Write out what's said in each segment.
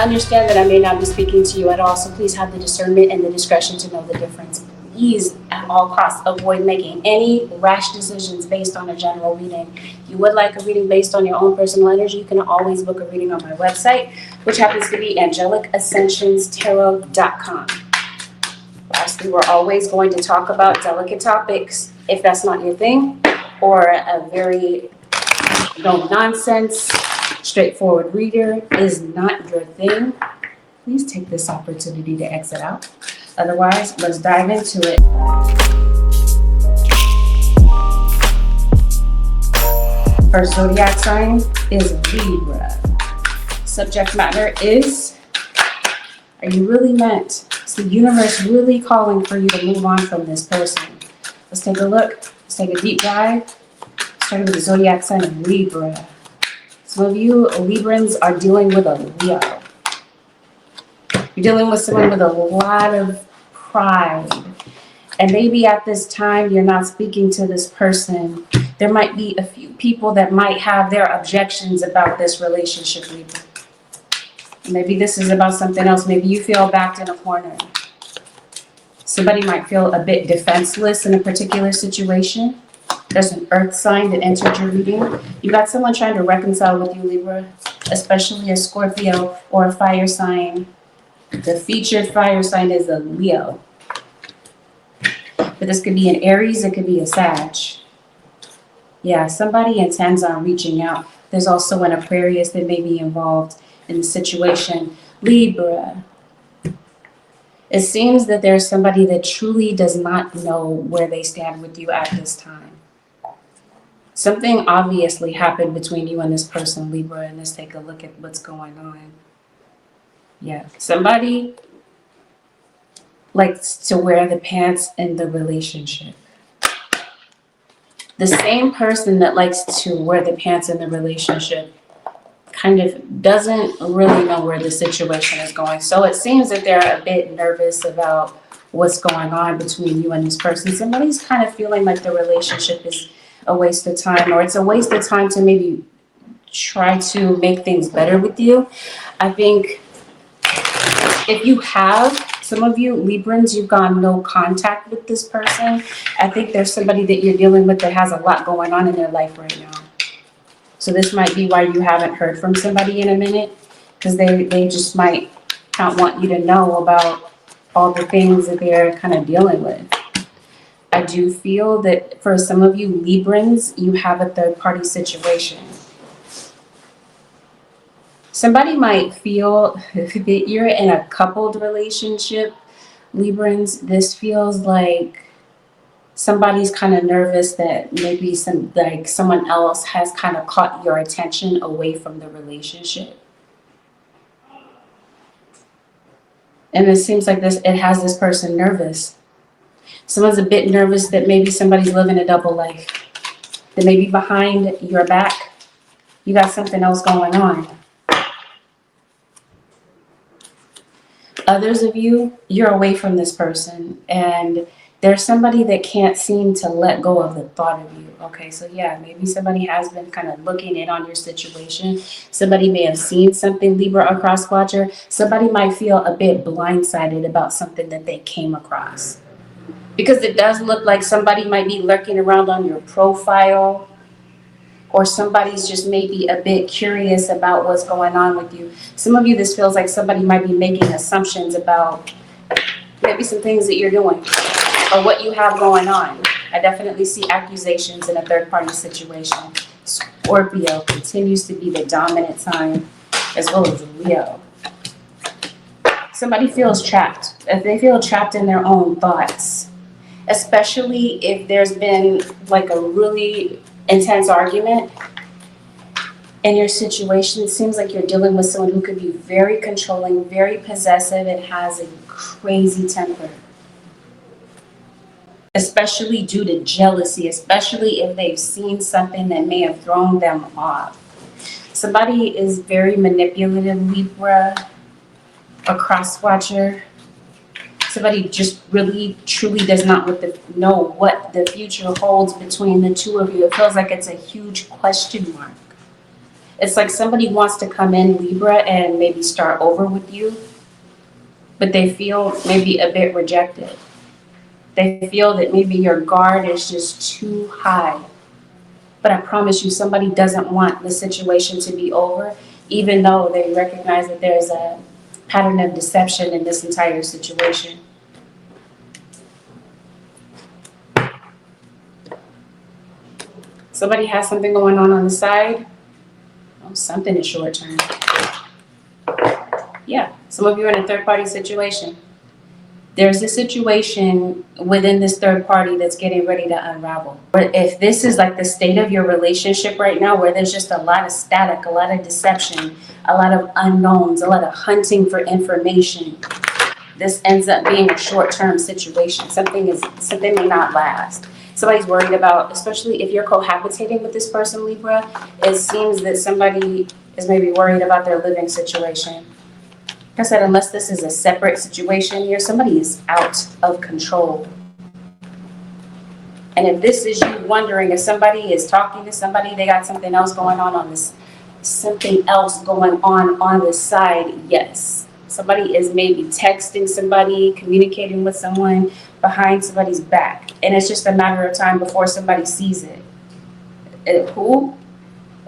Understand that I may not be speaking to you at all, so please have the discernment and the discretion to know the difference. Please, at all costs, avoid making any rash decisions based on a general reading. If you would like a reading based on your own personal energy, you can always book a reading on my website, which happens to be angelicaascensionstarot.com. Lastly, we're always going to talk about delicate topics. If that's not your thing, or a very no-nonsense, straightforward reader is not your thing, please take this opportunity to exit out. Otherwise, let's dive into it. First zodiac sign is Libra. Subject matter is, are you really meant? Is the universe really calling for you to move on from this person? Let's take a look. Let's take a deep dive. Starting with the zodiac sign of Libra. Some of you Librans are dealing with a Leo. You're dealing with someone with a lot of pride. And maybe at this time you're not speaking to this person. There might be a few people that might have their objections about this relationship, Libra. Maybe this is about something else. Maybe you feel backed in a corner. Somebody might feel a bit defenseless in a particular situation. There's an earth sign that entered your reading. You got someone trying to reconcile with you, Libra, especially a Scorpio or a fire sign. The featured fire sign is a Leo. But this could be an Aries, it could be a Sag. Yeah, somebody intends on reaching out. There's also an Aquarius that may be involved in the situation. Libra. It seems that there's somebody that truly does not know where they stand with you at this time. Something obviously happened between you and this person, Libra, and let's take a look at what's going on. Yeah, somebody likes to wear the pants in the relationship. The same person that likes to wear the pants in the relationship kind of doesn't really know where the situation is going. So it seems that they're a bit nervous about what's going on between you and this person. Somebody's kind of feeling like the relationship is a waste of time, or it's a waste of time to maybe try to make things better with you. I think if you have, some of you Librans, you've gone no contact with this person. I think there's somebody that you're dealing with that has a lot going on in their life right now. So this might be why you haven't heard from somebody in a minute, because they just might not want you to know about all the things that they're kind of dealing with. I do feel that for some of you Librans, you have a third-party situation. Somebody might feel that you're in a coupled relationship, Librans. This feels like somebody's kind of nervous that maybe someone else has kind of caught your attention away from the relationship. And it seems like it has this person nervous. Someone's a bit nervous that maybe somebody's living a double life. That maybe behind your back, you got something else going on. Others of you, you're away from this person, and there's somebody that can't seem to let go of the thought of you. Okay, so yeah, maybe somebody has been kind of looking in on your situation. Somebody may have seen something, Libra or cross-watcher. Somebody might feel a bit blindsided about something that they came across. Because it does look like somebody might be lurking around on your profile, or somebody's just maybe a bit curious about what's going on with you. Some of you, this feels like somebody might be making assumptions about maybe some things that you're doing or what you have going on. I definitely see accusations in a third-party situation. Scorpio continues to be the dominant sign, as well as Leo. Somebody feels trapped. If they feel trapped in their own thoughts, especially if there's been like a really intense argument in your situation. It seems like you're dealing with someone who could be very controlling, very possessive, and has a crazy temper. Especially due to jealousy, especially if they've seen something that may have thrown them off. Somebody is very manipulative, Libra, a cross-watcher. Somebody just really, truly does not know what the future holds between the two of you. It feels like it's a huge question mark. It's like somebody wants to come in, Libra, and maybe start over with you, but they feel maybe a bit rejected. They feel that maybe your guard is just too high. But I promise you, somebody doesn't want the situation to be over, even though they recognize that there's a pattern of deception in this entire situation. Somebody has something going on the side. Oh, something is short term. Yeah, some of you are in a third party situation. There's a situation within this third party that's getting ready to unravel. But if this is like the state of your relationship right now, where there's just a lot of static, a lot of deception, a lot of unknowns, a lot of hunting for information, this ends up being a short-term situation. Something may not last. Somebody's worried about, especially if you're cohabitating with this person, Libra, it seems that somebody is maybe worried about their living situation. Like I said, unless this is a separate situation here, somebody is out of control. And if this is you wondering if somebody is talking to somebody, they got something else going on this, something else going on this side, yes. Somebody is maybe texting somebody, communicating with someone behind somebody's back. And it's just a matter of time before somebody sees it. Who?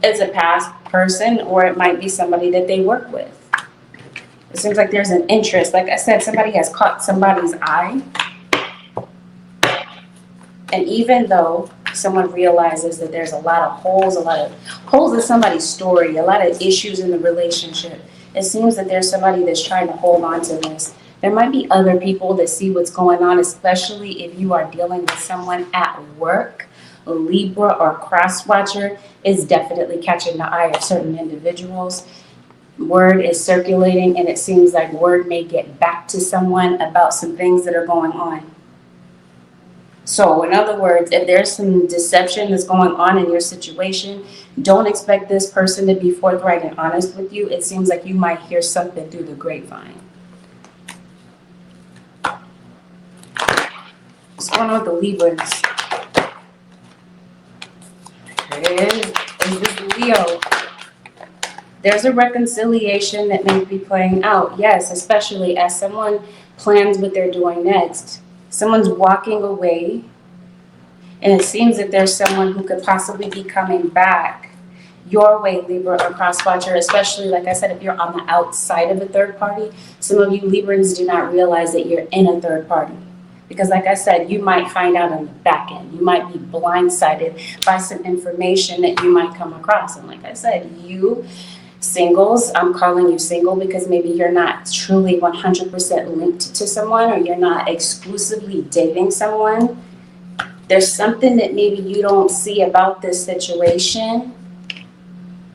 It's a past person, or it might be somebody that they work with. It seems like there's an interest. Like I said, somebody has caught somebody's eye. And even though someone realizes that there's a lot of holes in somebody's story, a lot of issues in the relationship, it seems that there's somebody that's trying to hold on to this. There might be other people that see what's going on, especially if you are dealing with someone at work. Libra or cross-watcher is definitely catching the eye of certain individuals. Word is circulating, and it seems like word may get back to someone about some things that are going on. So in other words, if there's some deception that's going on in your situation, don't expect this person to be forthright and honest with you. It seems like you might hear something through the grapevine. What's going on with the Libras? Is this Leo? There's a reconciliation that may be playing out. Yes, especially as someone plans what they're doing next. Someone's walking away, and it seems that there's someone who could possibly be coming back your way, Libra or cross-watcher, especially, like I said, if you're on the outside of a third party. Some of you Librans do not realize that you're in a third party. Because like I said, you might find out on the back end. You might be blindsided by some information that you might come across. And like I said, you singles, I'm calling you single because maybe you're not truly 100% linked to someone, or you're not exclusively dating someone. There's something that maybe you don't see about this situation.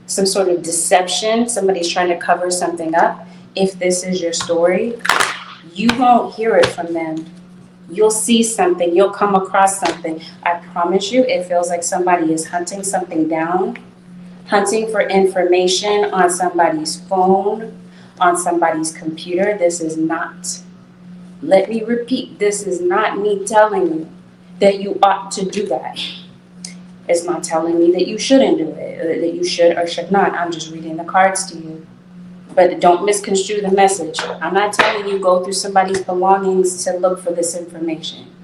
Some sort of deception. Somebody's trying to cover something up. If this is your story, you won't hear it from them. You'll see something. You'll come across something. I promise you, it feels like somebody is hunting something down. Hunting for information on somebody's phone, on somebody's computer. This is not, let me repeat, this is not me telling you that you ought to do that. It's not telling me that you shouldn't do it, that you should or should not. I'm just reading the cards to you. But don't misconstrue the message. I'm not telling you go through somebody's belongings to look for this information.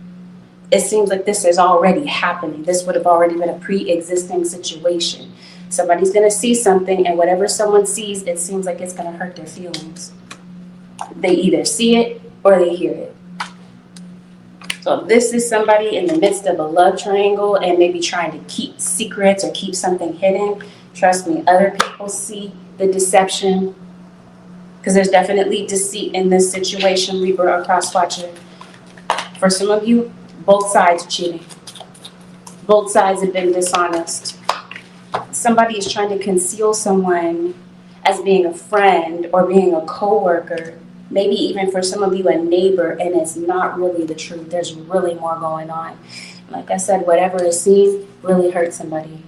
It seems like this is already happening. This would have already been a pre-existing situation. Somebody's going to see something, and whatever someone sees, it seems like it's going to hurt their feelings. They either see it or they hear it. So if this is somebody in the midst of a love triangle and maybe trying to keep secrets or keep something hidden, trust me, other people see the deception, because there's definitely deceit in this situation, Libra or cross-watcher. For some of you, both sides are cheating. Both sides have been dishonest. Somebody is trying to conceal someone as being a friend or being a coworker, maybe even for some of you a neighbor, and it's not really the truth. There's really more going on. Like I said, whatever is seen really hurts somebody.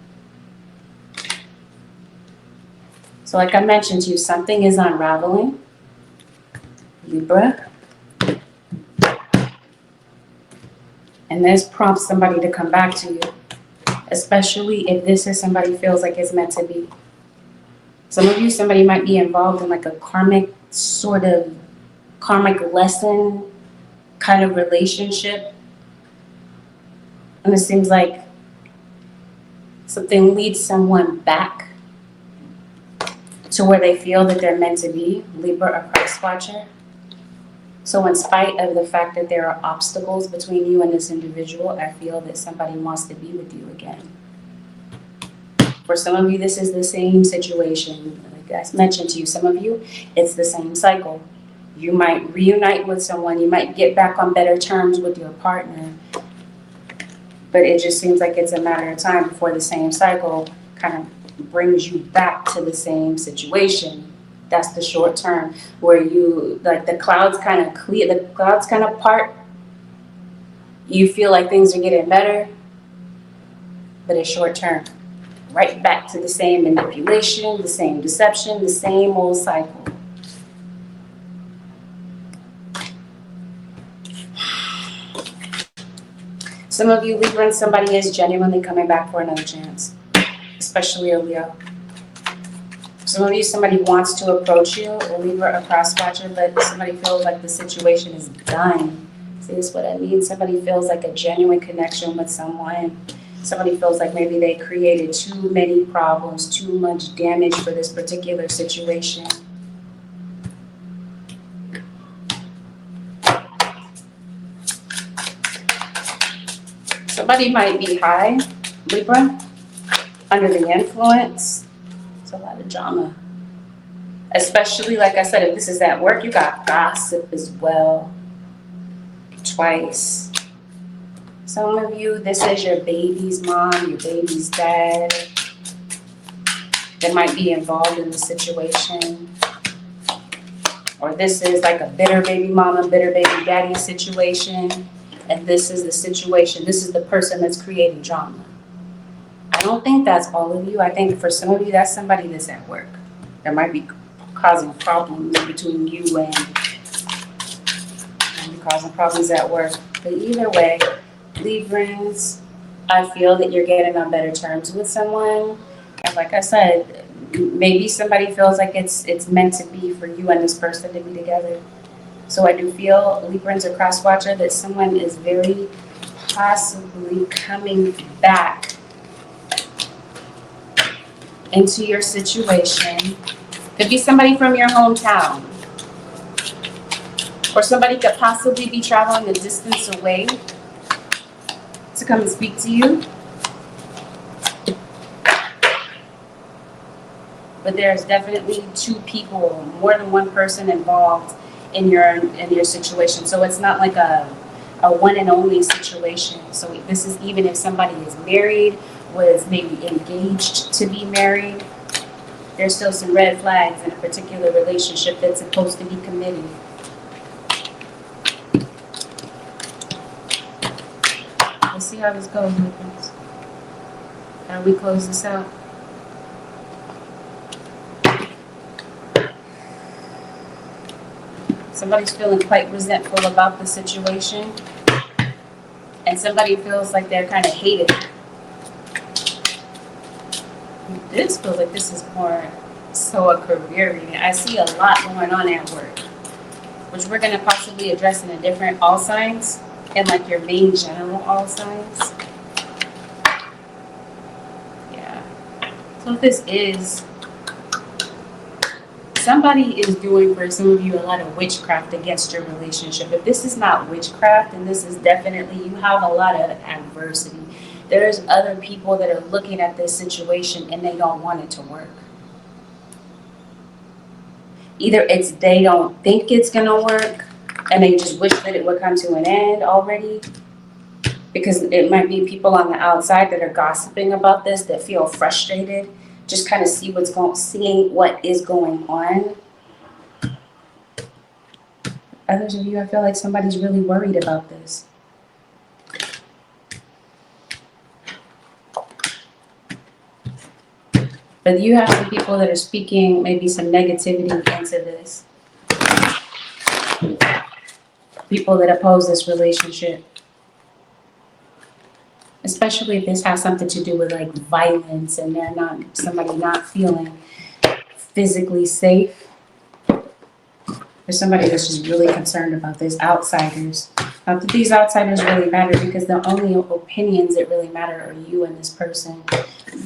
So like I mentioned to you, something is unraveling, Libra. And this prompts somebody to come back to you, especially if this is somebody feels like it's meant to be. Some of you, somebody might be involved in like a karmic lesson kind of relationship. And it seems like something leads someone back to where they feel that they're meant to be, Libra or Christ watcher. So in spite of the fact that there are obstacles between you and this individual, I feel that somebody wants to be with you again. For some of you, this is the same situation. Like I mentioned to you, some of you, it's the same cycle. You might reunite with someone, you might get back on better terms with your partner, but it just seems like it's a matter of time before the same cycle kind of brings you back to the same situation. That's the short term, where you, like, the clouds kind of clear, the clouds kind of part. You feel like things are getting better, but it's short term. Right back to the same manipulation, the same deception, the same old cycle. Some of you Libra, somebody is genuinely coming back for another chance, especially a Leo. Some of you, somebody wants to approach you, a Libra or cross watcher, but somebody feels like the situation is done. See, this is what I mean? Somebody feels like a genuine connection with someone. Somebody feels like maybe they created too many problems, too much damage for this particular situation. Somebody might be high, Libra, under the influence. It's a lot of drama. Especially, like I said, if this is at work, you got gossip as well. Twice. Some of you, this is your baby's mom, your baby's dad. They might be involved in the situation. Or this is like a bitter baby mama, bitter baby daddy situation. And this is the situation. This is the person that's creating drama. I don't think that's all of you. I think for some of you, that's somebody that's at work. That might be causing problems between you and causing problems at work. But either way, Librans, I feel that you're getting on better terms with someone. And like I said, maybe somebody feels like it's meant to be for you and this person to be together. So I do feel, Librans or cross watcher, that someone is very possibly coming back into your situation. Could be somebody from your hometown. Or somebody could possibly be traveling a distance away to come and speak to you. But there's definitely two people, more than one person involved in your situation. So it's not like a one and only situation. So this is even if somebody is married, was maybe engaged to be married, there's still some red flags in a particular relationship that's supposed to be committed. Let's see how this goes, Librans. How we close this out. Somebody's feeling quite resentful about the situation. And somebody feels like they're kind of hated. This feels like this is more so a career reading. I see a lot going on at work, which we're going to possibly address in a different all signs and like your main general all signs. Yeah. So if this is, somebody is doing, for some of you, a lot of witchcraft against your relationship. If this is not witchcraft, then this is definitely, you have a lot of adversity. There's other people that are looking at this situation and they don't want it to work. Either it's they don't think it's going to work and they just wish that it would come to an end already. Because it might be people on the outside that are gossiping about this that feel frustrated. Just kind of seeing what is going on. Others of you, I feel like somebody's really worried about this. But you have some people that are speaking maybe some negativity into this. People that oppose this relationship. Especially if this has something to do with like violence and they're not, somebody not feeling physically safe. There's somebody that's just really concerned about this. Outsiders. Not that these outsiders really matter, because the only opinions that really matter are you and this person.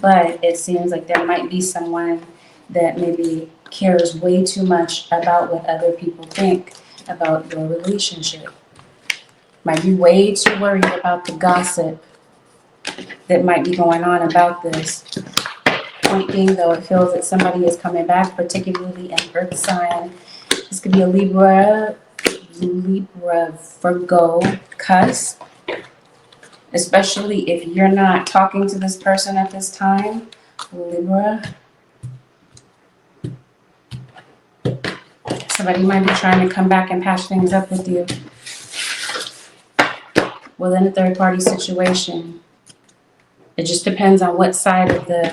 But it seems like there might be someone that maybe cares way too much about what other people think about your relationship. Might be way too worried about the gossip that might be going on about this. Point being, though, it feels that somebody is coming back, particularly an earth sign. This could be a Libra, Virgo, cusp. Especially if you're not talking to this person at this time, Libra. Somebody might be trying to come back and patch things up with you within a third-party situation. It just depends on what side of the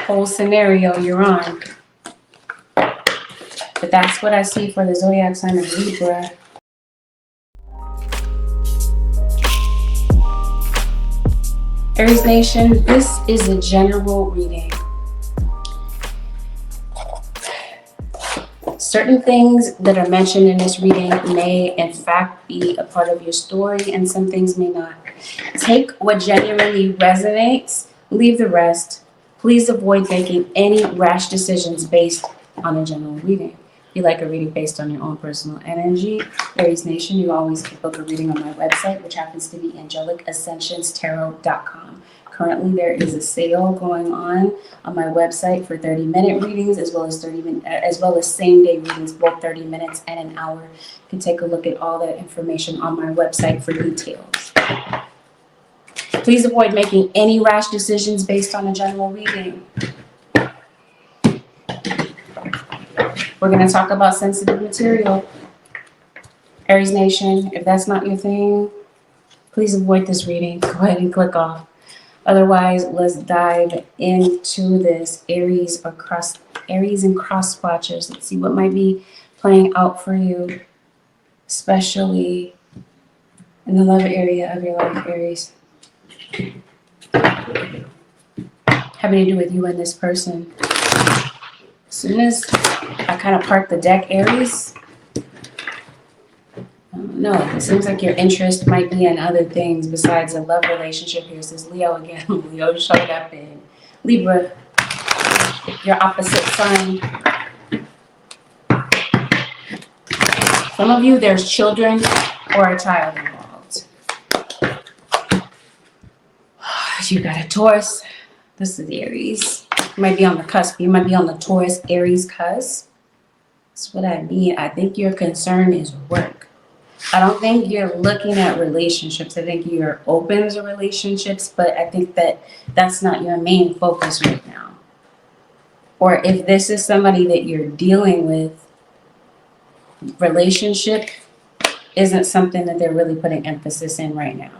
whole scenario you're on. But that's what I see for the zodiac sign of Libra. Aries Nation, this is a general reading. Certain things that are mentioned in this reading may in fact be a part of your story, and some things may not. Take what genuinely resonates, leave the rest. Please avoid making any rash decisions based on a general reading. If you like a reading based on your own personal energy, Aries Nation, you always can book a reading on my website, which happens to be angelicsascensionstarot.com. Currently, there is a sale going on my website for 30-minute readings, as well as same-day readings, both 30 minutes and an hour. You can take a look at all that information on my website for details. Please avoid making any rash decisions based on a general reading. We're going to talk about sensitive material. Aries Nation, if that's not your thing, please avoid this reading. Go ahead and click off. Otherwise, let's dive into this Aries and cross watchers. Let's see what might be playing out for you, especially in the love area of your life, Aries. Having to do with you and this person. As soon as I kind of park the deck, Aries, no, it seems like your interest might be in other things besides a love relationship. Here says Leo again. Leo showed up in Libra, your opposite sign. Some of you, there's children or a child involved. You got a Taurus. This is Aries. You might be on the cusp. You might be on the Taurus Aries cusp. That's what I mean. I think your concern is work. I don't think you're looking at relationships. I think you're open to relationships, but I think that that's not your main focus right now. Or if this is somebody that you're dealing with, relationship isn't something that they're really putting emphasis in right now.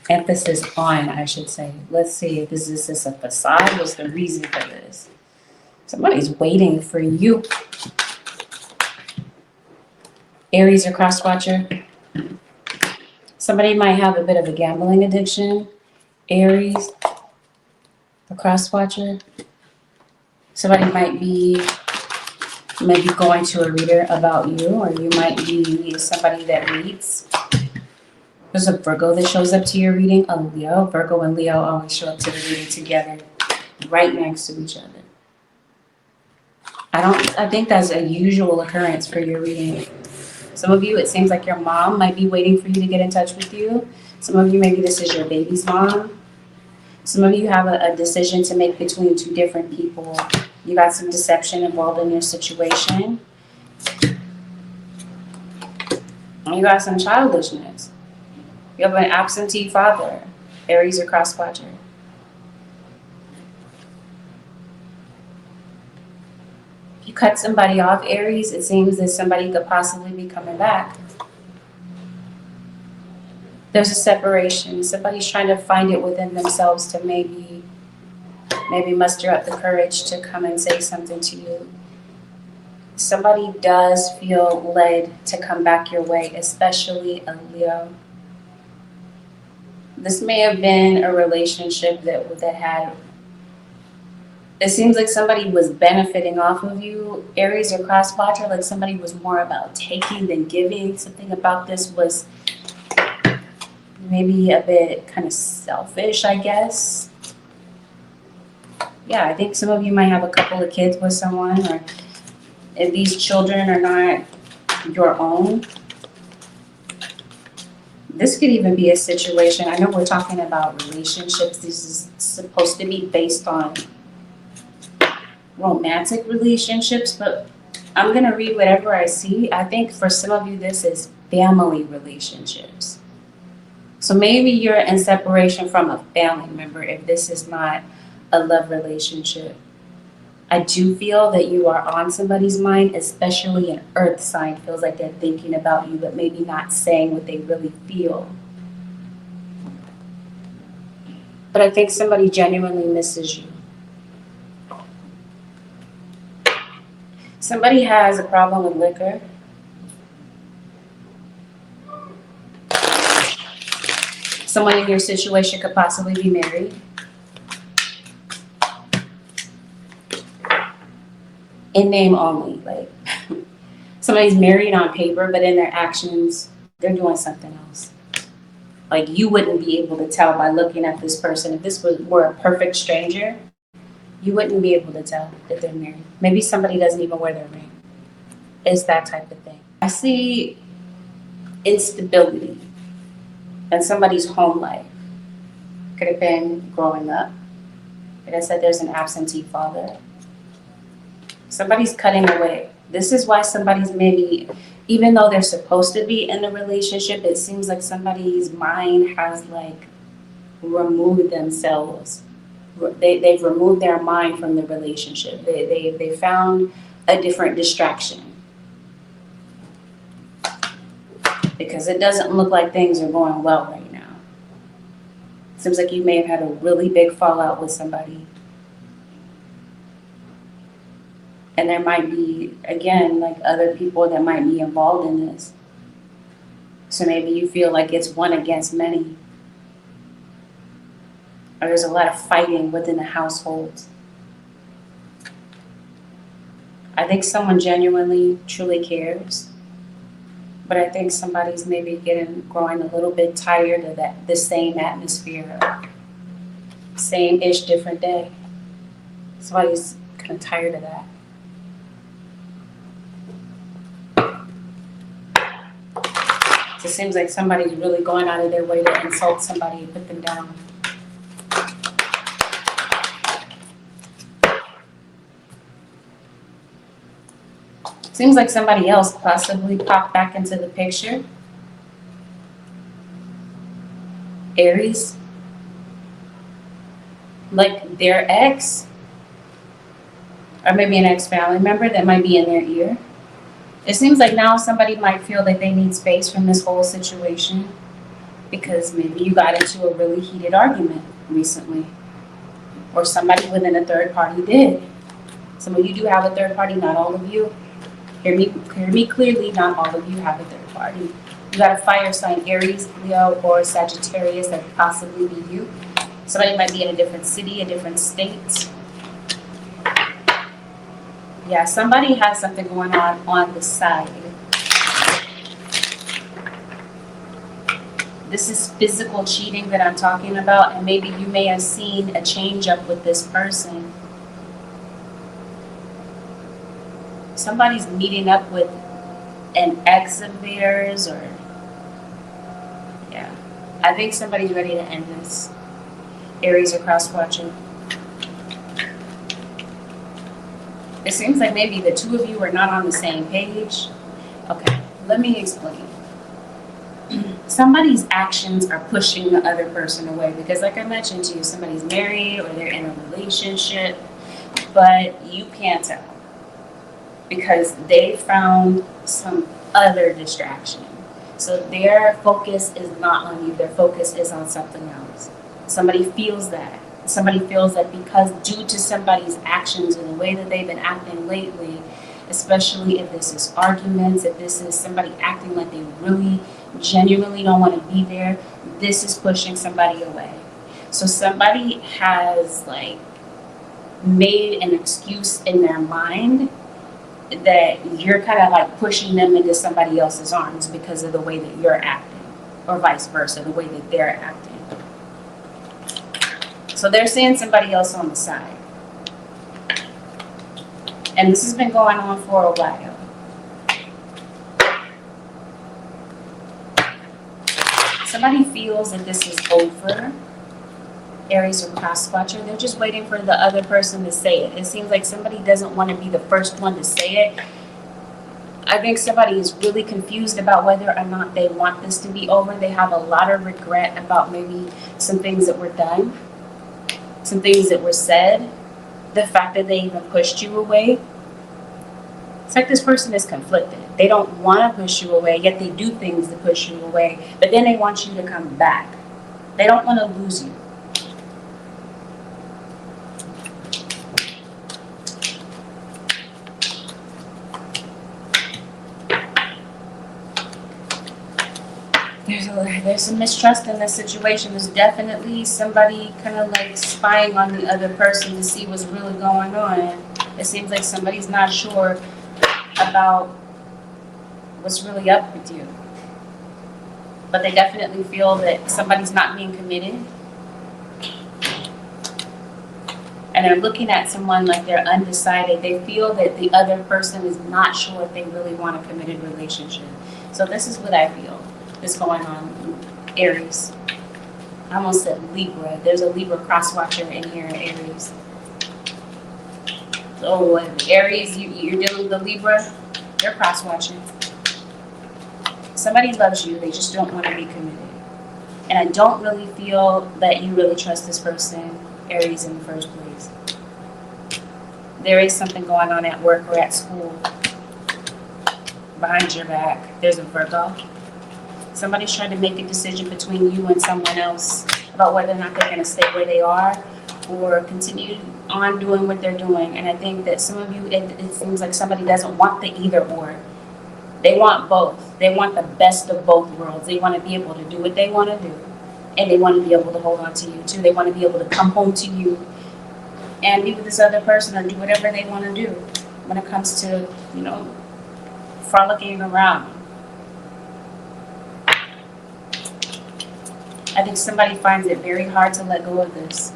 Emphasis on, I should say. Let's see if this is a facade. What's the reason for this? Somebody's waiting for you. Aries or cross watcher. Somebody might have a bit of a gambling addiction. Aries, a cross watcher. Somebody might be going to a reader about you, or you might be somebody that reads. There's a Virgo that shows up to your reading. A Leo. Virgo and Leo always show up to the reading together, right next to each other. I think that's a usual occurrence for your reading. Some of you, it seems like your mom might be waiting for you to get in touch with you. Some of you, maybe this is your baby's mom. Some of you have a decision to make between two different people. You got some deception involved in your situation. And you got some childishness. You have an absentee father, Aries or cross watcher. You cut somebody off, Aries, it seems that somebody could possibly be coming back. There's a separation. Somebody's trying to find it within themselves to maybe muster up the courage to come and say something to you. Somebody does feel led to come back your way, especially a Leo. This may have been a relationship that had It seems like somebody was benefiting off of you, Aries or cross watcher, like somebody was more about taking than giving. Something about this was maybe a bit kind of selfish, I guess. Yeah, I think some of you might have a couple of kids with someone, or if these children are not your own. This could even be a situation. I know we're talking about relationships. This is supposed to be based on romantic relationships, but I'm going to read whatever I see. I think for some of you, this is family relationships. So maybe you're in separation from a family member if this is not a love relationship. I do feel that you are on somebody's mind, especially an earth sign. Feels like they're thinking about you, but maybe not saying what they really feel. But I think somebody genuinely misses you. Somebody has a problem with liquor. Someone in your situation could possibly be married. In name only, like somebody's married on paper, but in their actions, they're doing something else. Like you wouldn't be able to tell by looking at this person. If this were a perfect stranger, you wouldn't be able to tell that they're married. Maybe somebody doesn't even wear their ring. It's that type of thing. I see instability in somebody's home life. Could have been growing up. Like I said, there's an absentee father. Somebody's cutting away. This is why somebody's maybe, even though they're supposed to be in a relationship, it seems like somebody's mind has like removed themselves. They've removed their mind from the relationship. They found a different distraction. Because it doesn't look like things are going well right now. Seems like you may have had a really big fallout with somebody. And there might be, again, like other people that might be involved in this. So maybe you feel like it's one against many. Or there's a lot of fighting within the household. I think someone genuinely, truly cares. But I think somebody's maybe growing a little bit tired of the same atmosphere. Same-ish, different day. Somebody's kind of tired of that. So it seems like somebody's really going out of their way to insult somebody and put them down. Seems like somebody else possibly popped back into the picture. Aries. Like their ex. Or maybe an ex-family member that might be in their ear. It seems like now somebody might feel that they need space from this whole situation because maybe you got into a really heated argument recently. Or somebody within a third party did. Some of you do have a third party, not all of you. Hear me clearly, not all of you have a third party. You got a fire sign, Aries, Leo, or Sagittarius. That could possibly be you. Somebody might be in a different city, a different state. Yeah, somebody has something going on the side. This is physical cheating that I'm talking about, and maybe you may have seen a change up with this person. Somebody's meeting up with an ex of theirs, or yeah, I think somebody's ready to end this. Aries or cross watching. It seems like maybe the two of you are not on the same page. Okay, let me explain. Somebody's actions are pushing the other person away because, like I mentioned to you, somebody's married or they're in a relationship, but you can't tell because they found some other distraction. So their focus is not on you. Their focus is on something else. Somebody feels that. Somebody feels that because due to somebody's actions and the way that they've been acting lately, especially if this is arguments, if this is somebody acting like they really genuinely don't want to be there, this is pushing somebody away. So somebody has like made an excuse in their mind that you're kind of like pushing them into somebody else's arms because of the way that you're acting, or vice versa, the way that they're acting. So they're seeing somebody else on the side. And this has been going on for a while. Somebody feels that this is over. Aries or cross watcher, they're just waiting for the other person to say it. It seems like somebody doesn't want to be the first one to say it. I think somebody is really confused about whether or not they want this to be over. They have a lot of regret about maybe some things that were done, some things that were said, the fact that they even pushed you away. It's like this person is conflicted. They don't want to push you away, yet they do things to push you away, but then they want you to come back. They don't want to lose you. There's some mistrust in this situation. There's definitely somebody kind of like spying on the other person to see what's really going on. It seems like somebody's not sure about what's really up with you. But they definitely feel that somebody's not being committed. And they're looking at someone like they're undecided. They feel that the other person is not sure if they really want a committed relationship. So this is what I feel is going on, Aries. I almost said Libra. There's a Libra cross watcher in here, Aries. So Aries, you're dealing with the Libra, they're cross watching. Somebody loves you, they just don't want to be committed. And I don't really feel that you really trust this person, Aries, in the first place. There is something going on at work or at school. Behind your back, there's a Virgo. Somebody's trying to make a decision between you and someone else about whether or not they're going to stay where they are or continue on doing what they're doing. And I think that some of you, it seems like somebody doesn't want the either or. They want both. They want the best of both worlds. They want to be able to do what they want to do. And they want to be able to hold on to you too. They want to be able to come home to you and be with this other person or do whatever they want to do when it comes to, you know, frolicking around. I think somebody finds it very hard to let go of this.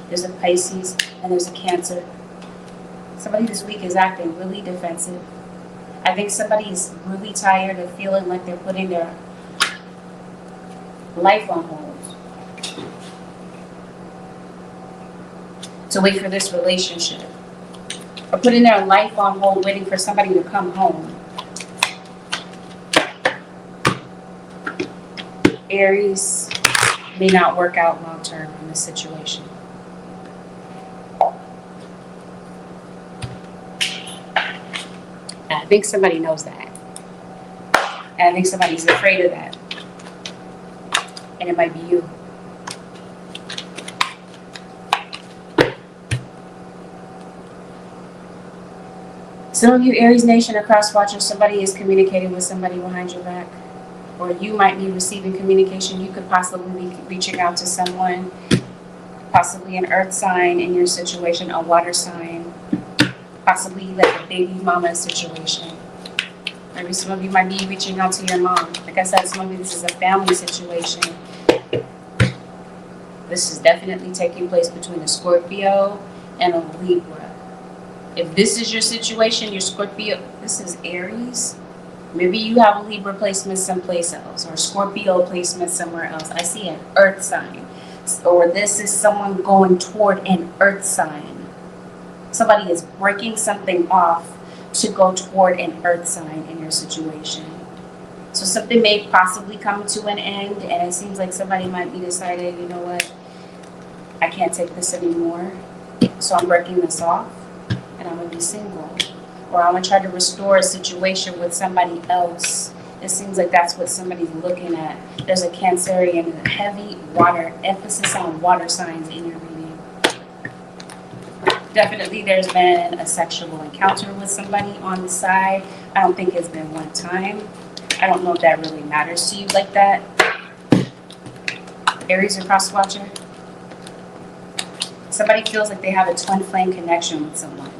There's a Pisces and there's a Cancer. Somebody this week is acting really defensive. I think somebody is really tired of feeling like they're putting their life on hold to wait for this relationship. Or putting their life on hold waiting for somebody to come home. Aries may not work out long term in this situation. And I think somebody knows that. And I think somebody's afraid of that. And it might be you. Some of you Aries Nation are cross-watching. Somebody is communicating with somebody behind your back. Or you might be receiving communication. You could possibly be reaching out to someone, possibly an earth sign in your situation, a water sign, possibly like a baby mama situation. Maybe some of you might be reaching out to your mom. Like I said, some of you, this is a family situation. This is definitely taking place between a Scorpio and a Libra. If this is your situation, your Scorpio, this is Aries. Maybe you have a Libra placement someplace else, or a Scorpio placement somewhere else. I see an earth sign. Or this is someone going toward an earth sign. Somebody is breaking something off to go toward an earth sign in your situation. So something may possibly come to an end, and it seems like somebody might be deciding, you know what, I can't take this anymore, so I'm breaking this off, and I'm going to be single. Or I'm going to try to restore a situation with somebody else. It seems like that's what somebody's looking at. There's a Cancerian and a heavy water, emphasis on water signs in your reading. Definitely there's been a sexual encounter with somebody on the side. I don't think it's been one time. I don't know if that really matters to you like that. Aries or cross watcher. Somebody feels like they have a twin flame connection with someone.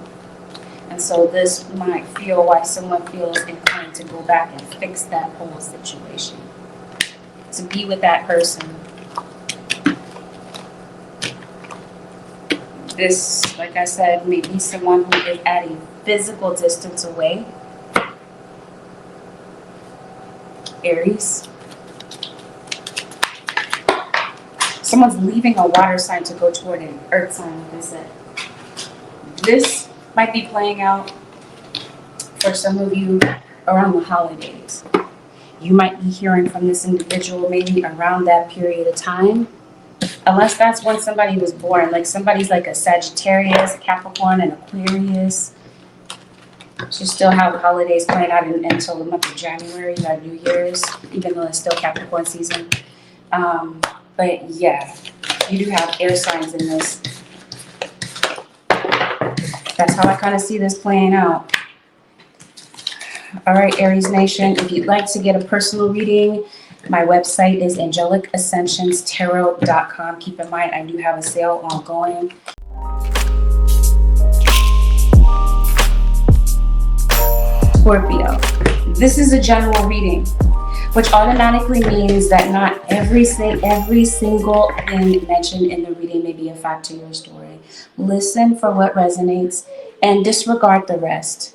And so this might feel why someone feels inclined to go back and fix that whole situation. To be with that person. This, like I said, may be someone who is at a physical distance away. Aries. Someone's leaving a water sign to go toward an earth sign, like I said. This might be playing out for some of you around the holidays. You might be hearing from this individual maybe around that period of time. Unless that's when somebody was born. Like somebody's like a Sagittarius, Capricorn, and Aquarius. So still have holidays playing out until the month of January, you got New Year's, even though it's still Capricorn season. But yeah, you do have air signs in this. That's how I kind of see this playing out. All right, Aries Nation, if you'd like to get a personal reading, my website is angelicascensionstarot.com. Keep in mind, I do have a sale ongoing. Scorpio, this is a general reading, which automatically means that not every single thing mentioned in the reading may be a fact to your story. Listen for what resonates and disregard the rest.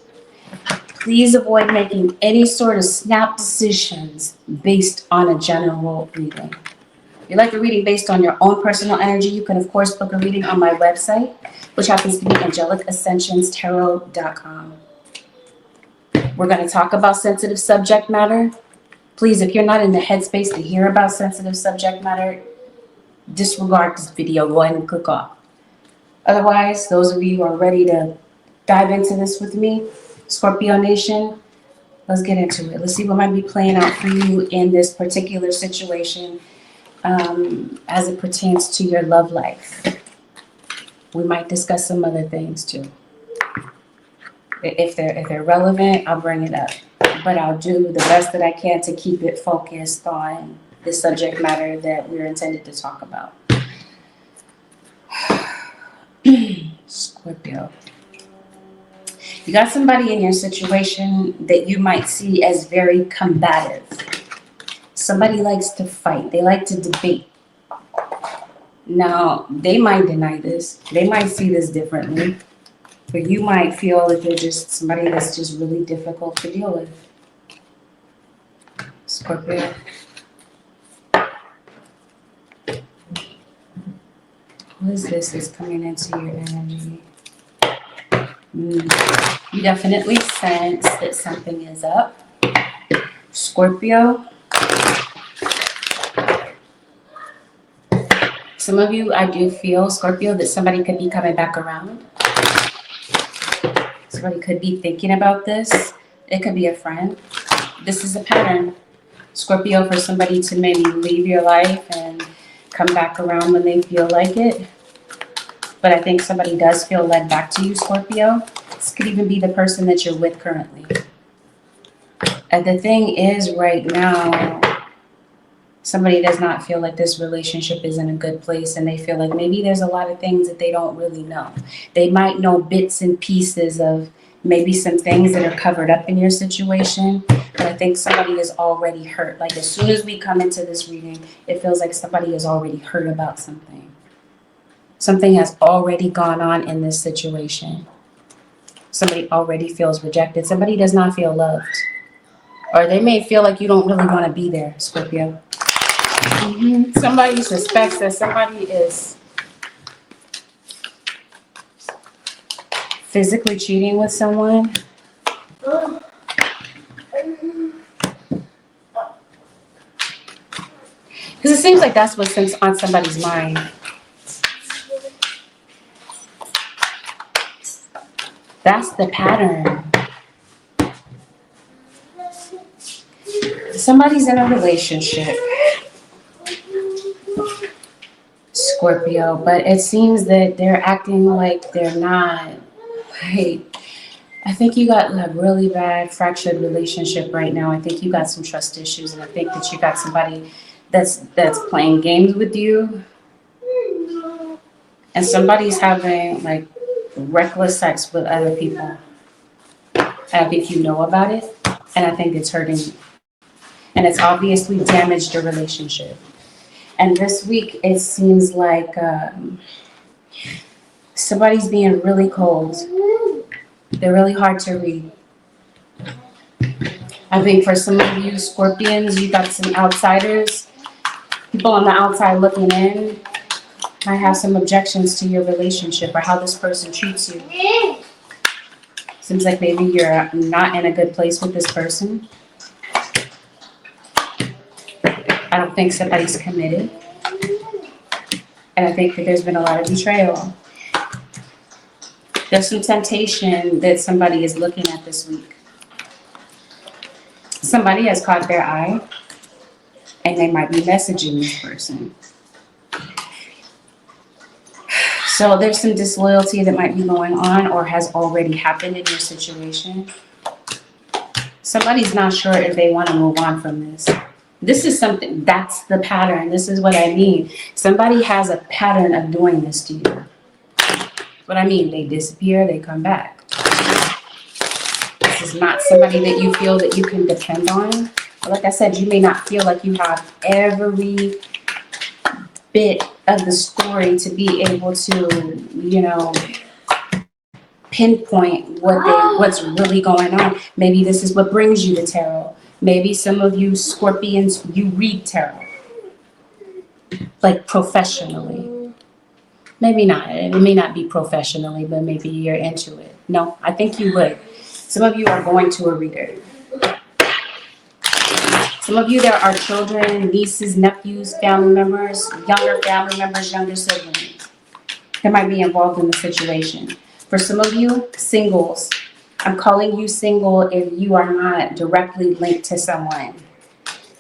Please avoid making any sort of snap decisions based on a general reading. If you like a reading based on your own personal energy, you can, of course, book a reading on my website, which happens to be angelicascensionstarot.com. We're going to talk about sensitive subject matter. Please, if you're not in the headspace to hear about sensitive subject matter, disregard this video. Go ahead and click off. Otherwise, those of you who are ready to dive into this with me, Scorpio Nation, let's get into it. Let's see what might be playing out for you in this particular situation as it pertains to your love life. We might discuss some other things too. If they're relevant, I'll bring it up. But I'll do the best that I can to keep it focused on the subject matter that we're intended to talk about. Scorpio. You got somebody in your situation that you might see as very combative. Somebody likes to fight. They like to debate. Now, they might deny this. They might see this differently. But you might feel that they're just somebody that's just really difficult to deal with. Scorpio. What is this that's coming into your energy? You definitely sense that something is up. Scorpio. Some of you, I do feel, Scorpio, that somebody could be coming back around. Somebody could be thinking about this. It could be a friend. This is a pattern. Scorpio, for somebody to maybe leave your life and come back around when they feel like it. But I think somebody does feel led back to you, Scorpio. This could even be the person that you're with currently. And the thing is, right now, somebody does not feel like this relationship is in a good place, and they feel like maybe there's a lot of things that they don't really know. They might know bits and pieces of maybe some things that are covered up in your situation, but I think somebody is already hurt. Like as soon as we come into this reading, it feels like somebody is already hurt about something. Something has already gone on in this situation. Somebody already feels rejected. Somebody does not feel loved. Or they may feel like you don't really want to be there, Scorpio. Somebody suspects that somebody is physically cheating with someone. Because it seems like that's what's on somebody's mind. That's the pattern. Somebody's in a relationship, Scorpio, but it seems that they're acting like they're not. Like, I think you got a really bad fractured relationship right now. I think you got some trust issues, and I think that you got somebody that's playing games with you. And somebody's having like reckless sex with other people. I think you know about it, and I think it's hurting you. And it's obviously damaged your relationship. And this week, it seems like somebody's being really cold. They're really hard to read. I think for some of you Scorpions, you got some outsiders, people on the outside looking in. I have some objections to your relationship or how this person treats you. Seems like maybe you're not in a good place with this person. I don't think somebody's committed. And I think that there's been a lot of betrayal. There's some temptation that somebody is looking at this week. Somebody has caught their eye, and they might be messaging this person. So there's some disloyalty that might be going on or has already happened in your situation. Somebody's not sure if they want to move on from this. This is something, that's the pattern. This is what I mean. Somebody has a pattern of doing this to you. What I mean, they disappear, they come back. This is not somebody that you feel that you can depend on. But like I said, you may not feel like you have every bit of the story to be able to, you know, pinpoint what's really going on. Maybe this is what brings you to tarot. Maybe some of you Scorpions, you read tarot, like professionally. Maybe not. It may not be professionally, but maybe you're into it. No, I think you would. Some of you are going to a reader. Some of you, there are children, nieces, nephews, family members, younger siblings that might be involved in the situation. For some of you, singles. I'm calling you single if you are not directly linked to someone.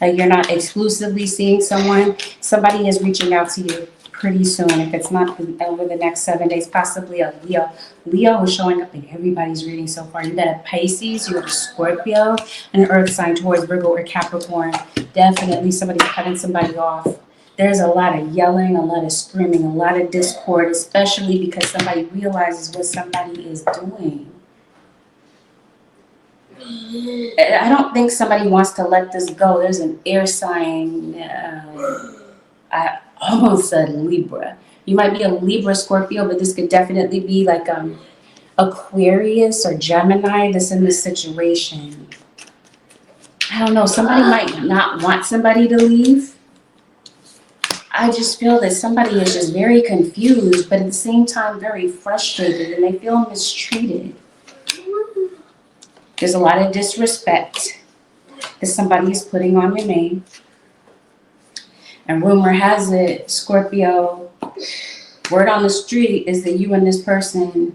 Like you're not exclusively seeing someone. Somebody is reaching out to you pretty soon. If it's not over the next 7 days, possibly a Leo. Leo is showing up in everybody's reading so far. You got a Pisces, you have a Scorpio, and an earth sign towards Virgo or Capricorn. Definitely somebody's cutting somebody off. There's a lot of yelling, a lot of screaming, a lot of discord, especially because somebody realizes what somebody is doing. I don't think somebody wants to let this go. There's an air sign. I almost said Libra. You might be a Libra, Scorpio, but this could definitely be like Aquarius or Gemini that's in this situation. I don't know. Somebody might not want somebody to leave. I just feel that somebody is just very confused, but at the same time very frustrated, and they feel mistreated. There's a lot of disrespect that somebody is putting on your name. And rumor has it, Scorpio, word on the street is that you and this person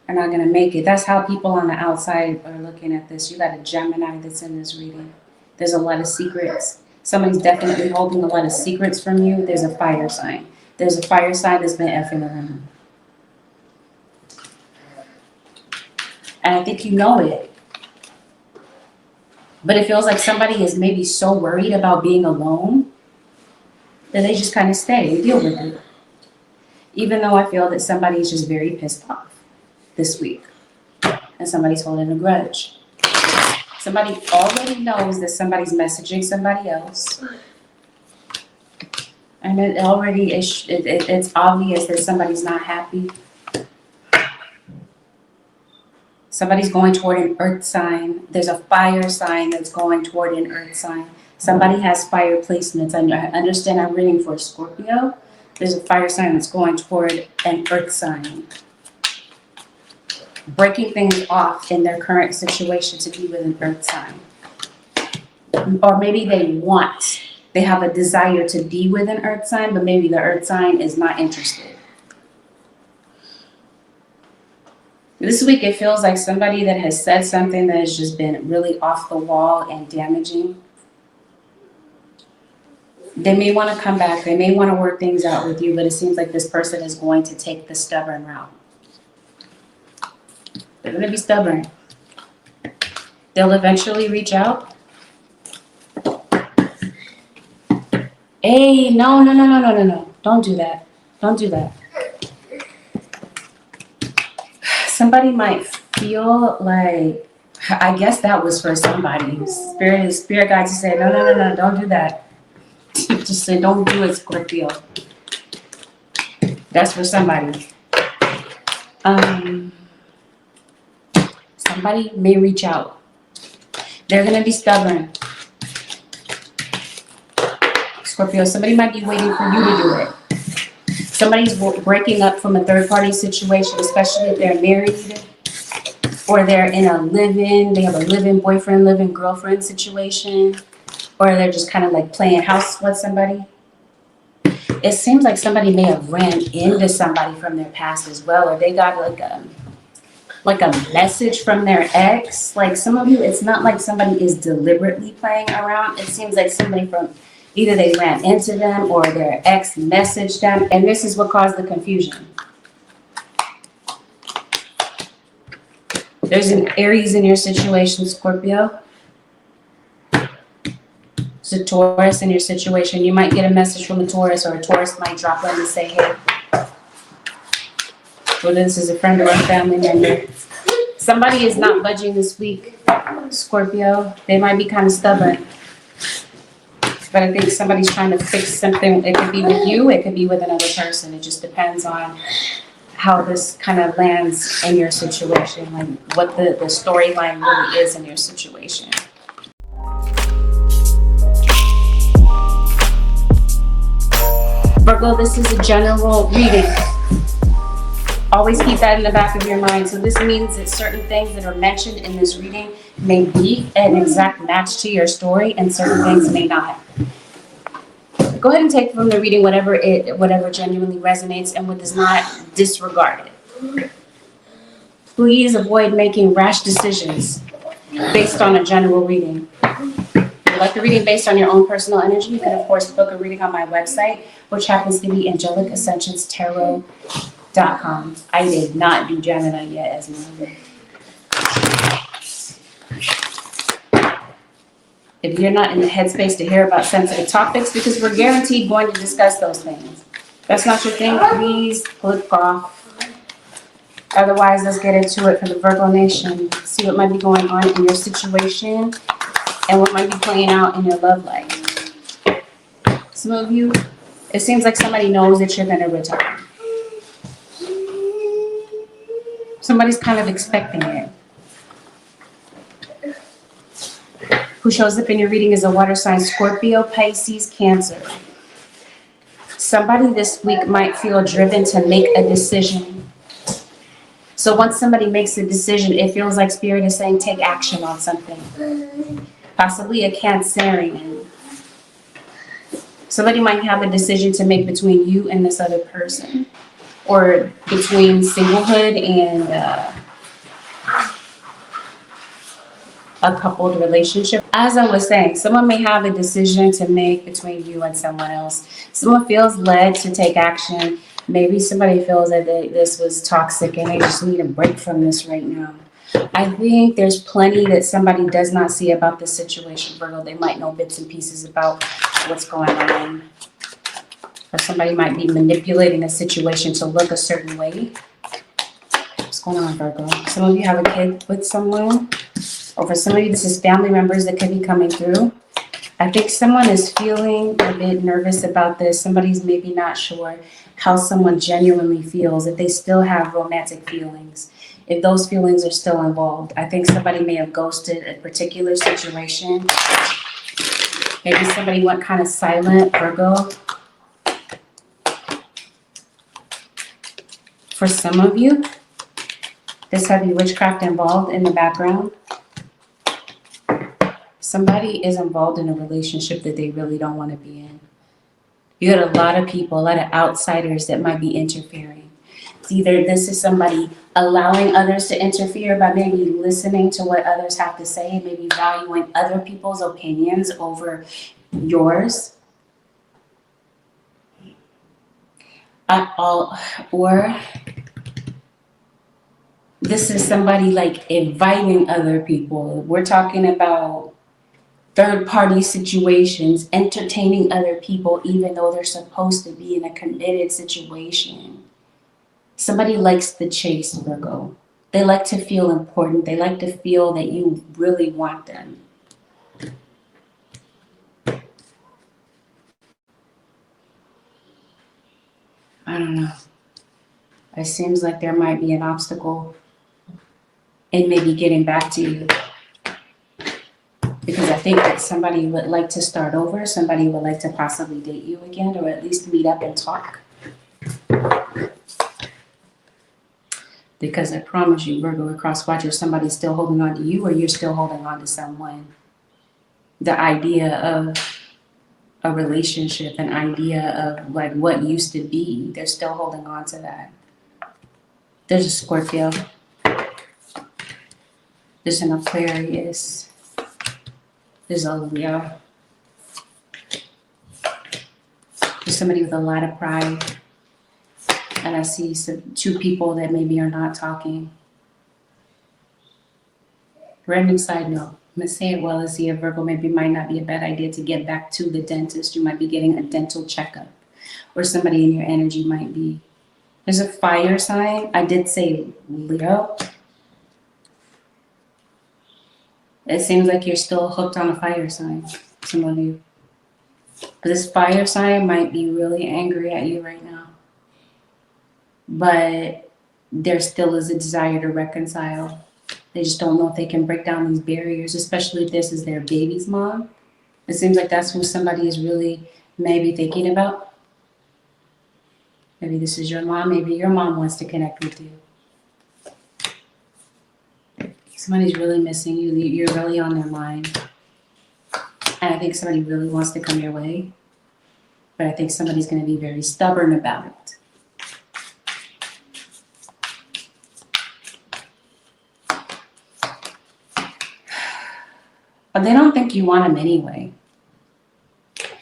are not going to make it. That's how people on the outside are looking at this. You got a Gemini that's in this reading. There's a lot of secrets. Somebody's definitely holding a lot of secrets from you. There's a fire sign. There's a fire sign that's been effing around. And I think you know it. But it feels like somebody is maybe so worried about being alone that they just kind of stay and deal with it. Even though I feel that somebody's just very pissed off this week. And somebody's holding a grudge. Somebody already knows that somebody's messaging somebody else. And it already is, it's obvious that somebody's not happy. Somebody's going toward an earth sign. There's a fire sign that's going toward an earth sign. Somebody has fire placements. I understand I'm reading for Scorpio. There's a fire sign that's going toward an earth sign. Breaking things off in their current situation to be with an earth sign. Or maybe they have a desire to be with an earth sign, but maybe the earth sign is not interested. This week, it feels like somebody that has said something that has just been really off the wall and damaging. They may want to come back. They may want to work things out with you, but it seems like this person is going to take the stubborn route. They're going to be stubborn. They'll eventually reach out. Hey, no. Don't do that. Don't do that. somebody might feel like, I guess that was for somebody. Spirit guides to say, no, don't do that. Just say, don't do it, Scorpio. That's for somebody. Somebody may reach out. They're going to be stubborn. Scorpio, somebody might be waiting for you to do it. Somebody's breaking up from a third-party situation, especially if they're married or they're in a live-in, they have a live-in boyfriend, live-in girlfriend situation, or they're just kind of like playing house with somebody. It seems like somebody may have ran into somebody from their past as well, or they got like a message from their ex. Like some of you, it's not like somebody is deliberately playing around. It seems like somebody from either they ran into them or their ex messaged them, and this is what caused the confusion. There's an Aries in your situation, Scorpio. There's a Taurus in your situation. You might get a message from a Taurus, or a Taurus might drop in and say, hey, whether this is a friend or a family member. Somebody is not budging this week, Scorpio. They might be kind of stubborn. But I think somebody's trying to fix something. It could be with you, it could be with another person. It just depends on how this kind of lands in your situation, like what the storyline really is in your situation. Virgo, this is a general reading. Always keep that in the back of your mind. So this means that certain things that are mentioned in this reading may be an exact match to your story, and certain things may not. Go ahead and take from the reading whatever genuinely resonates, and what does not, disregard it. Please avoid making rash decisions based on a general reading. If you like the reading based on your own personal energy, you can of course book a reading on my website, which happens to be AngelicAscensionsTarot.com. I did not do Gemini yet as my if you're not in the headspace to hear about sensitive topics, because we're guaranteed going to discuss those things. If that's not your thing, please click off. Otherwise, let's get into it for the Virgo Nation. See what might be going on in your situation and what might be playing out in your love life. Some of you, it seems like somebody knows that you're going to retire. Somebody's kind of expecting it. Who shows up in your reading is a water sign, Scorpio, Pisces, Cancer. Somebody this week might feel driven to make a decision. So once somebody makes a decision, it feels like Spirit is saying take action on something. Possibly a Cancerian. Somebody might have a decision to make between you and this other person, or between singlehood and a coupled relationship. As I was saying, someone may have a decision to make between you and someone else. Someone feels led to take action. Maybe somebody feels that this was toxic and they just need a break from this right now. I think there's plenty that somebody does not see about this situation, Virgo. They might know bits and pieces about what's going on. Or somebody might be manipulating a situation to look a certain way. What's going on, Virgo? Some of you have a kid with someone. Or for some of you, this is family members that could be coming through. I think someone is feeling a bit nervous about this. Somebody's maybe not sure how someone genuinely feels, if they still have romantic feelings, if those feelings are still involved. I think somebody may have ghosted a particular situation. Maybe somebody went kind of silent, Virgo. For some of you, there's heavy witchcraft involved in the background. Somebody is involved in a relationship that they really don't want to be in. You got a lot of people, a lot of outsiders that might be interfering. It's either this is somebody allowing others to interfere by maybe listening to what others have to say, maybe valuing other people's opinions over yours. Or this is somebody like inviting other people. We're talking about third-party situations, entertaining other people even though they're supposed to be in a committed situation. Somebody likes the chase, Virgo. They like to feel important. They like to feel that you really want them. I don't know. It seems like there might be an obstacle in maybe getting back to you. Because I think that somebody would like to start over. Somebody would like to possibly date you again, or at least meet up and talk. Because I promise you, Virgo or cross watcher, somebody's still holding on to you, or you're still holding on to someone. The idea of a relationship, an idea of like what used to be, they're still holding on to that. There's a Scorpio. There's an Aquarius. There's a Leo. There's somebody with a lot of pride. And I see two people that maybe are not talking. Random side note. I'm going to say it while I see a Virgo. Maybe it might not be a bad idea to get back to the dentist. You might be getting a dental checkup. Or somebody in your energy might be. There's a fire sign. I did say Leo. It seems like you're still hooked on a fire sign, some of you. But this fire sign might be really angry at you right now. But there still is a desire to reconcile. They just don't know if they can break down these barriers, especially if this is their baby's mom. It seems like that's who somebody is really maybe thinking about. Maybe this is your mom. Maybe your mom wants to connect with you. Somebody's really missing you. You're really on their mind. And I think somebody really wants to come your way. But I think somebody's going to be very stubborn about it. But they don't think you want them anyway.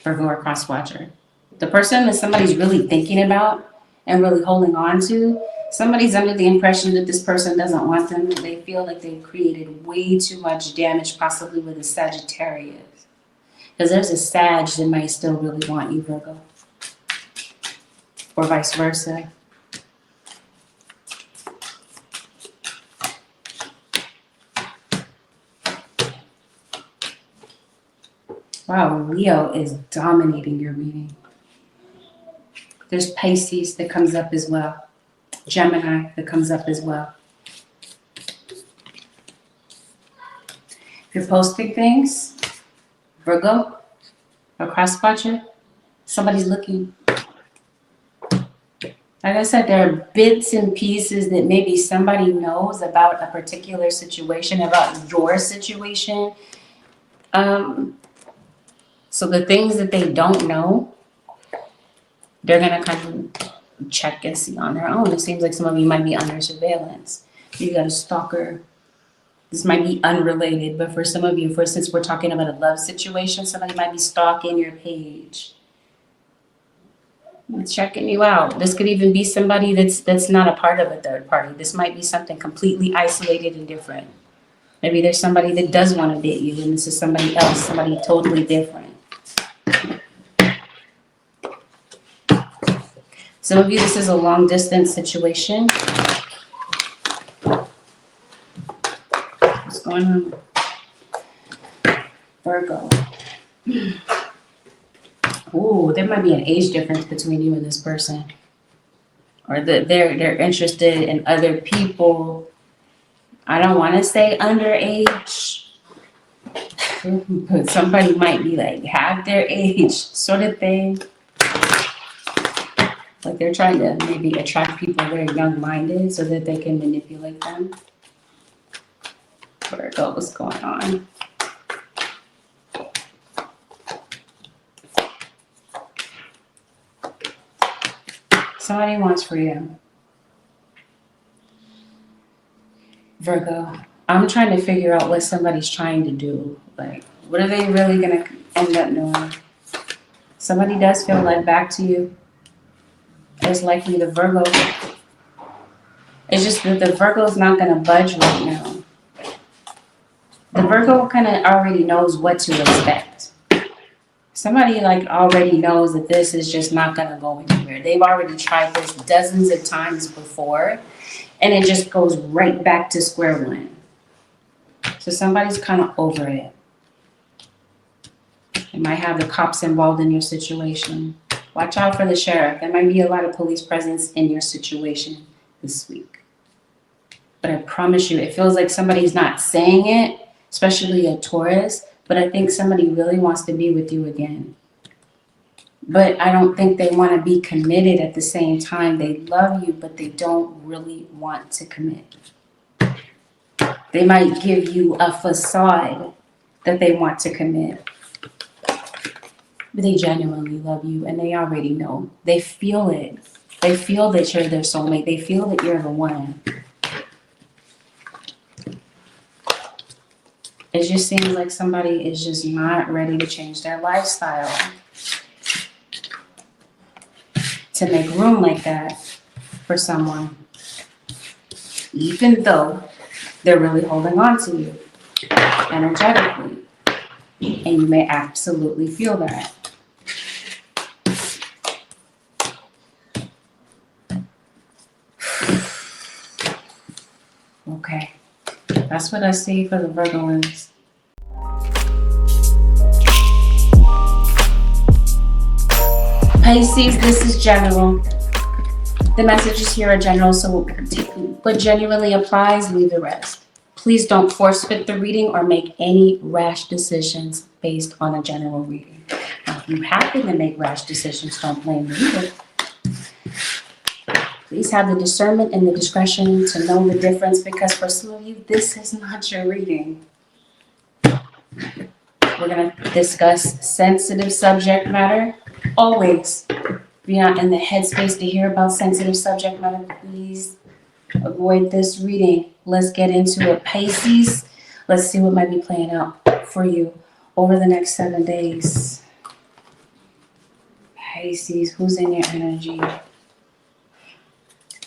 Virgo or cross watcher. The person that somebody's really thinking about and really holding on to, somebody's under the impression that this person doesn't want them. They feel like they've created way too much damage, possibly with a Sagittarius. Because there's a Sag that might still really want you, Virgo. Or vice versa. Wow, Leo is dominating your reading. There's Pisces that comes up as well. Gemini that comes up as well. If you're posting things, Virgo or cross watcher, somebody's looking. Like I said, there are bits and pieces that maybe somebody knows about a particular situation, about your situation. So the things that they don't know, they're going to kind of check and see on their own. It seems like some of you might be under surveillance. You got a stalker. This might be unrelated, but for some of you, for instance, we're talking about a love situation, somebody might be stalking your page. Checking you out. This could even be somebody that's not a part of a third party. This might be something completely isolated and different. Maybe there's somebody that does want to date you, and this is somebody else, somebody totally different. Some of you, this is a long distance situation. What's going on? Virgo. Ooh, there might be an age difference between you and this person. Or that they're interested in other people. I don't want to say underage. But somebody might be like half their age, sort of thing. Like they're trying to maybe attract people very young-minded so that they can manipulate them. Virgo, what's going on? Somebody wants freedom. Virgo, I'm trying to figure out what somebody's trying to do. Like, what are they really going to end up doing? Somebody does feel led back to you. It's likely the Virgo. It's just that the Virgo is not going to budge right now. The Virgo kind of already knows what to expect. Somebody like already knows that this is just not going to go anywhere. They've already tried this dozens of times before, and it just goes right back to square one. So somebody's kind of over it. You might have the cops involved in your situation. Watch out for the sheriff. There might be a lot of police presence in your situation this week. But I promise you, it feels like somebody's not saying it, especially a Taurus, but I think somebody really wants to be with you again. But I don't think they want to be committed at the same time. They love you, but they don't really want to commit. They might give you a facade that they want to commit. But they genuinely love you, and they already know. They feel it. They feel that you're their soulmate. They feel that you're the one. It just seems like somebody is just not ready to change their lifestyle to make room like that for someone, even though they're really holding on to you energetically. And you may absolutely feel that. Okay, that's what I see for the Virgoans. Pisces, this is general. The messages here are general, so what genuinely applies, leave the rest. Please don't force fit the reading or make any rash decisions based on a general reading. Now, if you happen to make rash decisions, don't blame the reader. Please have the discernment and the discretion to know the difference, because for some of you, this is not your reading. We're going to discuss sensitive subject matter. Always, if you're not in the headspace to hear about sensitive subject matter, please avoid this reading. Let's get into it. Pisces, let's see what might be playing out for you over the next 7 days. Pisces, who's in your energy?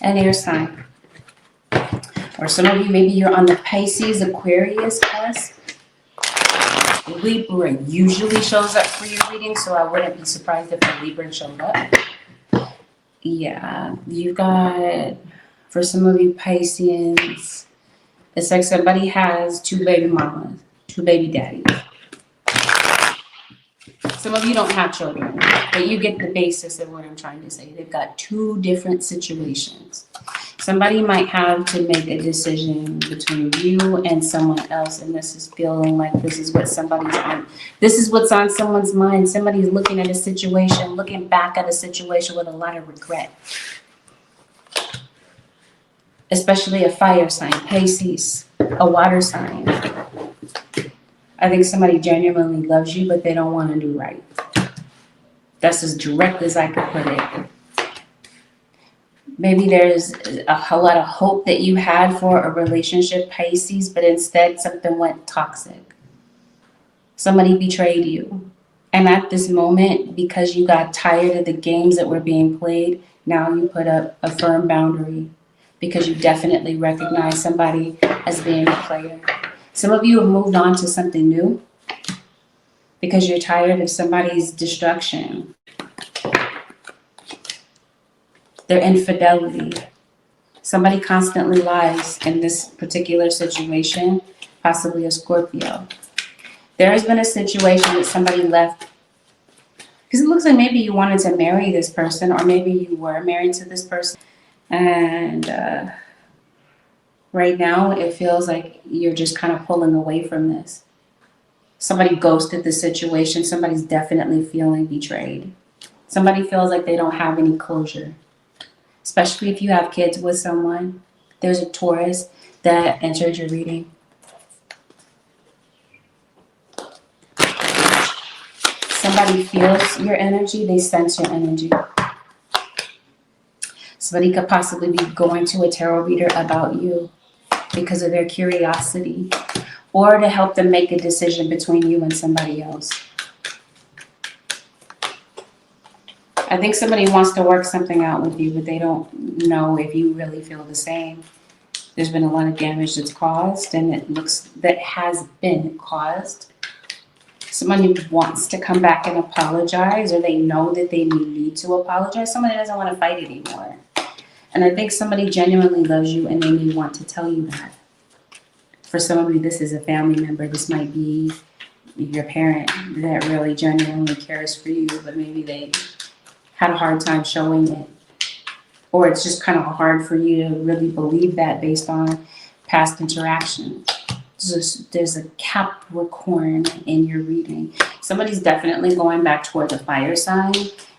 And air sign. Or some of you, maybe you're on the Pisces, Aquarius cusp. Libra usually shows up for your reading, so I wouldn't be surprised if a Libra showed up. Yeah, you've got, for some of you Pisceans, it's like somebody has 2 baby mamas, 2 baby daddies. Some of you don't have children, but you get the basis of what I'm trying to say. They've got 2 different situations. Somebody might have to make a decision between you and someone else, and this is feeling like this is what somebody's on. This is what's on someone's mind. Somebody's looking at a situation, looking back at a situation with a lot of regret. Especially a fire sign, Pisces, a water sign. I think somebody genuinely loves you, but they don't want to do right. That's as direct as I could put it. Maybe there's a lot of hope that you had for a relationship, Pisces, but instead something went toxic. Somebody betrayed you. And at this moment, because you got tired of the games that were being played, now you put up a firm boundary because you definitely recognize somebody as being a player. Some of you have moved on to something new because you're tired of somebody's destruction, their infidelity. Somebody constantly lies in this particular situation, possibly a Scorpio. There has been a situation that somebody left because it looks like maybe you wanted to marry this person, or maybe you were married to this person, and right now it feels like you're just kind of pulling away from this. Somebody ghosted the situation. Somebody's definitely feeling betrayed. Somebody feels like they don't have any closure. Especially if you have kids with someone. There's a Taurus that entered your reading. Somebody feels your energy. They sense your energy. Somebody could possibly be going to a tarot reader about you because of their curiosity, or to help them make a decision between you and somebody else. I think somebody wants to work something out with you, but they don't know if you really feel the same. There's been a lot of damage that's caused, and it looks that has been caused. Somebody wants to come back and apologize, or they know that they need to apologize. Somebody doesn't want to fight anymore. And I think somebody genuinely loves you and they may want to tell you that. For some of you, this is a family member. This might be your parent that really genuinely cares for you, but maybe they had a hard time showing it. Or it's just kind of hard for you to really believe that based on past interactions. There's a Capricorn in your reading. Somebody's definitely going back toward the fire sign,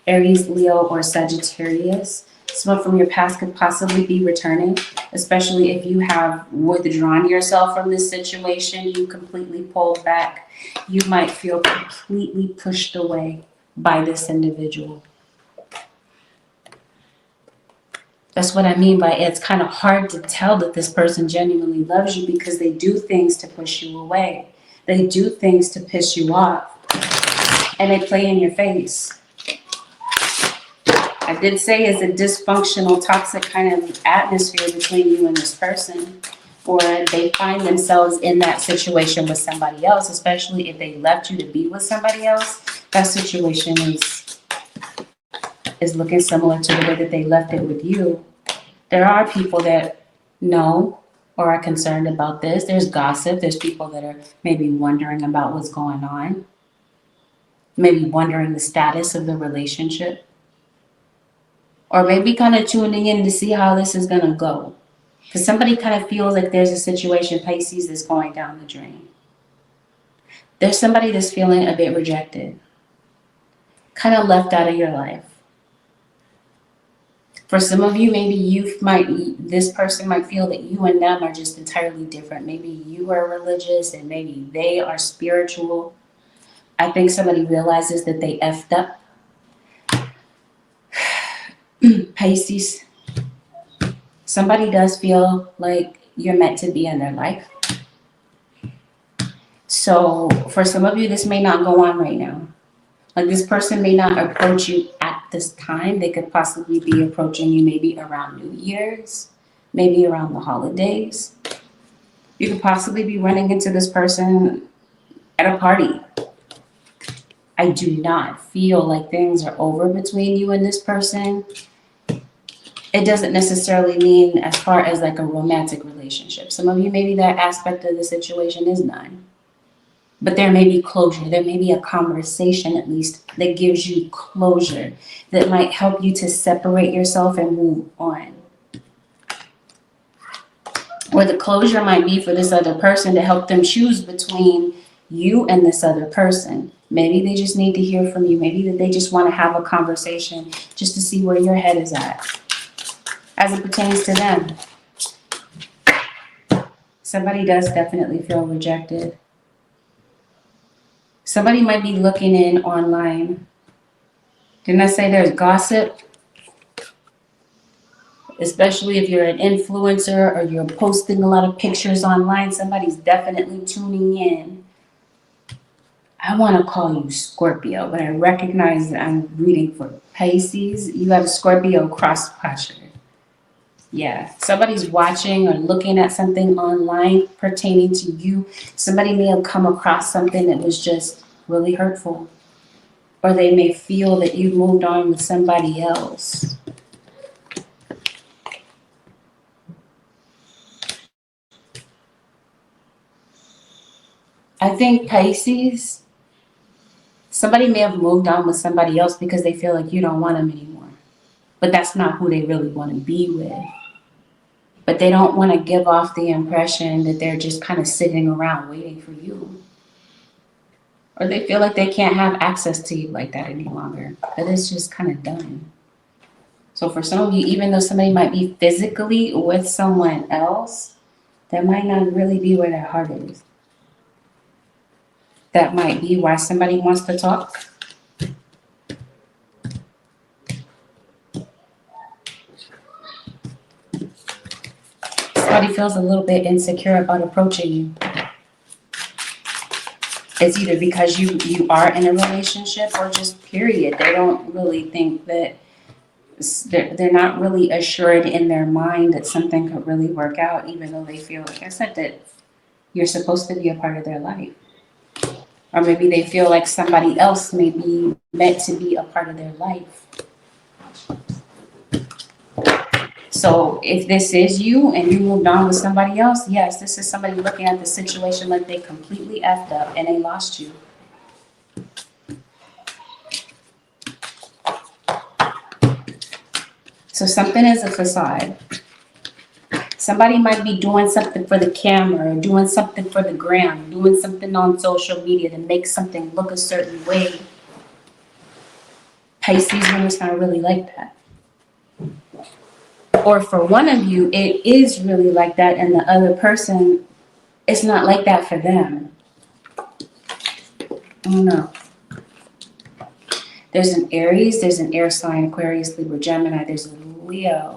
Aries, Leo, or Sagittarius. Someone from your past could possibly be returning, especially if you have withdrawn yourself from this situation, you completely pulled back. You might feel completely pushed away by this individual. That's what I mean by it's kind of hard to tell that this person genuinely loves you because they do things to push you away. They do things to piss you off. And they play in your face. I did say it's a dysfunctional, toxic kind of atmosphere between you and this person. Or they find themselves in that situation with somebody else, especially if they left you to be with somebody else. That situation is looking similar to the way that they left it with you. There are people that know or are concerned about this. There's gossip. There's people that are maybe wondering about what's going on. Maybe wondering the status of the relationship. Or maybe kind of tuning in to see how this is going to go. Because somebody kind of feels like there's a situation, Pisces, that's going down the drain. There's somebody that's feeling a bit rejected. Kind of left out of your life. For some of you, maybe this person might feel that you and them are just entirely different. Maybe you are religious and maybe they are spiritual. I think somebody realizes that they effed up. Pisces. Somebody does feel like you're meant to be in their life. So for some of you, this may not go on right now. Like this person may not approach you at this time. They could possibly be approaching you maybe around New Year's, maybe around the holidays. You could possibly be running into this person at a party. I do not feel like things are over between you and this person. It doesn't necessarily mean as far as like a romantic relationship. Some of you, maybe that aspect of the situation is none. But there may be closure. There may be a conversation at least that gives you closure that might help you to separate yourself and move on. Or the closure might be for this other person to help them choose between you and this other person. Maybe they just need to hear from you. Maybe that they just want to have a conversation just to see where your head is at as it pertains to them. Somebody does definitely feel rejected. Somebody might be looking in online. Didn't I say there's gossip? Especially if you're an influencer or you're posting a lot of pictures online, somebody's definitely tuning in. I want to call you Scorpio, but I recognize that I'm reading for Pisces. You have a Scorpio cross-watcher. Yeah, somebody's watching or looking at something online pertaining to you. Somebody may have come across something that was just really hurtful. Or they may feel that you moved on with somebody else. I think Pisces, somebody may have moved on with somebody else because they feel like you don't want them anymore. But that's not who they really want to be with. But they don't want to give off the impression that they're just kind of sitting around waiting for you. Or they feel like they can't have access to you like that any longer. But it's just kind of done. So for some of you, even though somebody might be physically with someone else, that might not really be where their heart is. That might be why somebody wants to talk. Somebody feels a little bit insecure about approaching you. It's either because you are in a relationship or just period. They don't really think that, they're not really assured in their mind that something could really work out, even though they feel, like I said, that you're supposed to be a part of their life. Or maybe they feel like somebody else may be meant to be a part of their life. So if this is you and you moved on with somebody else, yes, this is somebody looking at the situation like they completely effed up and they lost you. So something is a facade. Somebody might be doing something for the camera, or doing something for the gram, doing something on social media to make something look a certain way. Pisces, when it's not really like that. Or for one of you, it is really like that, and the other person, it's not like that for them. I don't know. There's an Aries, there's an air sign, Aquarius, Libra, Gemini, there's a Leo.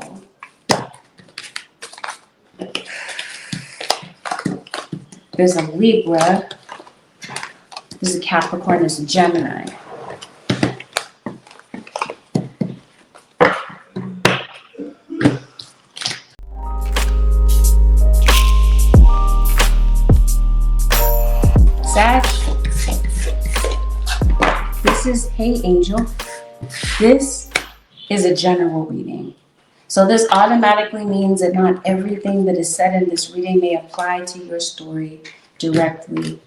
There's a Libra, there's a Capricorn, there's a Gemini. Sag, this is, hey angel, this is a general reading. So this automatically means that not everything that is said in this reading may apply to your story directly.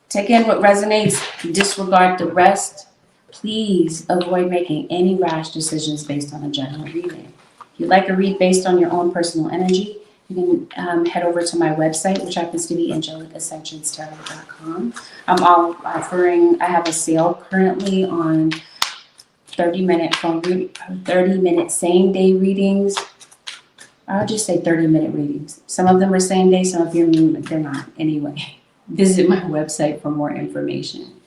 Take in what resonates, disregard the rest. Please avoid making any rash decisions based on a general reading. If you'd like a read based on your own personal energy, you can head over to my website, which happens to be angelicaascensionstarot.com. I'm offering, I have a sale currently on 30-minute same day readings. I'll just say 30-minute readings. Some of them are same day, some of them they're not. Anyway, visit my website for more information.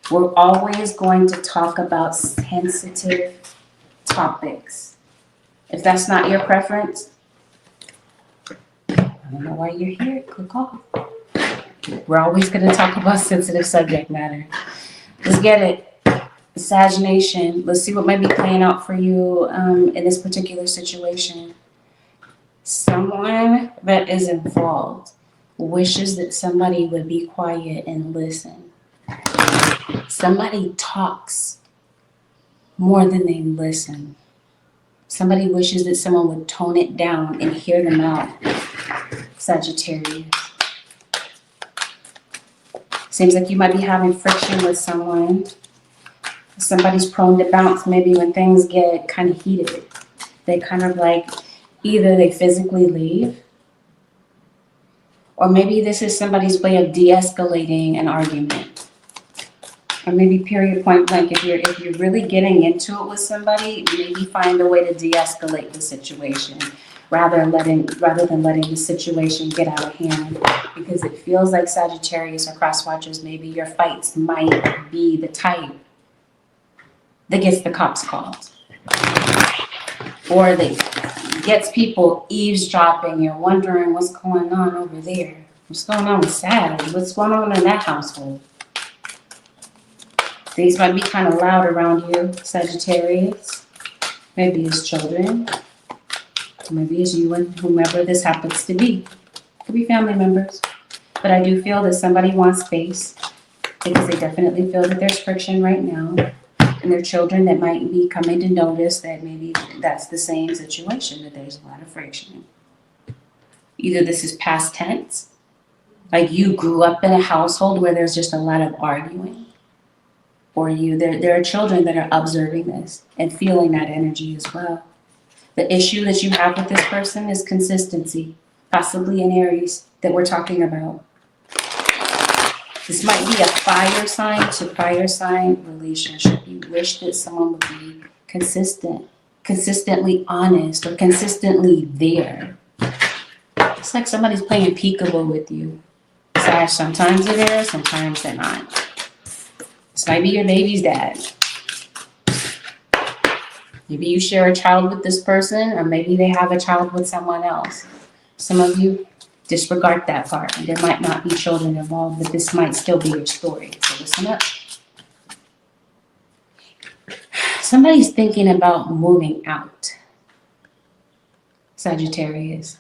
We're always going to talk about sensitive topics. If that's not your preference, I don't know why you're here. Click off. We're always going to talk about sensitive subject matter. Let's get it. Sag Nation, let's see what might be playing out for you in this particular situation. Someone that is involved wishes that somebody would be quiet and listen. Somebody talks more than they listen. Somebody wishes that someone would tone it down and hear them out. Sagittarius. Seems like you might be having friction with someone. Somebody's prone to bounce maybe when things get kind of heated. They kind of like, either they physically leave, or maybe this is somebody's way of de-escalating an argument. Or maybe period point blank, if you're really getting into it with somebody, maybe find a way to de-escalate the situation rather than letting the situation get out of hand. Because it feels like Sagittarius or cross watchers, maybe your fights might be the type that gets the cops called, or that gets people eavesdropping and wondering what's going on over there. What's going on with Sag? What's going on in that household? Things might be kind of loud around you, Sagittarius. Maybe it's children. Maybe it's you and whomever this happens to be. Could be family members. But I do feel that somebody wants space, because they definitely feel that there's friction right now. And their children that might be coming to notice that maybe that's the same situation, that there's a lot of friction. Either this is past tense, like you grew up in a household where there's just a lot of arguing, or there are children that are observing this and feeling that energy as well. The issue that you have with this person is consistency, possibly an Aries that we're talking about. This might be a fire sign to fire sign relationship. You wish that someone would be consistent, consistently honest, or consistently there. It's like somebody's playing peekaboo with you. Sag, sometimes they're there, sometimes they're not. This might be your baby's dad. Maybe you share a child with this person, or maybe they have a child with someone else. Some of you disregard that part. There might not be children involved, but this might still be your story. So listen up. Somebody's thinking about moving out. Sagittarius.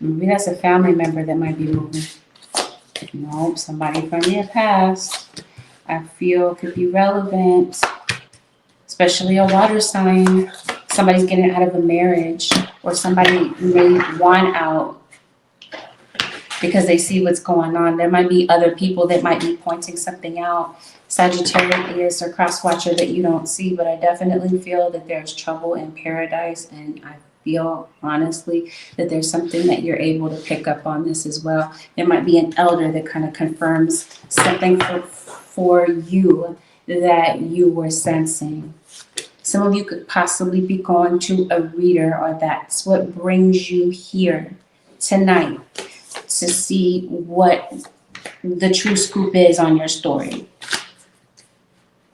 Maybe that's a family member that might be moving. Nope, somebody from your past. I feel could be relevant, especially a water sign. Somebody's getting out of a marriage, or somebody may want out because they see what's going on. There might be other people that might be pointing something out. Sagittarius or cross watcher that you don't see, but I definitely feel that there's trouble in paradise, and I feel honestly that there's something that you're able to pick up on this as well. There might be an elder that kind of confirms something for you that you were sensing. Some of you could possibly be going to a reader, or that's what brings you here tonight, to see what the true scoop is on your story.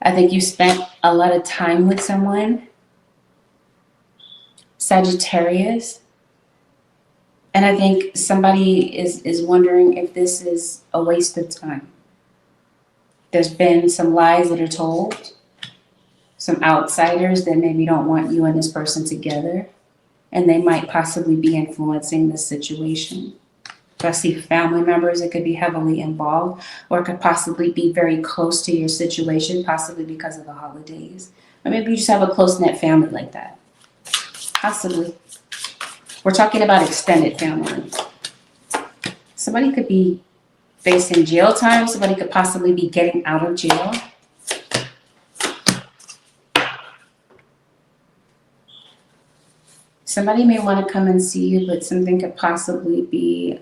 I think you spent a lot of time with someone, Sagittarius, and I think somebody is wondering if this is a waste of time. There's been some lies that are told, some outsiders that maybe don't want you and this person together, and they might possibly be influencing this situation. So I see family members that could be heavily involved, or it could possibly be very close to your situation, possibly because of the holidays. Or maybe you just have a close-knit family like that. Possibly. We're talking about extended family. Somebody could be facing jail time. Somebody could possibly be getting out of jail. Somebody may want to come and see you, but something could possibly be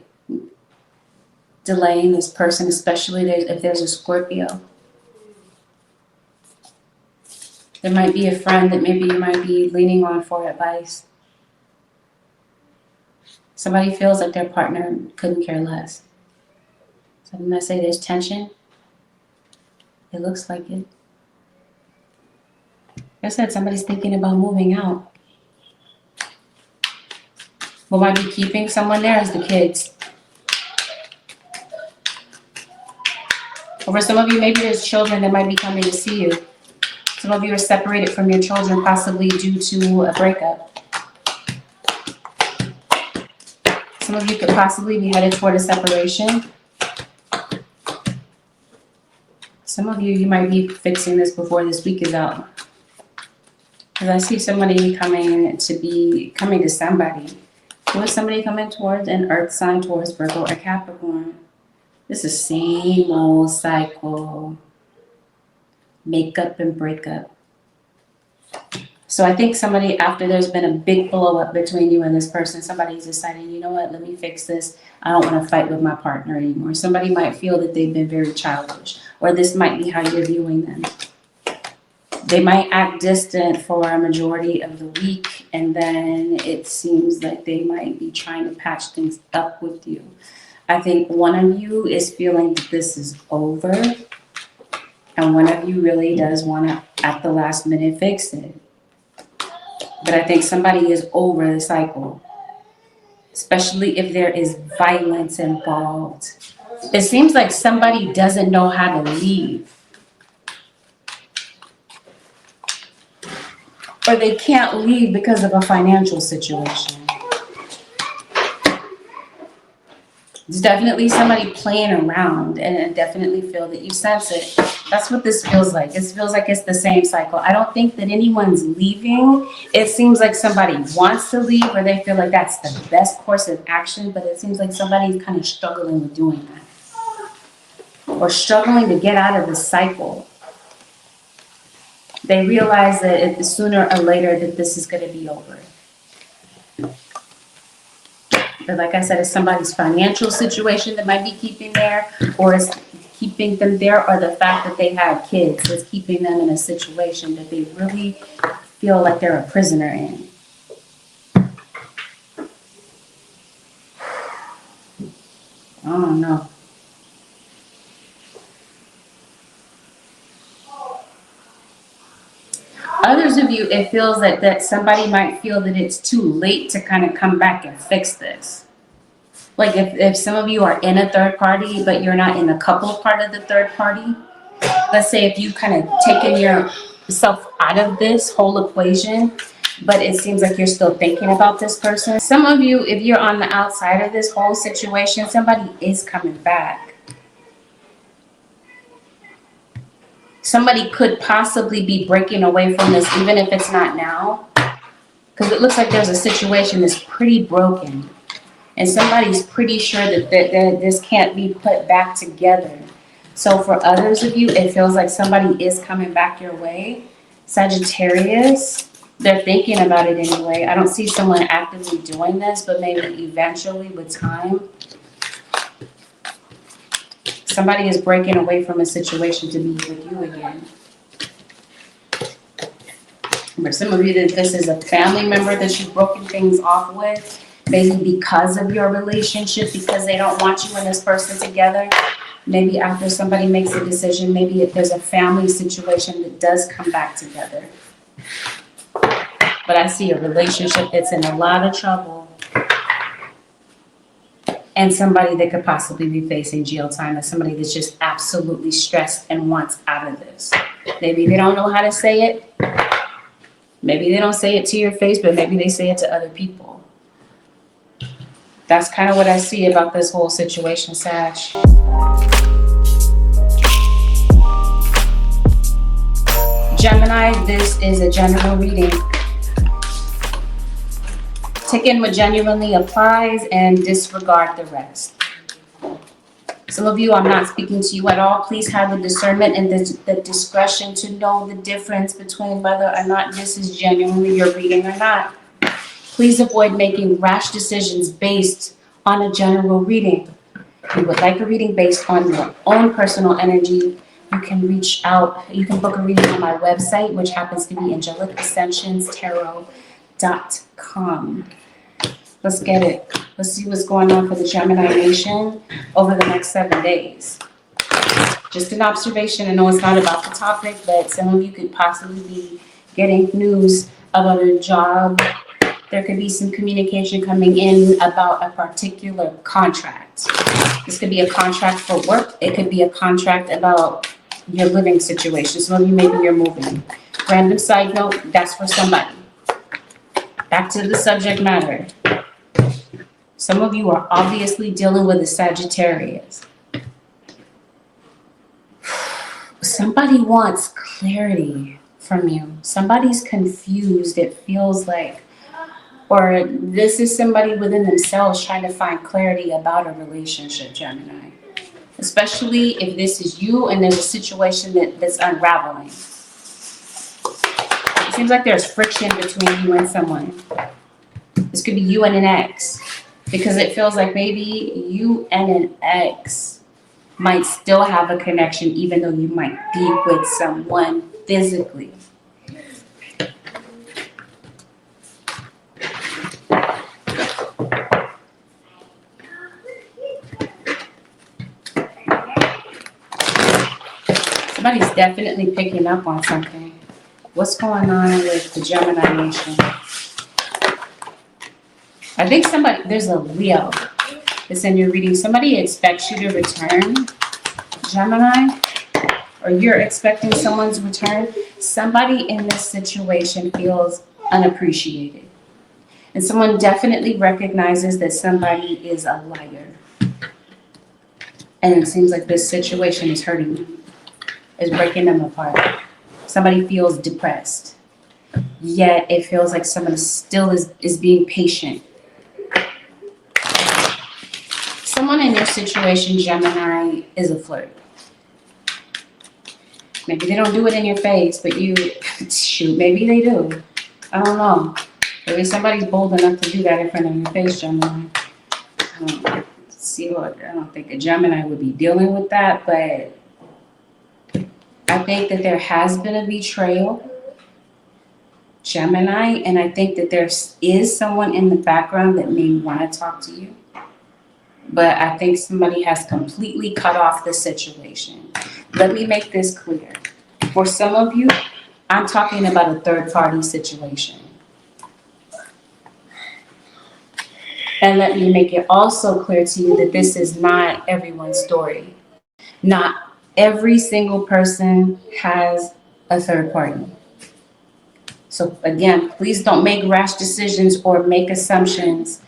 delaying this person, especially if there's a Scorpio. There might be a friend that maybe you might be leaning on for advice. Somebody feels like their partner couldn't care less. So I'm going to say there's tension. It looks like it. Like I said, somebody's thinking about moving out. What might be keeping someone there is the kids. Or for some of you, maybe there's children that might be coming to see you. Some of you are separated from your children, possibly due to a breakup. Some of you could possibly be headed toward a separation. Some of you might be fixing this before this week is out. Because I see somebody coming to somebody. Who is somebody coming towards? An earth sign, towards Virgo or Capricorn. This is same old cycle. Makeup and breakup. So I think somebody, after there's been a big blow up between you and this person, somebody's deciding, you know what, let me fix this. I don't want to fight with my partner anymore. Somebody might feel that they've been very childish, or this might be how you're viewing them. They might act distant for a majority of the week, and then it seems like they might be trying to patch things up with you. I think one of you is feeling that this is over, and one of you really does want to, at the last minute, fix it. But I think somebody is over the cycle, especially if there is violence involved. It seems like somebody doesn't know how to leave. Or they can't leave because of a financial situation. There's definitely somebody playing around, and I definitely feel that you sense it. That's what this feels like. It feels like it's the same cycle. I don't think that anyone's leaving. It seems like somebody wants to leave, or they feel like that's the best course of action, but it seems like somebody's kind of struggling with doing that. Or struggling to get out of the cycle. They realize that sooner or later that this is going to be over. But like I said, it's somebody's financial situation that might be keeping there, or it's keeping them there, or the fact that they have kids is keeping them in a situation that they really feel like they're a prisoner in. I don't know. Others of you, it feels that somebody might feel that it's too late to kind of come back and fix this. Like if some of you are in a third party, but you're not in the couple part of the third party. Let's say if you kind of taken yourself out of this whole equation, but it seems like you're still thinking about this person. Some of you, if you're on the outside of this whole situation, somebody is coming back. somebody could possibly be breaking away from this, even if it's not now. Because it looks like there's a situation that's pretty broken. And somebody's pretty sure that this can't be put back together. So for others of you, it feels like somebody is coming back your way. Sagittarius, they're thinking about it anyway. I don't see someone actively doing this, but maybe eventually with time, somebody is breaking away from a situation to be with you again. For some of you, this is a family member that you've broken things off with, maybe because of your relationship, because they don't want you and this person together. Maybe after somebody makes a decision, maybe if there's a family situation that does come back together. But I see a relationship that's in a lot of trouble, and somebody that could possibly be facing jail time, and somebody that's just absolutely stressed and wants out of this. Maybe they don't know how to say it. Maybe they don't say it to your face, but maybe they say it to other people. That's kind of what I see about this whole situation, Sag. Gemini, this is a general reading. Take in what genuinely applies and disregard the rest. Some of you, I'm not speaking to you at all. Please have the discernment and the discretion to know the difference between whether or not this is genuinely your reading or not. Please avoid making rash decisions based on a general reading. If you would like a reading based on your own personal energy, you can reach out. You can book a reading on my website, which happens to be AngelicAscensionsTarot.com. Let's get it. Let's see what's going on for the Gemini nation over the next 7 days. Just an observation. I know it's not about the topic, but some of you could possibly be getting news about a job. There could be some communication coming in about a particular contract. This could be a contract for work. It could be a contract about your living situation. Some of you, maybe you're moving. Random side note, that's for somebody. Back to the subject matter. Some of you are obviously dealing with a Sagittarius. Somebody wants clarity from you. Somebody's confused, it feels like. Or this is somebody within themselves trying to find clarity about a relationship, Gemini. Especially if this is you and there's a situation that's unraveling. It seems like there's friction between you and someone. This could be you and an ex. Because it feels like maybe you and an ex might still have a connection even though you might be with someone physically. Somebody's definitely picking up on something. What's going on with the Gemini nation? I think there's a Leo that's in your reading. Somebody expects you to return, Gemini, or you're expecting someone's return. Somebody in this situation feels unappreciated. And someone definitely recognizes that somebody is a liar. And it seems like this situation is hurting them, is breaking them apart. Somebody feels depressed. Yet it feels like someone still is being patient. Someone in your situation, Gemini, is a flirt. Maybe they don't do it in your face, but shoot, maybe they do. I don't know. Maybe somebody's bold enough to do that in front of your face, Gemini. I don't think a Gemini would be dealing with that, but I think that there has been a betrayal, Gemini, and I think that there is someone in the background that may want to talk to you. But I think somebody has completely cut off the situation. Let me make this clear. For some of you, I'm talking about a third-party situation. And let me make it also clear to you that this is not everyone's story. Not every single person has a third party. So again, please don't make rash decisions or make assumptions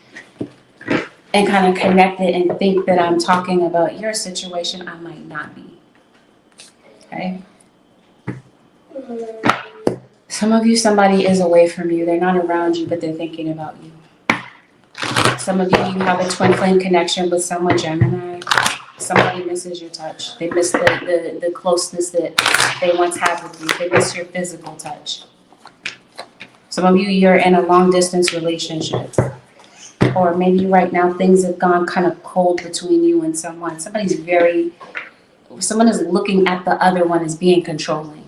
and kind of connect it and think that I'm talking about your situation. I might not be. Okay? Some of you, somebody is away from you. They're not around you, but they're thinking about you. Some of you, you have a twin flame connection with someone, Gemini. Somebody misses your touch. They miss the closeness that they once had with you. They miss your physical touch. Some of you, you're in a long distance relationship. Or maybe right now things have gone kind of cold between you and someone. Someone is looking at the other one as being controlling.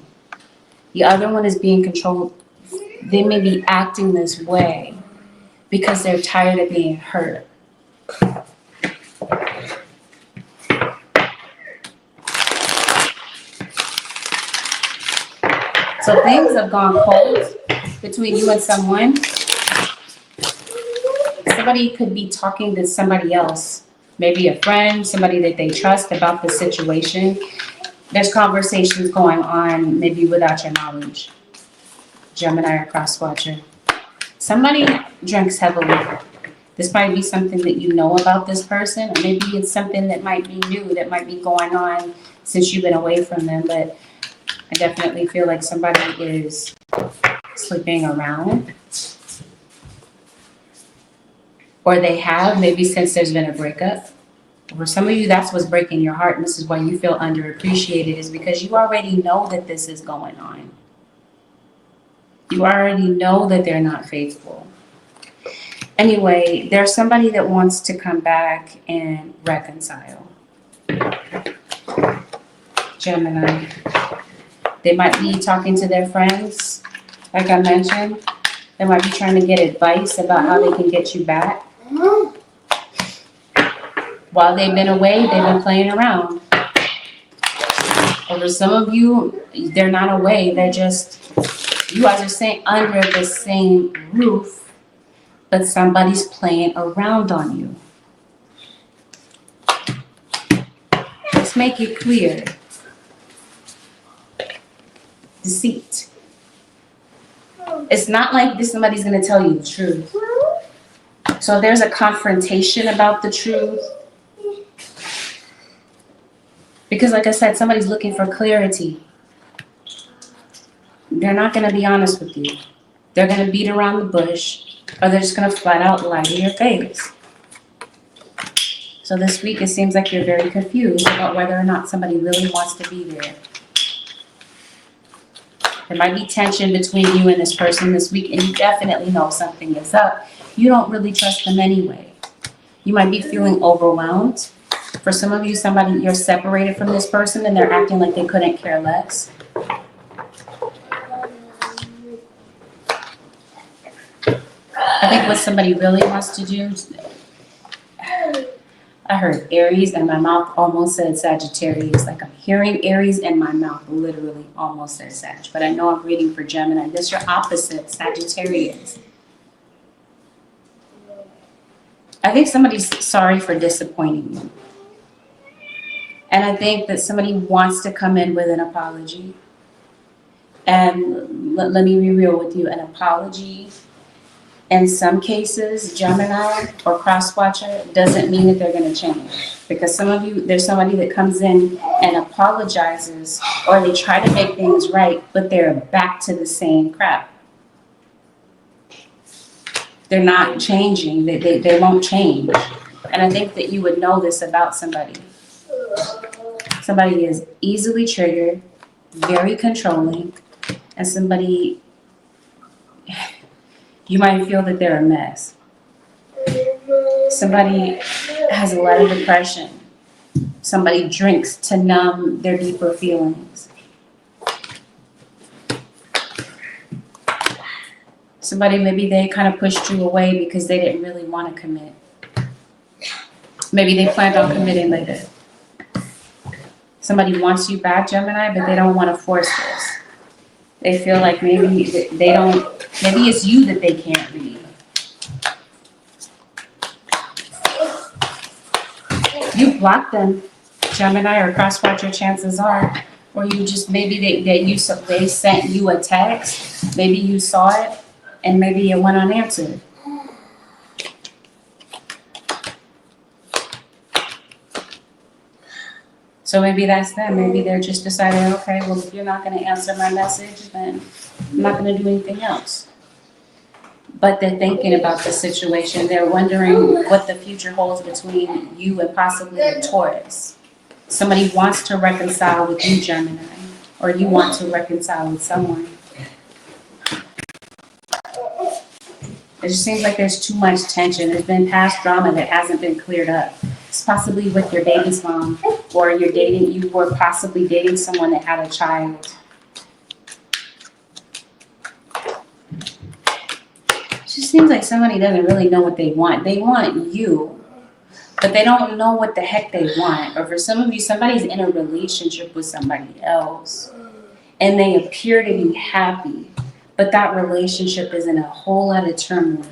The other one is being controlled. They may be acting this way because they're tired of being hurt. So things have gone cold between you and someone. Somebody could be talking to somebody else, maybe a friend, somebody that they trust about the situation. There's conversations going on, maybe without your knowledge. Gemini or cross-watcher. Somebody drinks heavily. This might be something that you know about this person, or maybe it's something that might be new, that might be going on since you've been away from them, but I definitely feel like somebody is sleeping around. Or they have, maybe since there's been a breakup. For some of you, that's what's breaking your heart, and this is why you feel underappreciated, is because you already know that this is going on. You already know that they're not faithful. Anyway, there's somebody that wants to come back and reconcile. Gemini. They might be talking to their friends, like I mentioned. They might be trying to get advice about how they can get you back. While they've been away, they've been playing around. Or for some of you, they're not away. They're just, you guys are staying under the same roof, but somebody's playing around on you. Let's make it clear. Deceit. It's not like somebody's going to tell you the truth. So if there's a confrontation about the truth, because like I said, somebody's looking for clarity. They're not going to be honest with you. They're going to beat around the bush, or they're just going to flat out lie to your face. So this week it seems like you're very confused about whether or not somebody really wants to be there. There might be tension between you and this person this week, and you definitely know something is up. You don't really trust them anyway. You might be feeling overwhelmed. For some of you, you're separated from this person and they're acting like they couldn't care less. I think what somebody really wants to do, I heard Aries and my mouth almost said Sagittarius. Like I'm hearing Aries and my mouth literally almost said Sag. But I know I'm reading for Gemini. This is your opposite, Sagittarius. I think somebody's sorry for disappointing you. And I think that somebody wants to come in with an apology. And let me be real with you. An apology, in some cases, Gemini or cross-watcher, doesn't mean that they're going to change. Because some of you, there's somebody that comes in and apologizes, or they try to make things right, but they're back to the same crap. They're not changing. They won't change. And I think that you would know this about somebody. Somebody is easily triggered, very controlling, and somebody, you might feel that they're a mess. Somebody has a lot of depression. Somebody drinks to numb their deeper feelings. Somebody, maybe they kind of pushed you away because they didn't really want to commit. Maybe they planned on committing later. Somebody wants you back, Gemini, but they don't want to force this. They feel like maybe maybe it's you that they can't read. You block them, Gemini or cross-watcher, chances are. Or you just, maybe they sent you a text, maybe you saw it, and maybe it went unanswered. So maybe that's them. Maybe they're just deciding, okay, well, if you're not going to answer my message, then I'm not going to do anything else. But they're thinking about the situation. They're wondering what the future holds between you and possibly a Taurus. Somebody wants to reconcile with you, Gemini, or you want to reconcile with someone. It just seems like there's too much tension. There's been past drama that hasn't been cleared up. It's possibly with your baby's mom, or you were possibly dating someone that had a child. It just seems like somebody doesn't really know what they want. They want you, but they don't know what the heck they want. Or for some of you, somebody's in a relationship with somebody else, and they appear to be happy, but that relationship is in a whole lot of turmoil.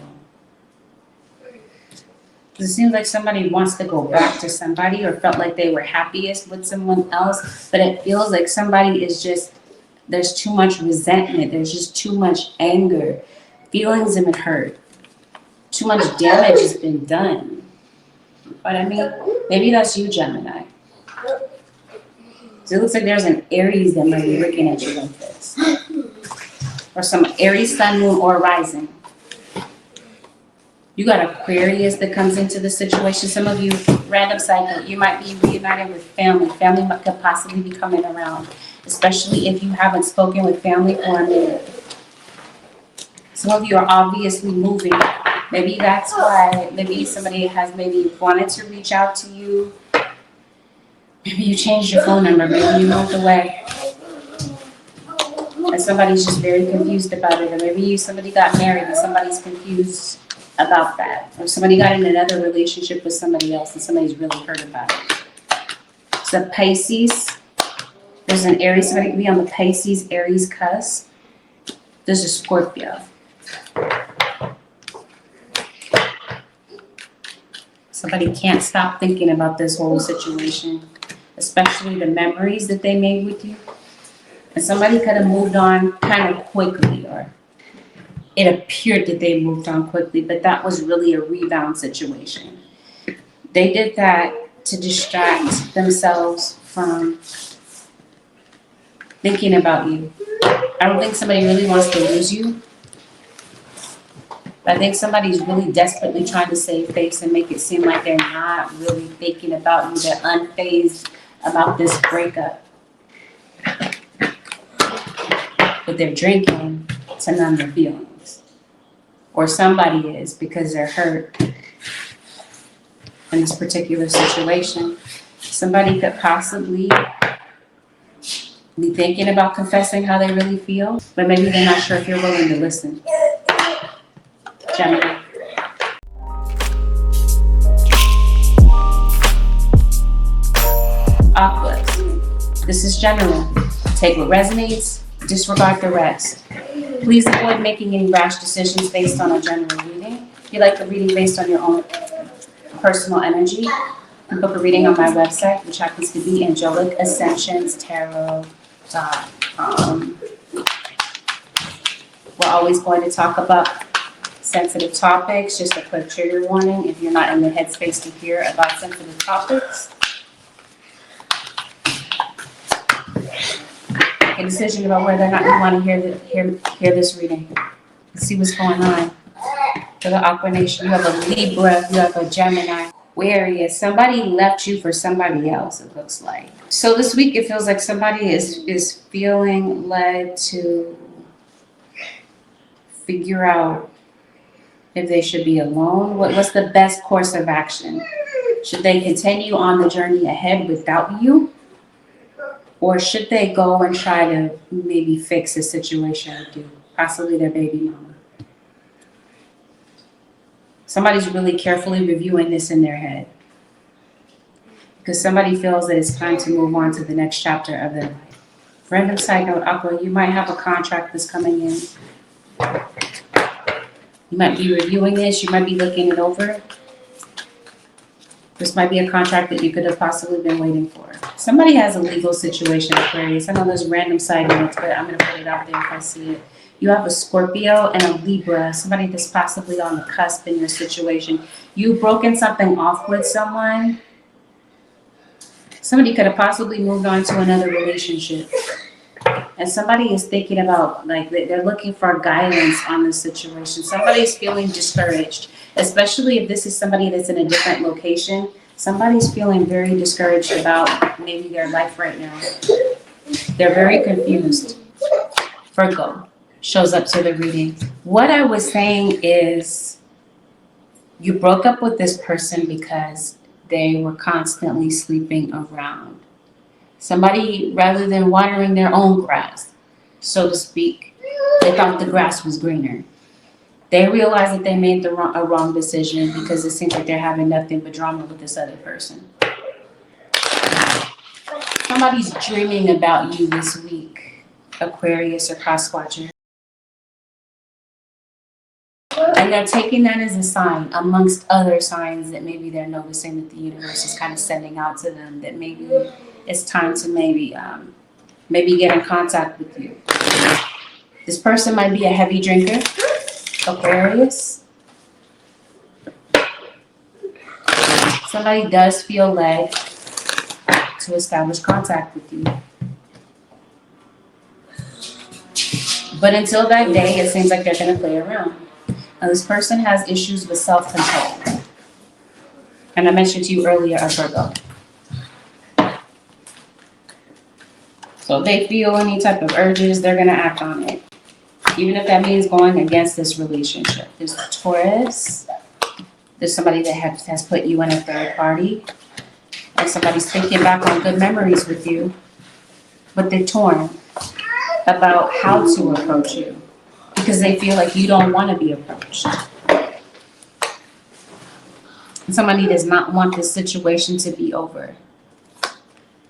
It seems like somebody wants to go back to somebody or felt like they were happiest with someone else, but it feels like somebody is just, there's too much resentment. There's just too much anger. Feelings have been hurt. Too much damage has been done. But I mean, maybe that's you, Gemini. So it looks like there's an Aries that might be looking at you like this. Or some Aries sun, moon, or rising. You got Aquarius that comes into the situation. Some of you, random cycle, you might be reunited with family. Family could possibly be coming around, especially if you haven't spoken with family for a minute. Some of you are obviously moving. Maybe that's why, maybe somebody has maybe wanted to reach out to you. Maybe you changed your phone number. Maybe you moved away. And somebody's just very confused about it. Or maybe somebody got married and somebody's confused about that. Or somebody got in another relationship with somebody else and somebody's really hurt about it. So Pisces, there's an Aries, somebody could be on the Pisces, Aries cusp. There's a Scorpio. Somebody can't stop thinking about this whole situation, especially the memories that they made with you. And somebody could have moved on kind of quickly, or it appeared that they moved on quickly, but that was really a rebound situation. They did that to distract themselves from thinking about you. I don't think somebody really wants to lose you. I think somebody's really desperately trying to save face and make it seem like they're not really thinking about you. They're unfazed about this breakup. But they're drinking to numb their feelings. Or somebody is, because they're hurt in this particular situation. Somebody could possibly be thinking about confessing how they really feel, but maybe they're not sure if you're willing to listen. Gemini. Aquarius. This is general. Take what resonates, disregard the rest. Please avoid making any rash decisions based on a general reading. If you like the reading based on your own personal energy, you can book a reading on my website, which happens to be angelic-ascensions-tarot.com. We're always going to talk about sensitive topics. Just a quick trigger warning if you're not in the headspace to hear about sensitive topics. Make a decision about whether or not you want to hear this reading. Let's see what's going on. For the Aqua Nation, you have a Libra, you have a Gemini, Aquarius. Somebody left you for somebody else, it looks like. So this week it feels like somebody is feeling led to figure out if they should be alone. What's the best course of action? Should they continue on the journey ahead without you? Or should they go and try to maybe fix the situation with you? Possibly their baby mama. Somebody's really carefully reviewing this in their head. Because somebody feels that it's time to move on to the next chapter of their life. Random side note, Aqua, you might have a contract that's coming in. You might be reviewing this, you might be looking it over. This might be a contract that you could have possibly been waiting for. Somebody has a legal situation, Aquarius. I know there's random side notes, but I'm going to put it out there if I see it. You have a Scorpio and a Libra, somebody that's possibly on the cusp in your situation. You've broken something off with someone, Somebody could have possibly moved on to another relationship. And somebody is thinking about, like, they're looking for guidance on this situation. Somebody's feeling discouraged, especially if this is somebody that's in a different location. Somebody's feeling very discouraged about maybe their life right now. They're very confused. Virgo shows up to the reading. What I was saying is you broke up with this person because they were constantly sleeping around. Somebody, rather than watering their own grass, so to speak, they thought the grass was greener. They realized that they made a wrong decision because it seems like they're having nothing but drama with this other person. Somebody's dreaming about you this week, Aquarius or cross watcher. And they're taking that as a sign, amongst other signs that maybe they're noticing that the universe is kind of sending out to them, that maybe it's time to maybe get in contact with you. This person might be a heavy drinker, Aquarius. Somebody does feel led to establish contact with you. But until that day, it seems like they're going to play around. Now, this person has issues with self-control. And I mentioned to you earlier, Virgo. So if they feel any type of urges, they're going to act on it. Even if that means going against this relationship. There's Taurus. There's somebody that has put you in a third party. And somebody's thinking back on good memories with you. But they're torn about how to approach you. Because they feel like you don't want to be approached. And somebody does not want this situation to be over.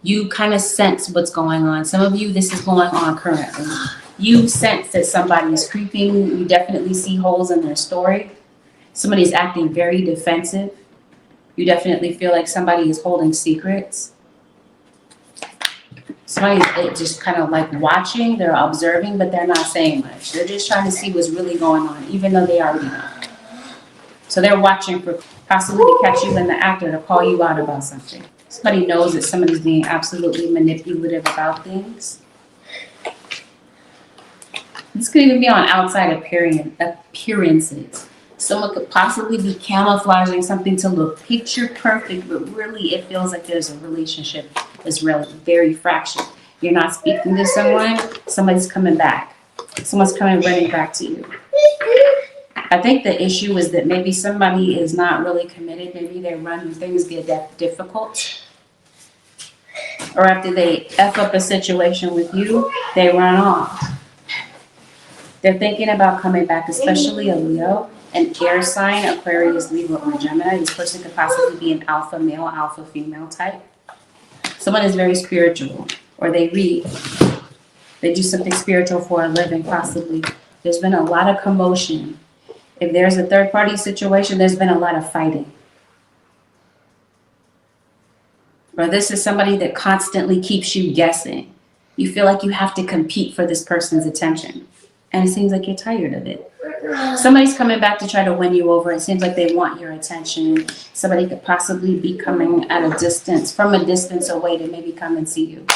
You kind of sense what's going on. Some of you, this is going on currently. You sense that somebody is creeping. You definitely see holes in their story. Somebody's acting very defensive. You definitely feel like somebody is holding secrets. Somebody's just kind of like watching, they're observing, but they're not saying much. They're just trying to see what's really going on, even though they already know. So they're watching for possibly to catch you in the act or to call you out about something. Somebody knows that somebody's being absolutely manipulative about things. This could even be on outside appearances. Someone could possibly be camouflaging something to look picture perfect, but really it feels like there's a relationship that's really very fractured. You're not speaking to someone, somebody's coming back. Someone's coming running back to you. I think the issue is that maybe somebody is not really committed. Maybe they run when things get difficult. Or after they F up a situation with you, they run off. They're thinking about coming back, especially a Leo. An air sign, Aquarius, Libra, or Gemini. This person could possibly be an alpha male, alpha female type. Someone is very spiritual, or they read. They do something spiritual for a living, possibly. There's been a lot of commotion. If there's a third party situation, there's been a lot of fighting. Or this is somebody that constantly keeps you guessing. You feel like you have to compete for this person's attention. And it seems like you're tired of it. Somebody's coming back to try to win you over. It seems like they want your attention. Somebody could possibly be coming at a distance, from a distance away to maybe come and see you.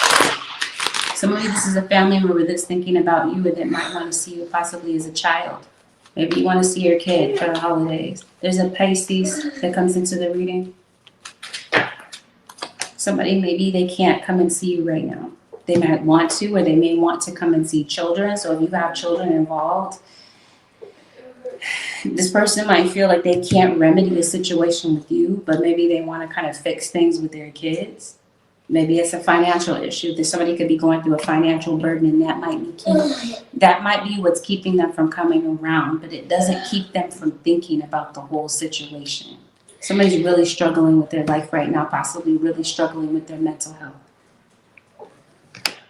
Somebody, this is a family member that's thinking about you and that might want to see you possibly as a child. Maybe you want to see your kid for the holidays. There's a Pisces that comes into the reading. Somebody, maybe they can't come and see you right now. They might want to, or they may want to come and see children. So if you have children involved, this person might feel like they can't remedy a situation with you, but maybe they want to kind of fix things with their kids. Maybe it's a financial issue. That somebody could be going through a financial burden, and that might be what's keeping them from coming around, but it doesn't keep them from thinking about the whole situation. Somebody's really struggling with their life right now, possibly really struggling with their mental health.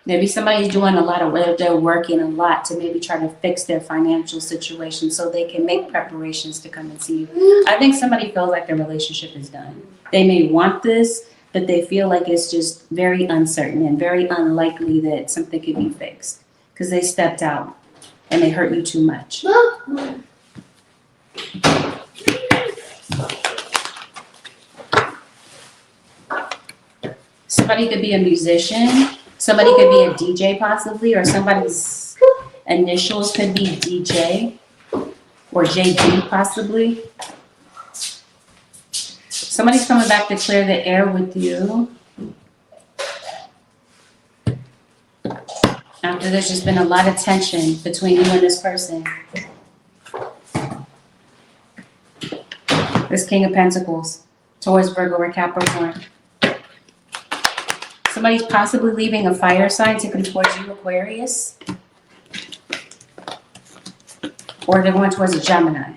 Maybe somebody's doing a lot of work, they're working a lot to maybe try to fix their financial situation so they can make preparations to come and see you. I think somebody feels like their relationship is done. They may want this, but they feel like it's just very uncertain and very unlikely that something could be fixed because they stepped out and they hurt you too much. Somebody could be a musician. Somebody could be a DJ possibly, or somebody's initials could be DJ or JD possibly. Somebody's coming back to clear the air with you. After there's just been a lot of tension between you and this person. This King of Pentacles, Taurus, Virgo, or Capricorn. Somebody's possibly leaving a fire sign to come towards you, Aquarius. Or they're going towards a Gemini.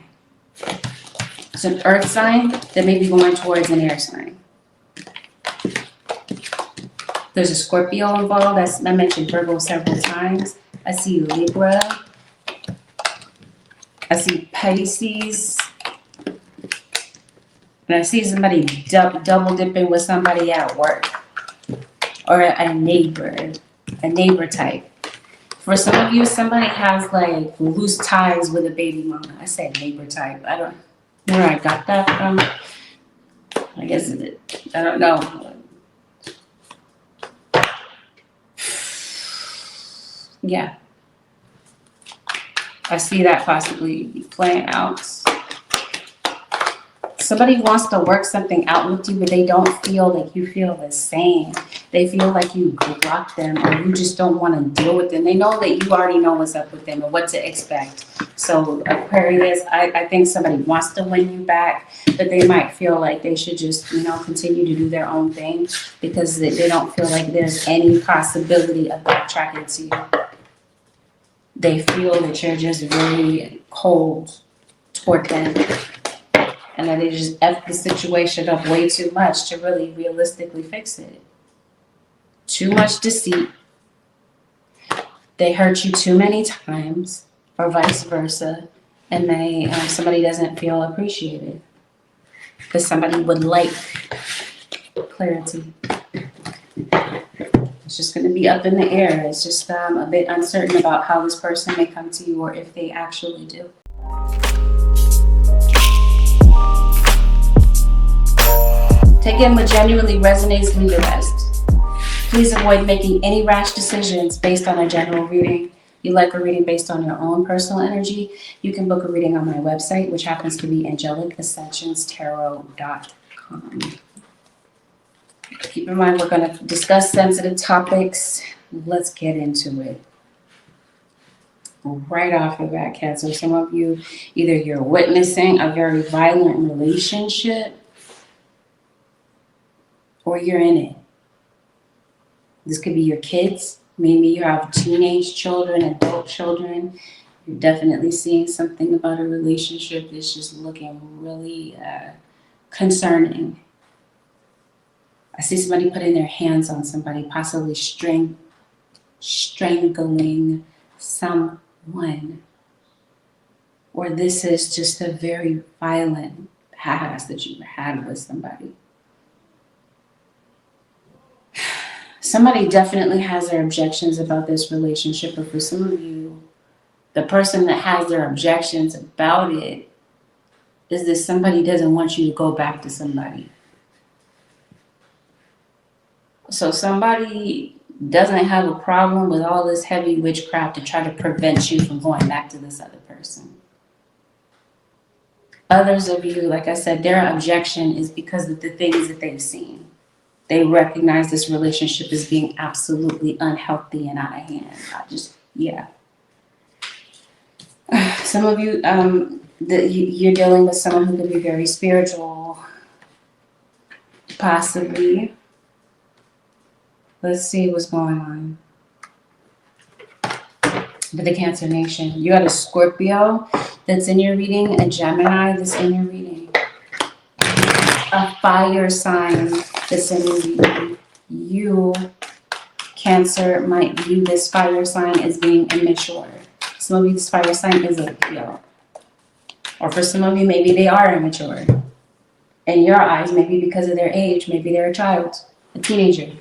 It's an earth sign that may be going towards an air sign. There's a Scorpio involved. I mentioned Virgo several times. I see Libra. I see Pisces. And I see somebody double dipping with somebody at work. Or a neighbor type. For some of you, somebody has like loose ties with a baby mama. I said neighbor type. I don't know where I got that from. I guess I don't know. Yeah. I see that possibly playing out. Somebody wants to work something out with you, but they don't feel like you feel the same. They feel like you block them or you just don't want to deal with them. They know that you already know what's up with them and what to expect. So Aquarius, I think somebody wants to win you back, but they might feel like they should just, continue to do their own thing because they don't feel like there's any possibility of backtracking to you. They feel that you're just very cold toward them. And that they just F the situation up way too much to really realistically fix it. Too much deceit. They hurt you too many times, or vice versa, and somebody doesn't feel appreciated because somebody would like clarity. It's just going to be up in the air. It's just a bit uncertain about how this person may come to you or if they actually do. Take in what genuinely resonates, leave the rest. Please avoid making any rash decisions based on a general reading. You like a reading based on your own personal energy, you can book a reading on my website, which happens to be angelicsascensionstarot.com. Keep in mind, we're going to discuss sensitive topics. Let's get into it. Right off the bat, Cancer, some of you, either you're witnessing a very violent relationship or you're in it. This could be your kids. Maybe you have teenage children, adult children. You're definitely seeing something about a relationship that's just looking really concerning. I see somebody putting their hands on somebody, possibly strangling someone. Or this is just a very violent past that you had with somebody. Somebody definitely has their objections about this relationship, but for some of you, the person that has their objections about it is that somebody doesn't want you to go back to somebody. So somebody doesn't have a problem with all this heavy witchcraft to try to prevent you from going back to this other person. Others of you, like I said, their objection is because of the things that they've seen. They recognize this relationship as being absolutely unhealthy and out of hand. Some of you, you're dealing with someone who could be very spiritual, possibly. Let's see what's going on with the Cancer Nation. You got a Scorpio that's in your reading, a Gemini that's in your reading, a fire sign that's in your reading. You, Cancer, might view this fire sign as being immature. Some of you, this fire sign is a Leo. Or for some of you, maybe they are immature. In your eyes, maybe because of their age, maybe they're a child, a teenager.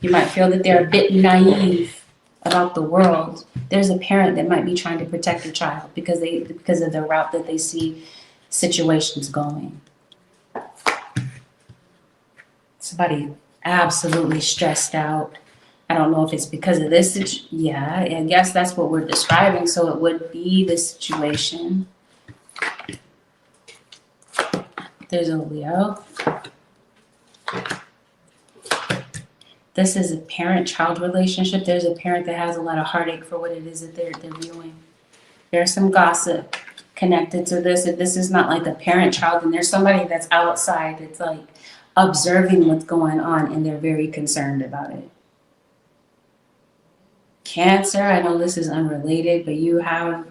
You might feel that they're a bit naive about the world. There's a parent that might be trying to protect their child because of the route that they see situations going. Somebody absolutely stressed out. I don't know if it's because of this. Yeah, I guess that's what we're describing. So it would be the situation. There's a Leo. This is a parent-child relationship. There's a parent that has a lot of heartache for what it is that they're viewing. There's some gossip connected to this. If this is not like a parent-child, then there's somebody that's outside that's like observing what's going on, and they're very concerned about it. Cancer, I know this is unrelated, but you have,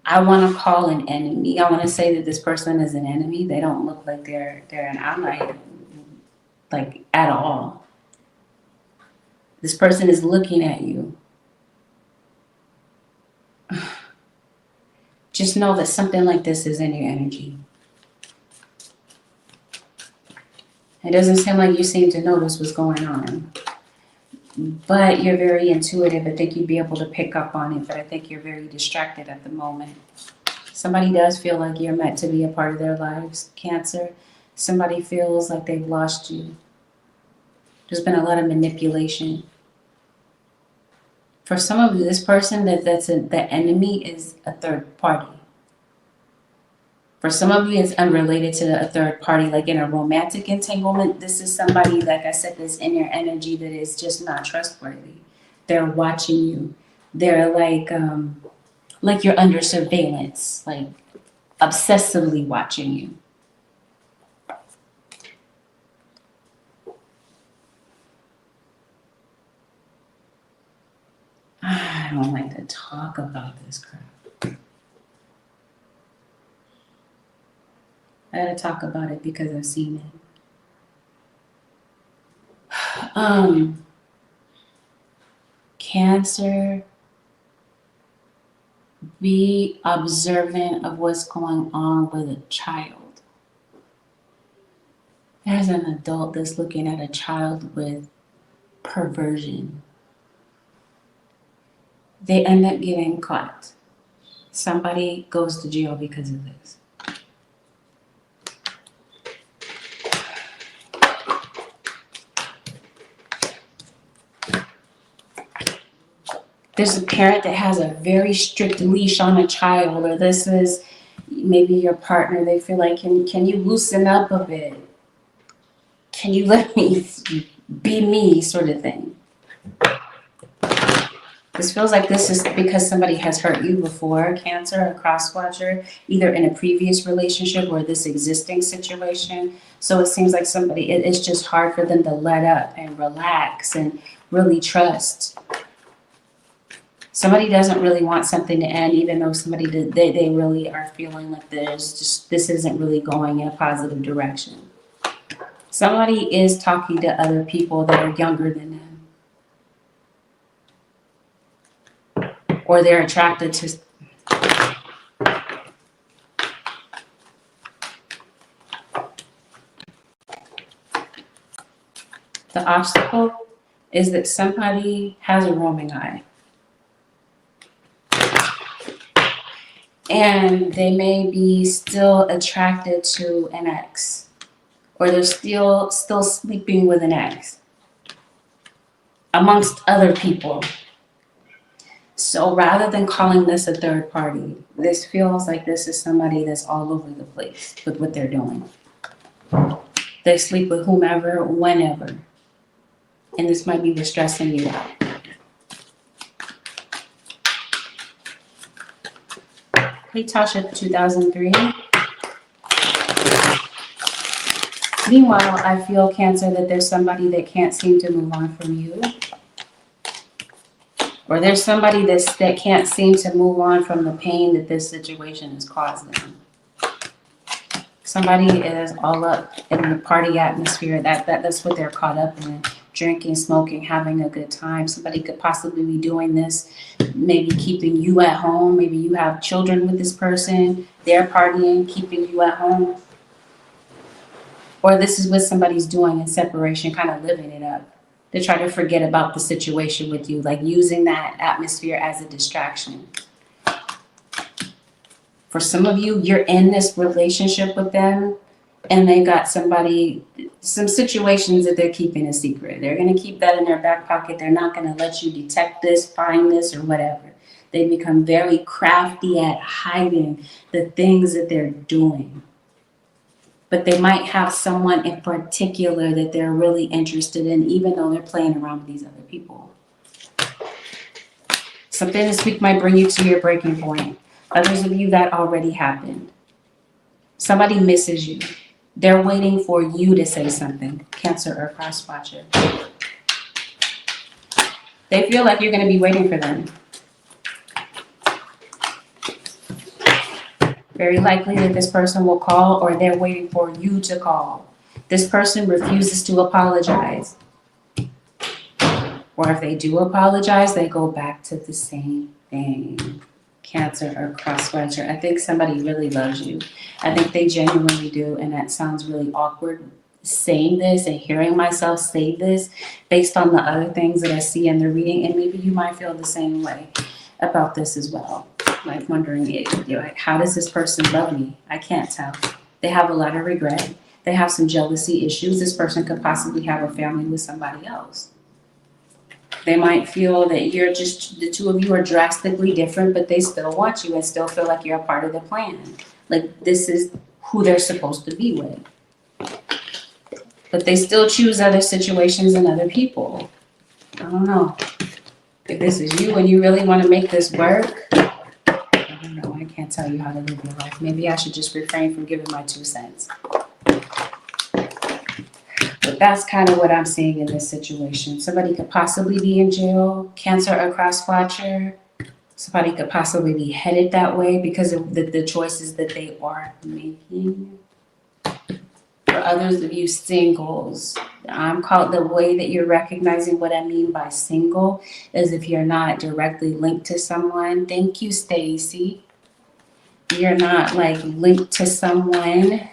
I want to call an enemy. I want to say that this person is an enemy. They don't look like they're an ally, like at all. This person is looking at you. Just know that something like this is in your energy. It doesn't seem like you seem to notice what's going on. But you're very intuitive. I think you'd be able to pick up on it, but I think you're very distracted at the moment. Somebody does feel like you're meant to be a part of their lives, Cancer. Somebody feels like they've lost you. There's been a lot of manipulation. For some of you, this person the enemy is a third party. For some of you, it's unrelated to a third party, like in a romantic entanglement. This is somebody, like I said, that's in your energy that is just not trustworthy. They're watching you. They're like you're under surveillance, like obsessively watching you. I don't like to talk about this crap. I gotta talk about it because I've seen it. Cancer, be observant of what's going on with a child. There's an adult that's looking at a child with perversion. They end up getting caught. Somebody goes to jail because of this. There's a parent that has a very strict leash on a child, or this is maybe your partner. They feel like, can you loosen up a bit? Can you let me be me, sort of thing. This feels like this is because somebody has hurt you before, Cancer, a cross-watcher, either in a previous relationship or this existing situation. So it seems like somebody, it's just hard for them to let up and relax and really trust. Somebody doesn't really want something to end, even though somebody they really are feeling like this isn't really going in a positive direction. Somebody is talking to other people that are younger than them. Or they're attracted to. The obstacle is that somebody has a roaming eye. And they may be still attracted to an ex. Or they're still sleeping with an ex. Amongst other people. So rather than calling this a third party, this feels like this is somebody that's all over the place with what they're doing. They sleep with whomever, whenever. And this might be stressing you out. Hey, Tasha, 2003. Meanwhile, I feel, Cancer, that there's somebody that can't seem to move on from you. Or there's somebody that can't seem to move on from the pain that this situation has caused them. Somebody is all up in the party atmosphere. That's what they're caught up in. Drinking, smoking, having a good time. Somebody could possibly be doing this, maybe keeping you at home. Maybe you have children with this person. They're partying, keeping you at home. Or this is what somebody's doing in separation, kind of living it up. They try to forget about the situation with you, like using that atmosphere as a distraction. For some of you, you're in this relationship with them And they got somebody, some situations that they're keeping a secret. They're going to keep that in their back pocket. They're not going to let you detect this, find this, or whatever. They become very crafty at hiding the things that they're doing. But they might have someone in particular that they're really interested in, even though they're playing around with these other people. Something this week might bring you to your breaking point. Others of you, that already happened. Somebody misses you. They're waiting for you to say something. Cancer or cross watcher. They feel like you're going to be waiting for them. Very likely that this person will call, or they're waiting for you to call. This person refuses to apologize. Or if they do apologize, they go back to the same thing. Cancer or cross watcher. I think somebody really loves you. I think they genuinely do, and that sounds really awkward saying this and hearing myself say this based on the other things that I see in the reading, and maybe you might feel the same way about this as well. Like wondering, like, how does this person love me? I can't tell. They have a lot of regret. They have some jealousy issues. This person could possibly have a family with somebody else. They might feel that you're just, the two of you are drastically different, but they still want you and still feel like you're a part of the plan. Like this is who they're supposed to be with. But they still choose other situations and other people. I don't know. If this is you and you really want to make this work, I don't know. I can't tell you how to live your life. Maybe I should just refrain from giving my 2 cents. But that's kind of what I'm seeing in this situation. Somebody could possibly be in jail, Cancer or cross watcher. Somebody could possibly be headed that way because of the choices that they are making. For others of you singles, I'm called, the way that you're recognizing what I mean by single is if you're not directly linked to someone. Thank you, Stacy. You're not like linked to someone.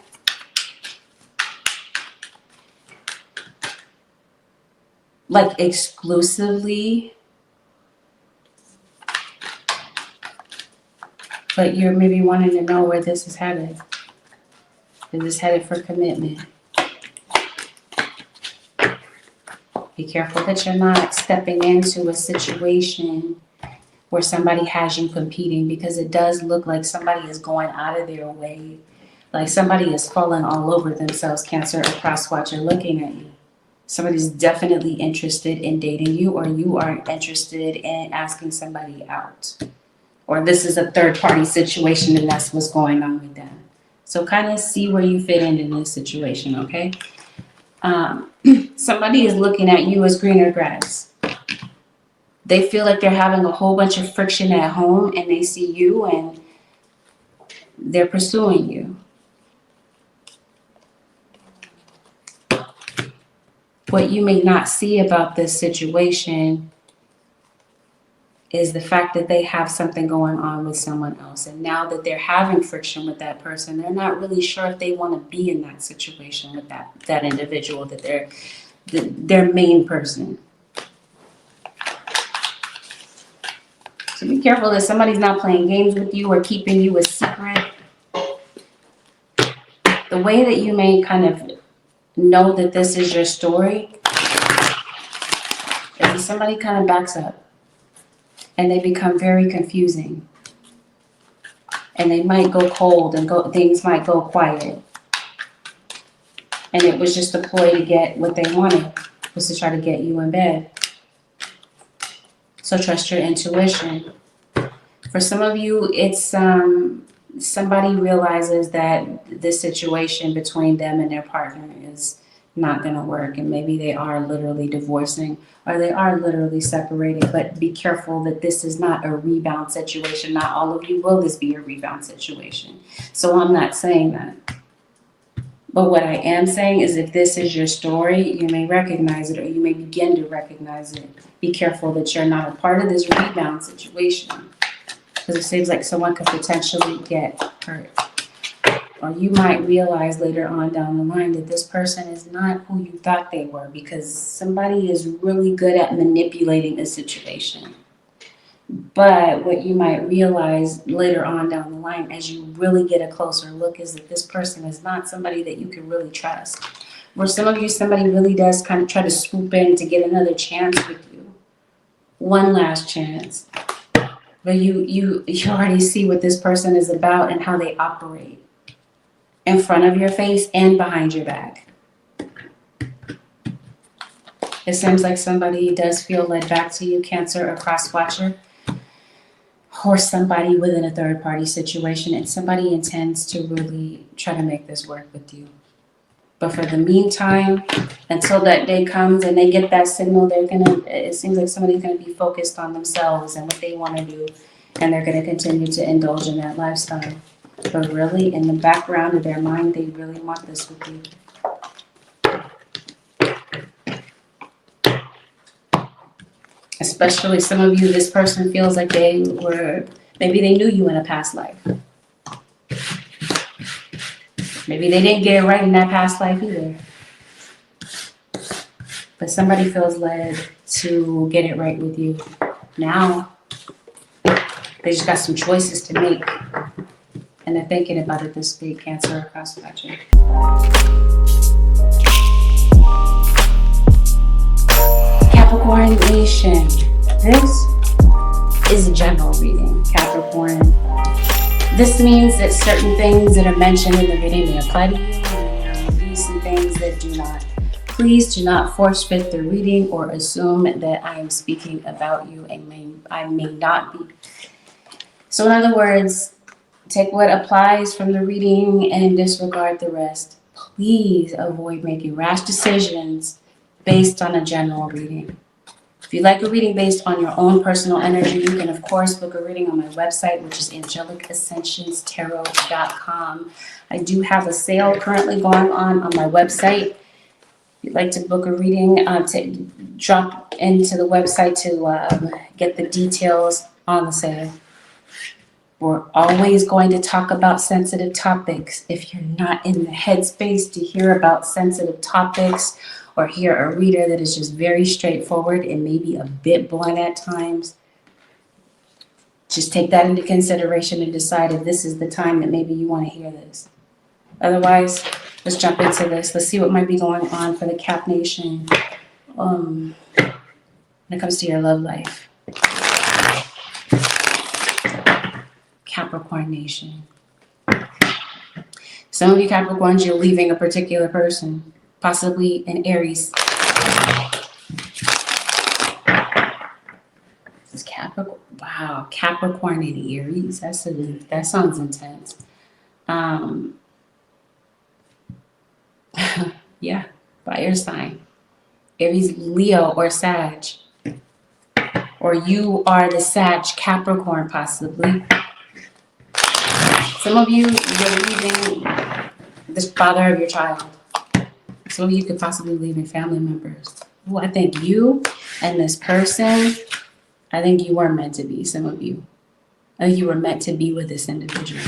Like exclusively, but you're maybe wanting to know where this is headed. Is this headed for commitment? Be careful that you're not stepping into a situation where somebody has you competing, because it does look like somebody is going out of their way. Like somebody is falling all over themselves, Cancer or cross watcher, looking at you. Somebody's definitely interested in dating you, or you are interested in asking somebody out. Or this is a third-party situation and that's what's going on with them. So kind of see where you fit in this situation, okay? Somebody is looking at you as greener grass. They feel like they're having a whole bunch of friction at home and they see you and they're pursuing you. What you may not see about this situation is the fact that they have something going on with someone else. And now that they're having friction with that person, they're not really sure if they want to be in that situation with that individual, that they're their main person. So be careful that somebody's not playing games with you or keeping you a secret. The way that you may kind of know that this is your story is if somebody kind of backs up and they become very confusing, and they might go cold and things might go quiet, and it was just a ploy to get what they wanted, was to try to get you in bed. So trust your intuition. For some of you, it's somebody realizes that the situation between them and their partner is not going to work, and maybe they are literally divorcing or they are literally separated. But be careful that this is not a rebound situation. Not all of you will this be a rebound situation. So I'm not saying that. But what I am saying is if this is your story, you may recognize it, or you may begin to recognize it. Be careful that you're not a part of this rebound situation, because it seems like someone could potentially get hurt. Or you might realize later on down the line that this person is not who you thought they were, because somebody is really good at manipulating a situation. But what you might realize later on down the line as you really get a closer look is that this person is not somebody that you can really trust. For some of you, somebody really does kind of try to swoop in to get another chance with you. One last chance. But you already see what this person is about and how they operate in front of your face and behind your back. It seems like somebody does feel led back to you, Cancer or cross-watcher, or somebody within a third-party situation, and somebody intends to really try to make this work with you. But for the meantime, until that day comes and they get that signal, it seems like somebody's gonna be focused on themselves and what they want to do, and they're gonna continue to indulge in that lifestyle. But really, in the background of their mind, they really want this with you. Especially some of you, this person feels like maybe they knew you in a past life. Maybe they didn't get it right in that past life either. But somebody feels led to get it right with you now. They just got some choices to make. And they're thinking about it this week, Cancer or cross-watcher. Capricorn Nation, this is a general reading, Capricorn. This means that certain things that are mentioned in the reading may apply to you, and there will be some things that do not. Please do not force fit the reading or assume that I am speaking about you and I may not be. So in other words, take what applies from the reading and disregard the rest. Please avoid making rash decisions based on a general reading. If you'd like a reading based on your own personal energy, you can, of course, book a reading on my website, which is angelicsascensionstarot.com. I do have a sale currently going on my website. If you'd like to book a reading, to drop into the website to get the details on the sale. We're always going to talk about sensitive topics. If you're not in the headspace to hear about sensitive topics, or hear a reader that is just very straightforward and maybe a bit blunt at times, just take that into consideration and decide if this is the time that maybe you want to hear this. Otherwise, let's jump into this. Let's see what might be going on for the Cap Nation when it comes to your love life. Capricorn Nation. Some of you Capricorns, you're leaving a particular person. Possibly an Aries. It's Capricorn. Wow, Capricorn and Aries. That sounds intense. Yeah, fire sign. Aries, Leo, or Sag. Or you are the Sag Capricorn, possibly. Some of you, you're leaving the father of your child. Some of you could possibly leave your family members. Well, I think you and this person, I think you were meant to be, some of you. I think you were meant to be with this individual.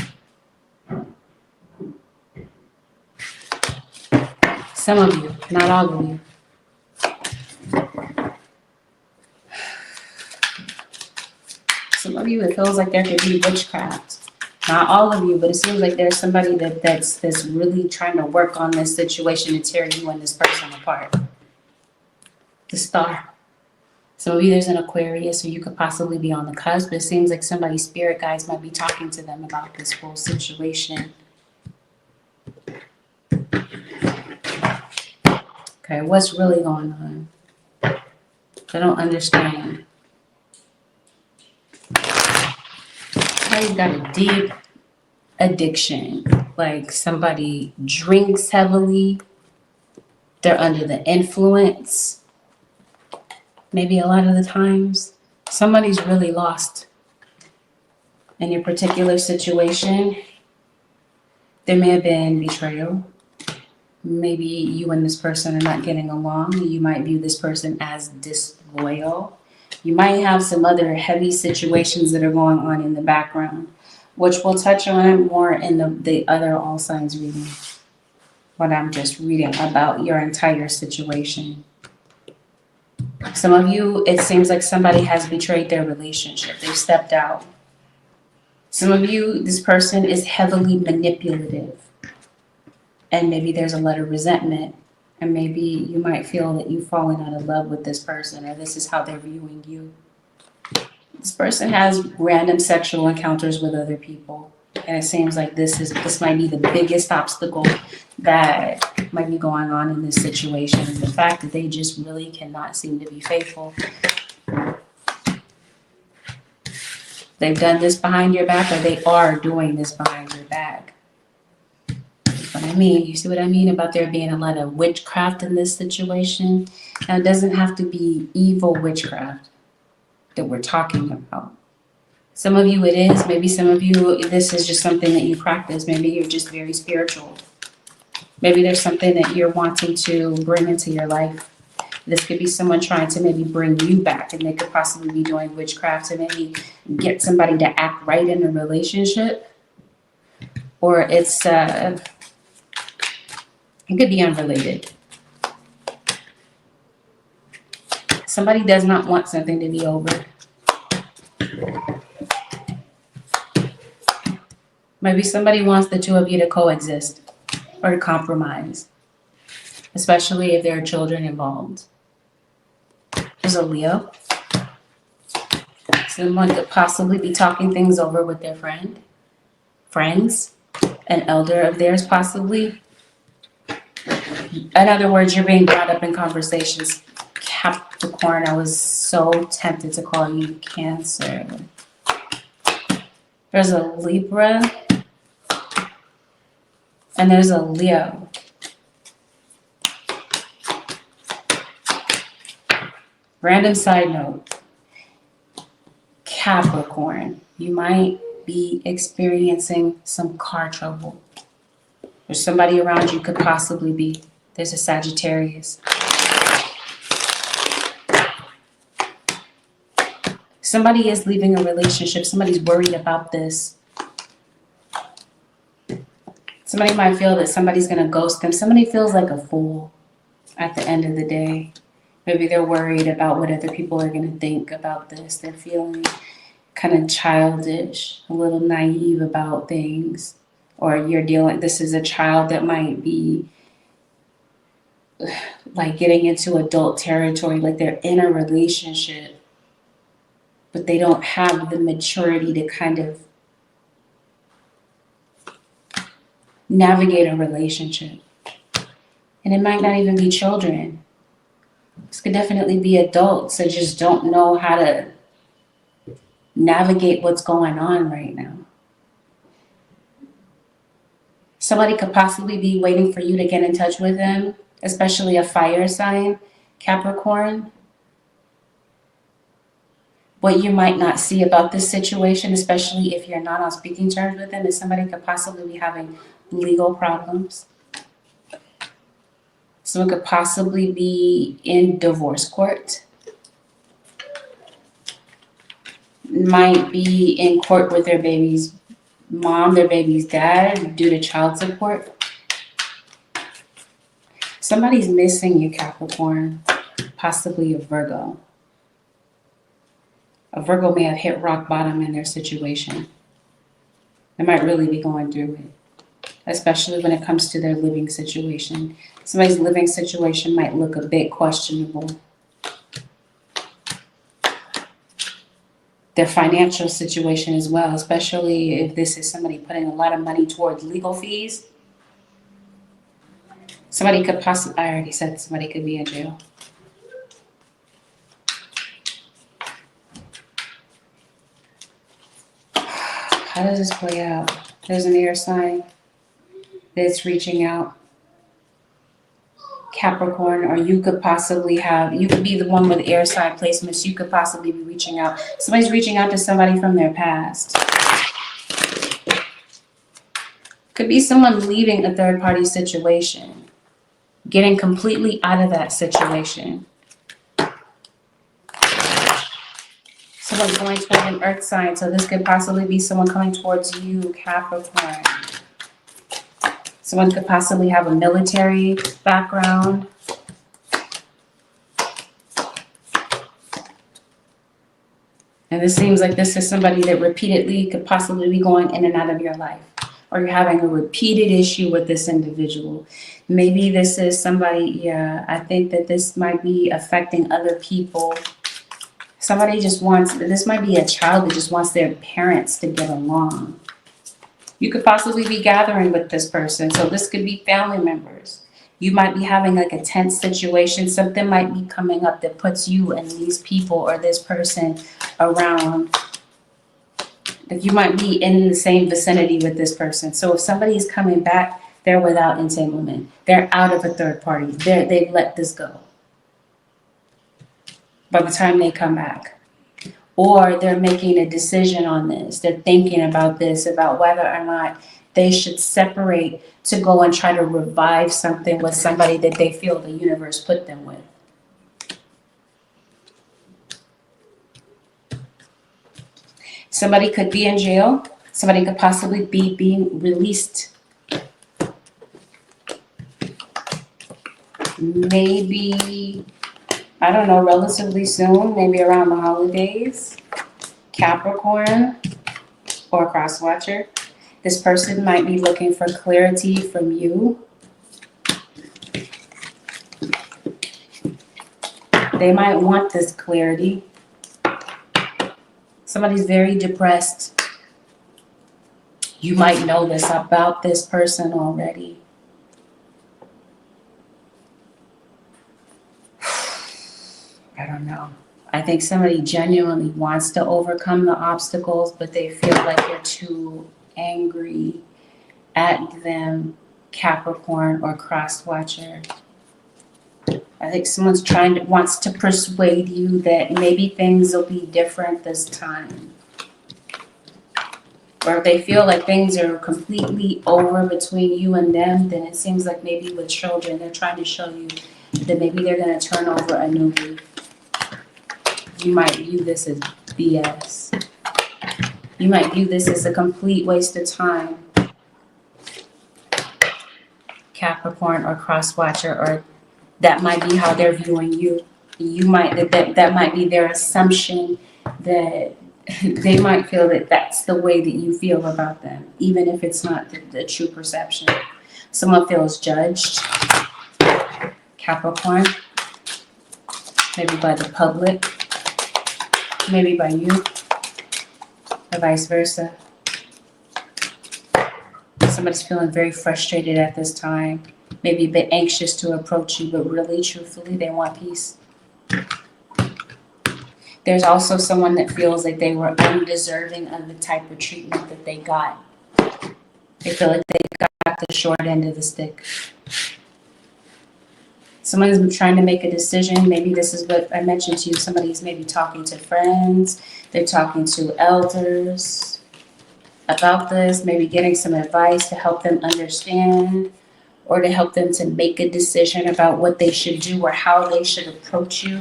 Some of you, not all of you. Some of you, it feels like there could be witchcraft. Not all of you, but it seems like there's somebody that's really trying to work on this situation and tear you and this person apart. The Star. Some of you, there's an Aquarius, or you could possibly be on the cusp, but it seems like somebody's spirit guides might be talking to them about this whole situation. Okay, what's really going on? I don't understand. Somebody's got a deep addiction. Like somebody drinks heavily. They're under the influence. Maybe a lot of the times. Somebody's really lost in your particular situation. There may have been betrayal. Maybe you and this person are not getting along. You might view this person as disloyal. You might have some other heavy situations that are going on in the background, which we'll touch on more in the other all signs reading, when I'm just reading about your entire situation. Some of you, it seems like somebody has betrayed their relationship. They've stepped out. Some of you, this person is heavily manipulative. And maybe there's a lot of resentment. And maybe you might feel that you've fallen out of love with this person, or this is how they're viewing you. This person has random sexual encounters with other people. And it seems like this might be the biggest obstacle that might be going on in this situation, is the fact that they just really cannot seem to be faithful. They've done this behind your back, or they are doing this behind your back. What I mean, you see what I mean about there being a lot of witchcraft in this situation? Now, it doesn't have to be evil witchcraft that we're talking about. Some of you it is. Maybe some of you, this is just something that you practice. Maybe you're just very spiritual. Maybe there's something that you're wanting to bring into your life. This could be someone trying to maybe bring you back, and they could possibly be doing witchcraft to maybe get somebody to act right in a relationship. Or it could be unrelated. Somebody does not want something to be over. Maybe somebody wants the two of you to coexist or to compromise, especially if there are children involved. There's a Leo. Someone could possibly be talking things over with their friends, an elder of theirs possibly. In other words, you're being brought up in conversations. Capricorn, I was so tempted to call you Cancer. There's a Libra. And there's a Leo. Random side note. Capricorn, you might be experiencing some car trouble. There's somebody around you could possibly be. There's a Sagittarius. Somebody is leaving a relationship. Somebody's worried about this. Somebody might feel that somebody's going to ghost them. Somebody feels like a fool at the end of the day. Maybe they're worried about what other people are going to think about this. They're feeling kind of childish, a little naive about things. Or this is a child that might be like getting into adult territory, like they're in a relationship, but they don't have the maturity to kind of navigate a relationship. And it might not even be children. This could definitely be adults that just don't know how to navigate what's going on right now. Somebody could possibly be waiting for you to get in touch with them, especially a fire sign, Capricorn. What you might not see about this situation, especially if you're not on speaking terms with them, is somebody could possibly be having legal problems. Someone could possibly be in divorce court. Might be in court with their baby's mom, their baby's dad, due to child support. Somebody's missing you, Capricorn. Possibly a Virgo. A Virgo may have hit rock bottom in their situation. They might really be going through it, especially when it comes to their living situation. Somebody's living situation might look a bit questionable. Their financial situation as well, especially if this is somebody putting a lot of money towards legal fees. Somebody could possibly, I already said somebody could be in jail. How does this play out? There's an air sign that's reaching out. Capricorn, or you could be the one with air sign placements. You could possibly be reaching out. Somebody's reaching out to somebody from their past. Could be someone leaving a third party situation, getting completely out of that situation. Someone's going toward an earth sign, so this could possibly be someone coming towards you, Capricorn. Someone could possibly have a military background. And this seems like this is somebody that repeatedly could possibly be going in and out of your life. Or you're having a repeated issue with this individual. Maybe this is somebody, yeah, I think that this might be affecting other people. Somebody just wants, this might be a child that just wants their parents to get along. You could possibly be gathering with this person. So this could be family members. You might be having like a tense situation. Something might be coming up that puts you and these people or this person around. Like you might be in the same vicinity with this person. So if somebody's coming back, they're without entanglement. They're out of a third party. They've let this go by the time they come back. Or they're making a decision on this. They're thinking about this, about whether or not they should separate to go and try to revive something with somebody that they feel the universe put them with. Somebody could be in jail. Somebody could possibly be being released. Maybe, I don't know, relatively soon, maybe around the holidays. Capricorn or cross watcher. This person might be looking for clarity from you. They might want this clarity. Somebody's very depressed. You might know this about this person already. I don't know. I think somebody genuinely wants to overcome the obstacles, but they feel like you're too angry at them, Capricorn or cross watcher. I think someone's wants to persuade you that maybe things will be different this time. Or if they feel like things are completely over between you and them, then it seems like maybe with children, they're trying to show you that maybe they're going to turn over a new leaf. You might view this as BS. You might view this as a complete waste of time. Capricorn or cross watcher, or that might be how they're viewing you. You might that might be their assumption, that they might feel that that's the way that you feel about them, even if it's not the true perception. Someone feels judged, Capricorn, maybe by the public, maybe by you, or vice versa. Somebody's feeling very frustrated at this time, maybe a bit anxious to approach you, but really, truthfully, they want peace. There's also someone that feels like they were undeserving of the type of treatment that they got. They feel like they got the short end of the stick. Someone's trying to make a decision. Maybe this is what I mentioned to you. Somebody's maybe talking to friends. They're talking to elders about this, maybe getting some advice to help them understand, or to help them to make a decision about what they should do or how they should approach you,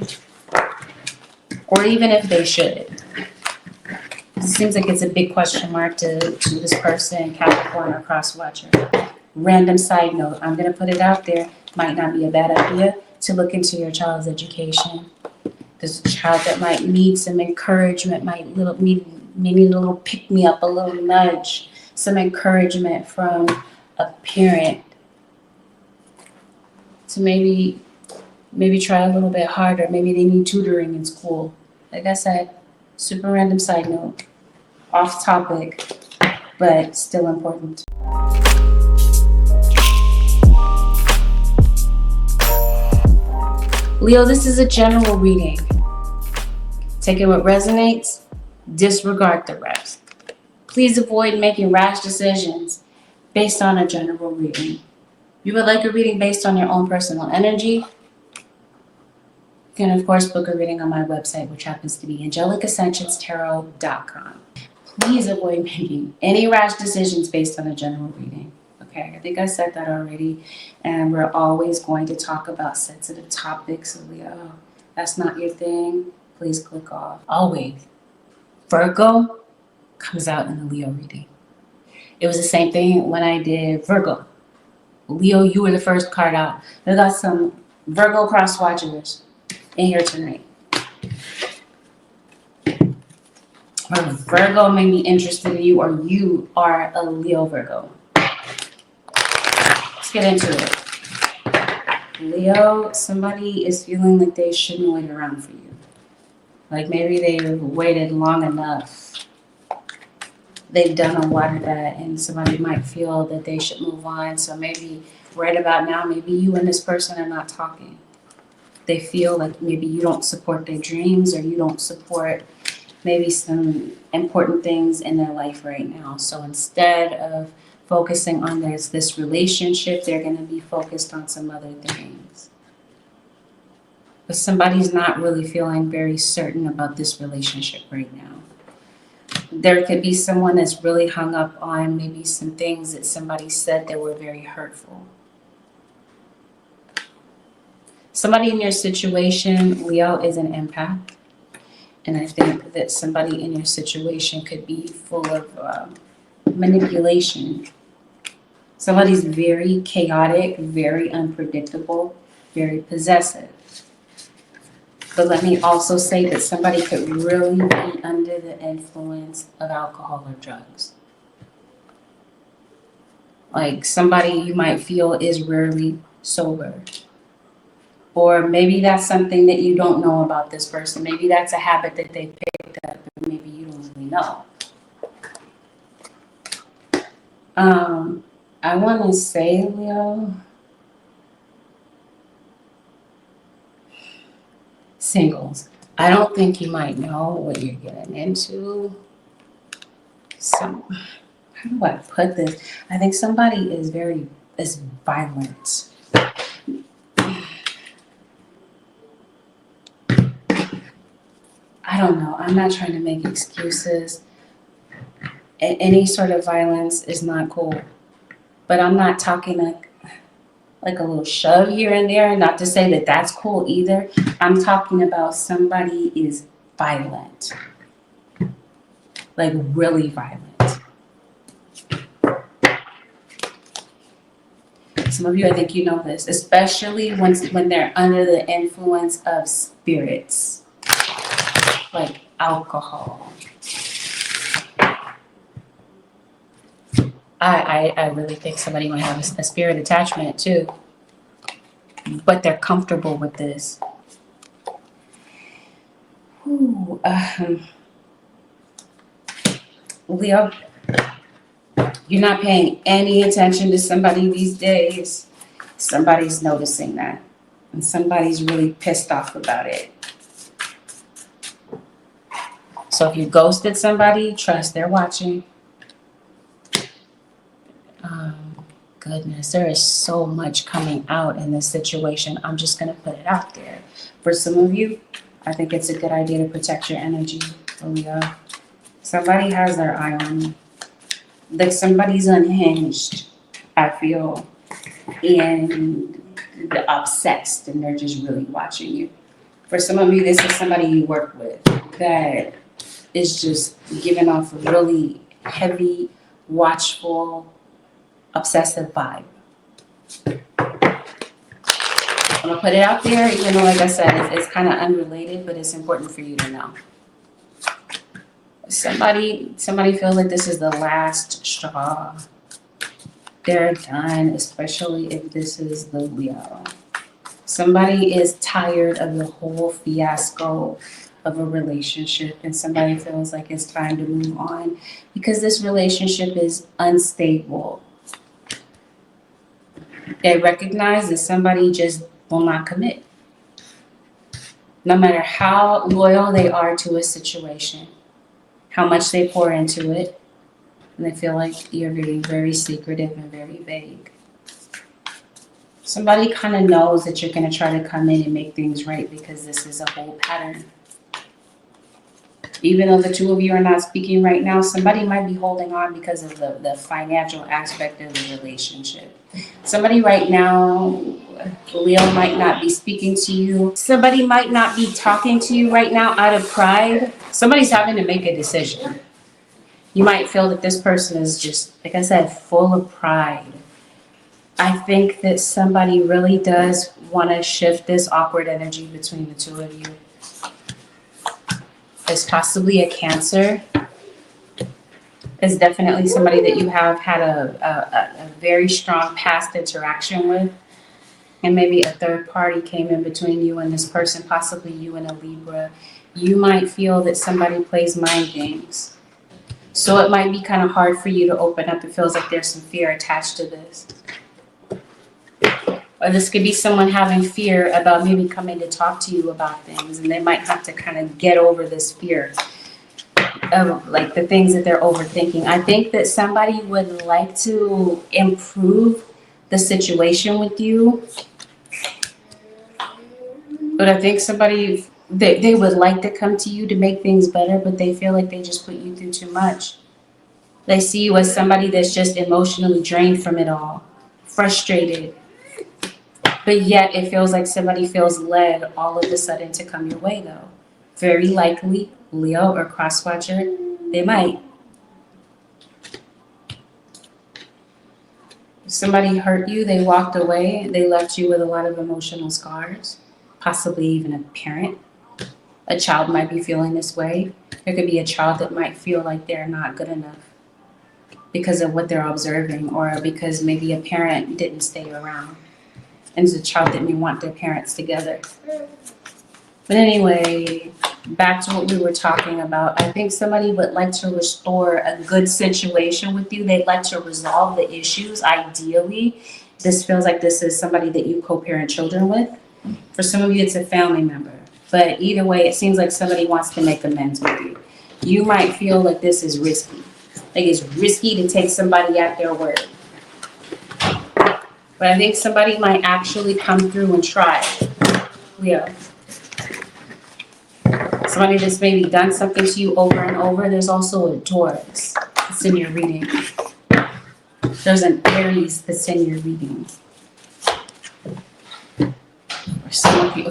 or even if they should. It seems like it's a big question mark to this person, Capricorn or cross watcher. Random side note, I'm going to put it out there. Might not be a bad idea to look into your child's education. There's a child that might need some encouragement, maybe need a little pick-me-up, a little nudge, some encouragement from a parent to maybe try a little bit harder. Maybe they need tutoring in school. Like I said, super random side note, off topic, but still important. Leo, this is a general reading. Take it what resonates, disregard the rest. Please avoid making rash decisions based on a general reading. You would like a reading based on your own personal energy? You can, of course, book a reading on my website, which happens to be angelicasanchez.tarot.com. Please avoid making any rash decisions based on a general reading. Okay, I think I said that already. And we're always going to talk about sensitive topics. So Leo, that's not your thing. Please click off. Always. Virgo comes out in the Leo reading. It was the same thing when I did Virgo. Leo, you were the first card out. We got some Virgo cross watchers in here tonight. or Virgo may be interested in you, or you are a Leo Virgo. Let's get into it. Leo, somebody is feeling like they shouldn't wait around for you. Like maybe they've waited long enough. They've done a lot of that, and somebody might feel that they should move on. So maybe right about now, maybe you and this person are not talking. They feel like maybe you don't support their dreams, or you don't support maybe some important things in their life right now. So instead of focusing on this relationship, they're going to be focused on some other things. But somebody's not really feeling very certain about this relationship right now. There could be someone that's really hung up on maybe some things that somebody said that were very hurtful. Somebody in your situation, Leo, is an empath. And I think that somebody in your situation could be full of manipulation. Somebody's very chaotic, very unpredictable, very possessive. But let me also say that somebody could really be under the influence of alcohol or drugs. Like somebody you might feel is rarely sober. Or maybe that's something that you don't know about this person. Maybe that's a habit that they picked up, and maybe you don't really know. I want to say, Leo, singles. I don't think you might know what you're getting into. How do I put this? I think somebody is violent. I don't know. I'm not trying to make excuses. Any sort of violence is not cool. But I'm not talking like a little shove here and there. Not to say that that's cool either. I'm talking about somebody is violent. Like really violent. Some of you, I think you know this. Especially when they're under the influence of spirits. Like alcohol. I really think somebody might have a spirit attachment too. But they're comfortable with this. Ooh, Leo, you're not paying any attention to somebody these days. Somebody's noticing that. And somebody's really pissed off about it. So if you ghosted somebody, trust they're watching. Goodness, there is so much coming out in this situation. I'm just going to put it out there. For some of you, I think it's a good idea to protect your energy. Leo. Somebody has their eye on you. Like somebody's unhinged, I feel. And they're obsessed and they're just really watching you. For some of you, this is somebody you work with that is just giving off a really heavy, watchful, obsessive vibe. I'm gonna put it out there, even though, like I said, it's kind of unrelated, but it's important for you to know. Somebody feels like this is the last straw. They're done, especially if this is the Leo. Somebody is tired of the whole fiasco of a relationship, and somebody feels like it's time to move on because this relationship is unstable. They recognize that somebody just will not commit. No matter how loyal they are to a situation, how much they pour into it, and they feel like you're being very secretive and very vague. Somebody kind of knows that you're going to try to come in and make things right because this is a whole pattern. Even though the two of you are not speaking right now, somebody might be holding on because of the financial aspect of the relationship. Somebody right now, Leo, might not be speaking to you. Somebody might not be talking to you right now out of pride. Somebody's having to make a decision. You might feel that this person is just, like I said, full of pride. I think that somebody really does want to shift this awkward energy between the two of you. It's possibly a Cancer. is definitely somebody that you have had a very strong past interaction with. And maybe a third party came in between you and this person, possibly you and a Libra. You might feel that somebody plays mind games. So it might be kind of hard for you to open up. It feels like there's some fear attached to this. Or this could be someone having fear about maybe coming to talk to you about things, and they might have to kind of get over this fear of like the things that they're overthinking. I think that somebody would like to improve the situation with you, but I think somebody, they would like to come to you to make things better, but they feel like they just put you through too much. They see you as somebody that's just emotionally drained from it all, frustrated. But yet it feels like somebody feels led all of a sudden to come your way, though. Very likely, Leo or cross-watcher, they might. Somebody hurt you, they walked away, they left you with a lot of emotional scars, possibly even a parent. A child might be feeling this way. There could be a child that might feel like they're not good enough because of what they're observing, or because maybe a parent didn't stay around. And there's a child that may want their parents together. But anyway, back to what we were talking about. I think somebody would like to restore a good situation with you. They'd like to resolve the issues. Ideally, this feels like this is somebody that you co-parent children with. For some of you, it's a family member. But either way, it seems like somebody wants to make amends with you. You might feel like this is risky. Like it's risky to take somebody at their word. But I think somebody might actually come through and try. Leo. Somebody that's maybe done something to you over and over. There's also a Taurus that's in your reading. There's an Aries that's in your reading.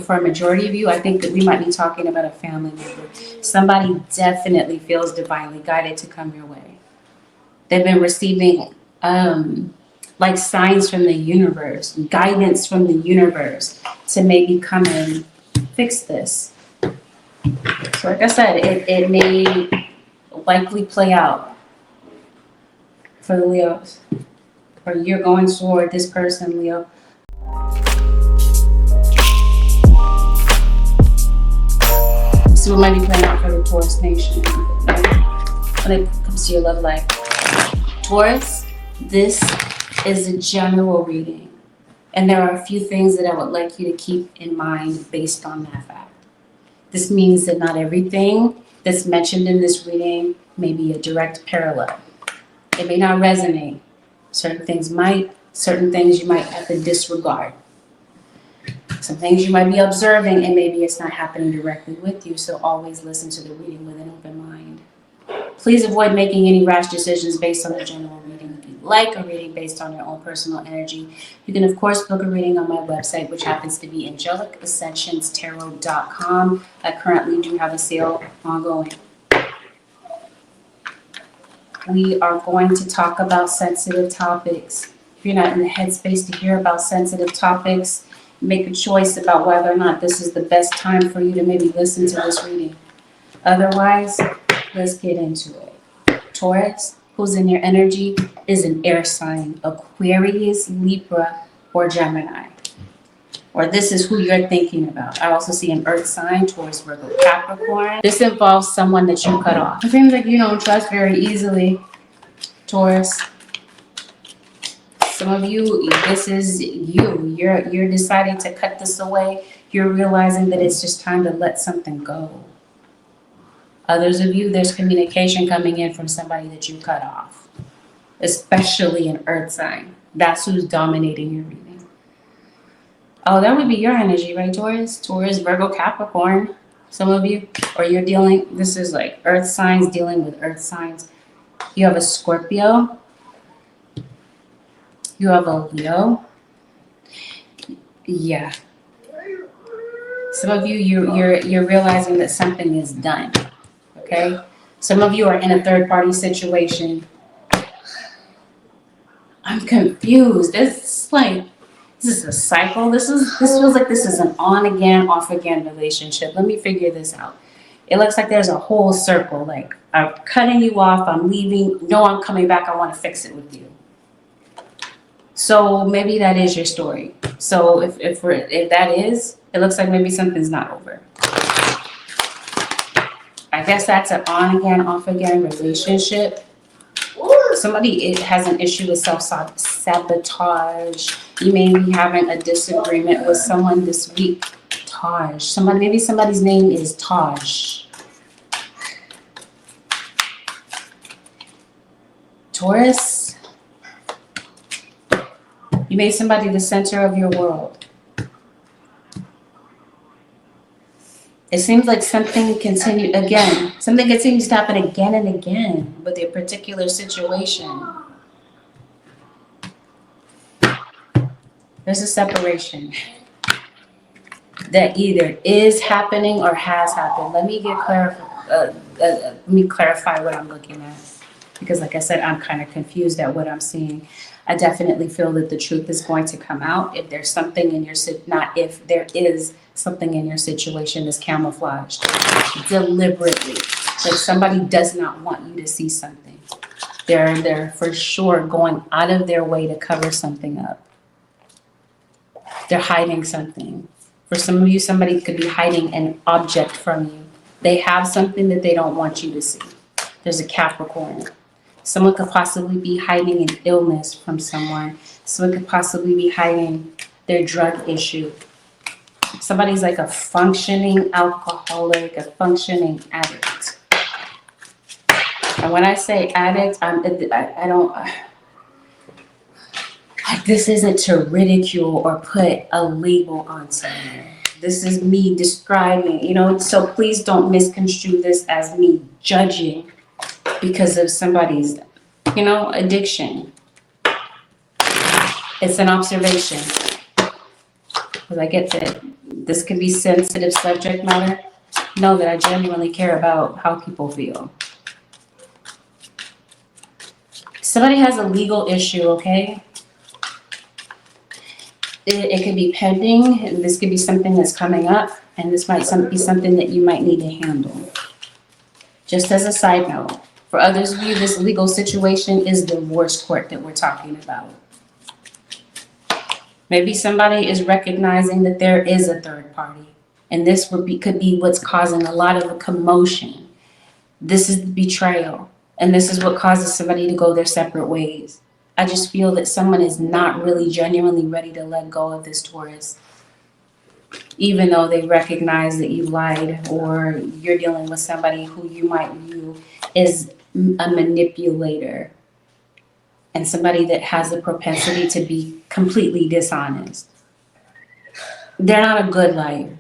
For a majority of you, I think that we might be talking about a family member. Somebody definitely feels divinely guided to come your way. They've been receiving like signs from the universe, guidance from the universe to maybe come and fix this. So like I said, it may likely play out for the Leos. Or you're going toward this person, Leo. So it might be playing out for the Taurus nation when it comes to your love life. Taurus, this is a general reading. And there are a few things that I would like you to keep in mind based on that fact. This means that not everything that's mentioned in this reading may be a direct parallel. It may not resonate. Certain things might, certain things you might have to disregard. Some things you might be observing and maybe it's not happening directly with you, so always listen to the reading with an open mind. Please avoid making any rash decisions based on a general reading. If you'd like a reading based on your own personal energy, you can of course book a reading on my website, which happens to be angelicscensionstarot.com. I currently do have a sale ongoing. We are going to talk about sensitive topics. If you're not in the headspace to hear about sensitive topics, make a choice about whether or not this is the best time for you to maybe listen to this reading. Otherwise, let's get into it. Taurus, who's in your energy, is an air sign. Aquarius, Libra, or Gemini. Or this is who you're thinking about. I also see an earth sign, Taurus, Virgo, Capricorn. This involves someone that you cut off. It seems like you don't trust very easily, Taurus. Some of you, this is you. You're deciding to cut this away. You're realizing that it's just time to let something go. Others of you, there's communication coming in from somebody that you cut off, especially an earth sign. That's who's dominating your reading. Oh, that would be your energy, right, Taurus? Taurus, Virgo, Capricorn. Some of you, or you're dealing, this is like earth signs dealing with earth signs. You have a Scorpio. You have a Leo. Yeah. Some of you, you're realizing that something is done. Okay? Some of you are in a third-party situation. I'm confused. This is a cycle. This feels like this is an on again, off again relationship. Let me figure this out. It looks like there's a whole circle. Like, I'm cutting you off, I'm leaving. No, I'm coming back. I want to fix it with you. So maybe that is your story. So if that is, it looks like maybe something's not over. I guess that's an on again, off again relationship. Somebody has an issue with self-sabotage. You may be having a disagreement with someone this week. Taj. Maybe somebody's name is Taj. Taurus. You made somebody the center of your world. It seems like something continues to happen again and again with a particular situation. There's a separation that either is happening or has happened. Let me clarify what I'm looking at, because like I said, I'm kind of confused at what I'm seeing. I definitely feel that the truth is going to come out. If there's something in your there is something in your situation that's camouflaged deliberately. Like somebody does not want you to see something. They're for sure going out of their way to cover something up. They're hiding something. For some of you, somebody could be hiding an object from you. They have something that they don't want you to see. There's a Capricorn. Someone could possibly be hiding an illness from someone. Someone could possibly be hiding their drug issue. Somebody's like a functioning alcoholic, a functioning addict. And when I say addict, I don't... This isn't to ridicule or put a label on someone. This is me describing, so please don't misconstrue this as me judging because of somebody's, addiction. It's an observation. Because I get that this could be sensitive subject matter. Know that I genuinely care about how people feel. Somebody has a legal issue, okay? It could be pending, and this could be something that's coming up, and this might be something that you might need to handle. Just as a side note, for others of you, this legal situation is divorce court that we're talking about. Maybe somebody is recognizing that there is a third party, and this could be what's causing a lot of a commotion. This is the betrayal, and this is what causes somebody to go their separate ways. I just feel that someone is not really genuinely ready to let go of this Taurus, even though they recognize that you lied or you're dealing with somebody who you might view as a manipulator and somebody that has the propensity to be completely dishonest. They're not a good liar.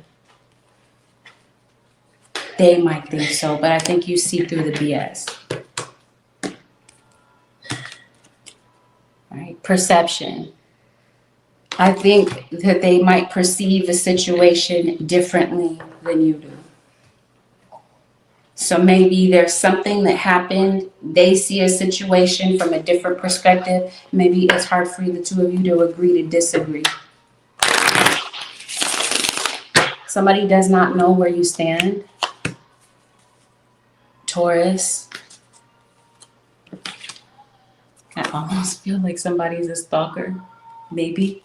They might think so, but I think you see through the BS. Right? Perception. I think that they might perceive the situation differently than you do. So maybe there's something that happened. They see a situation from a different perspective. Maybe it's hard for the two of you to agree to disagree. Somebody does not know where you stand. Taurus. I almost feel like somebody's a stalker. Maybe.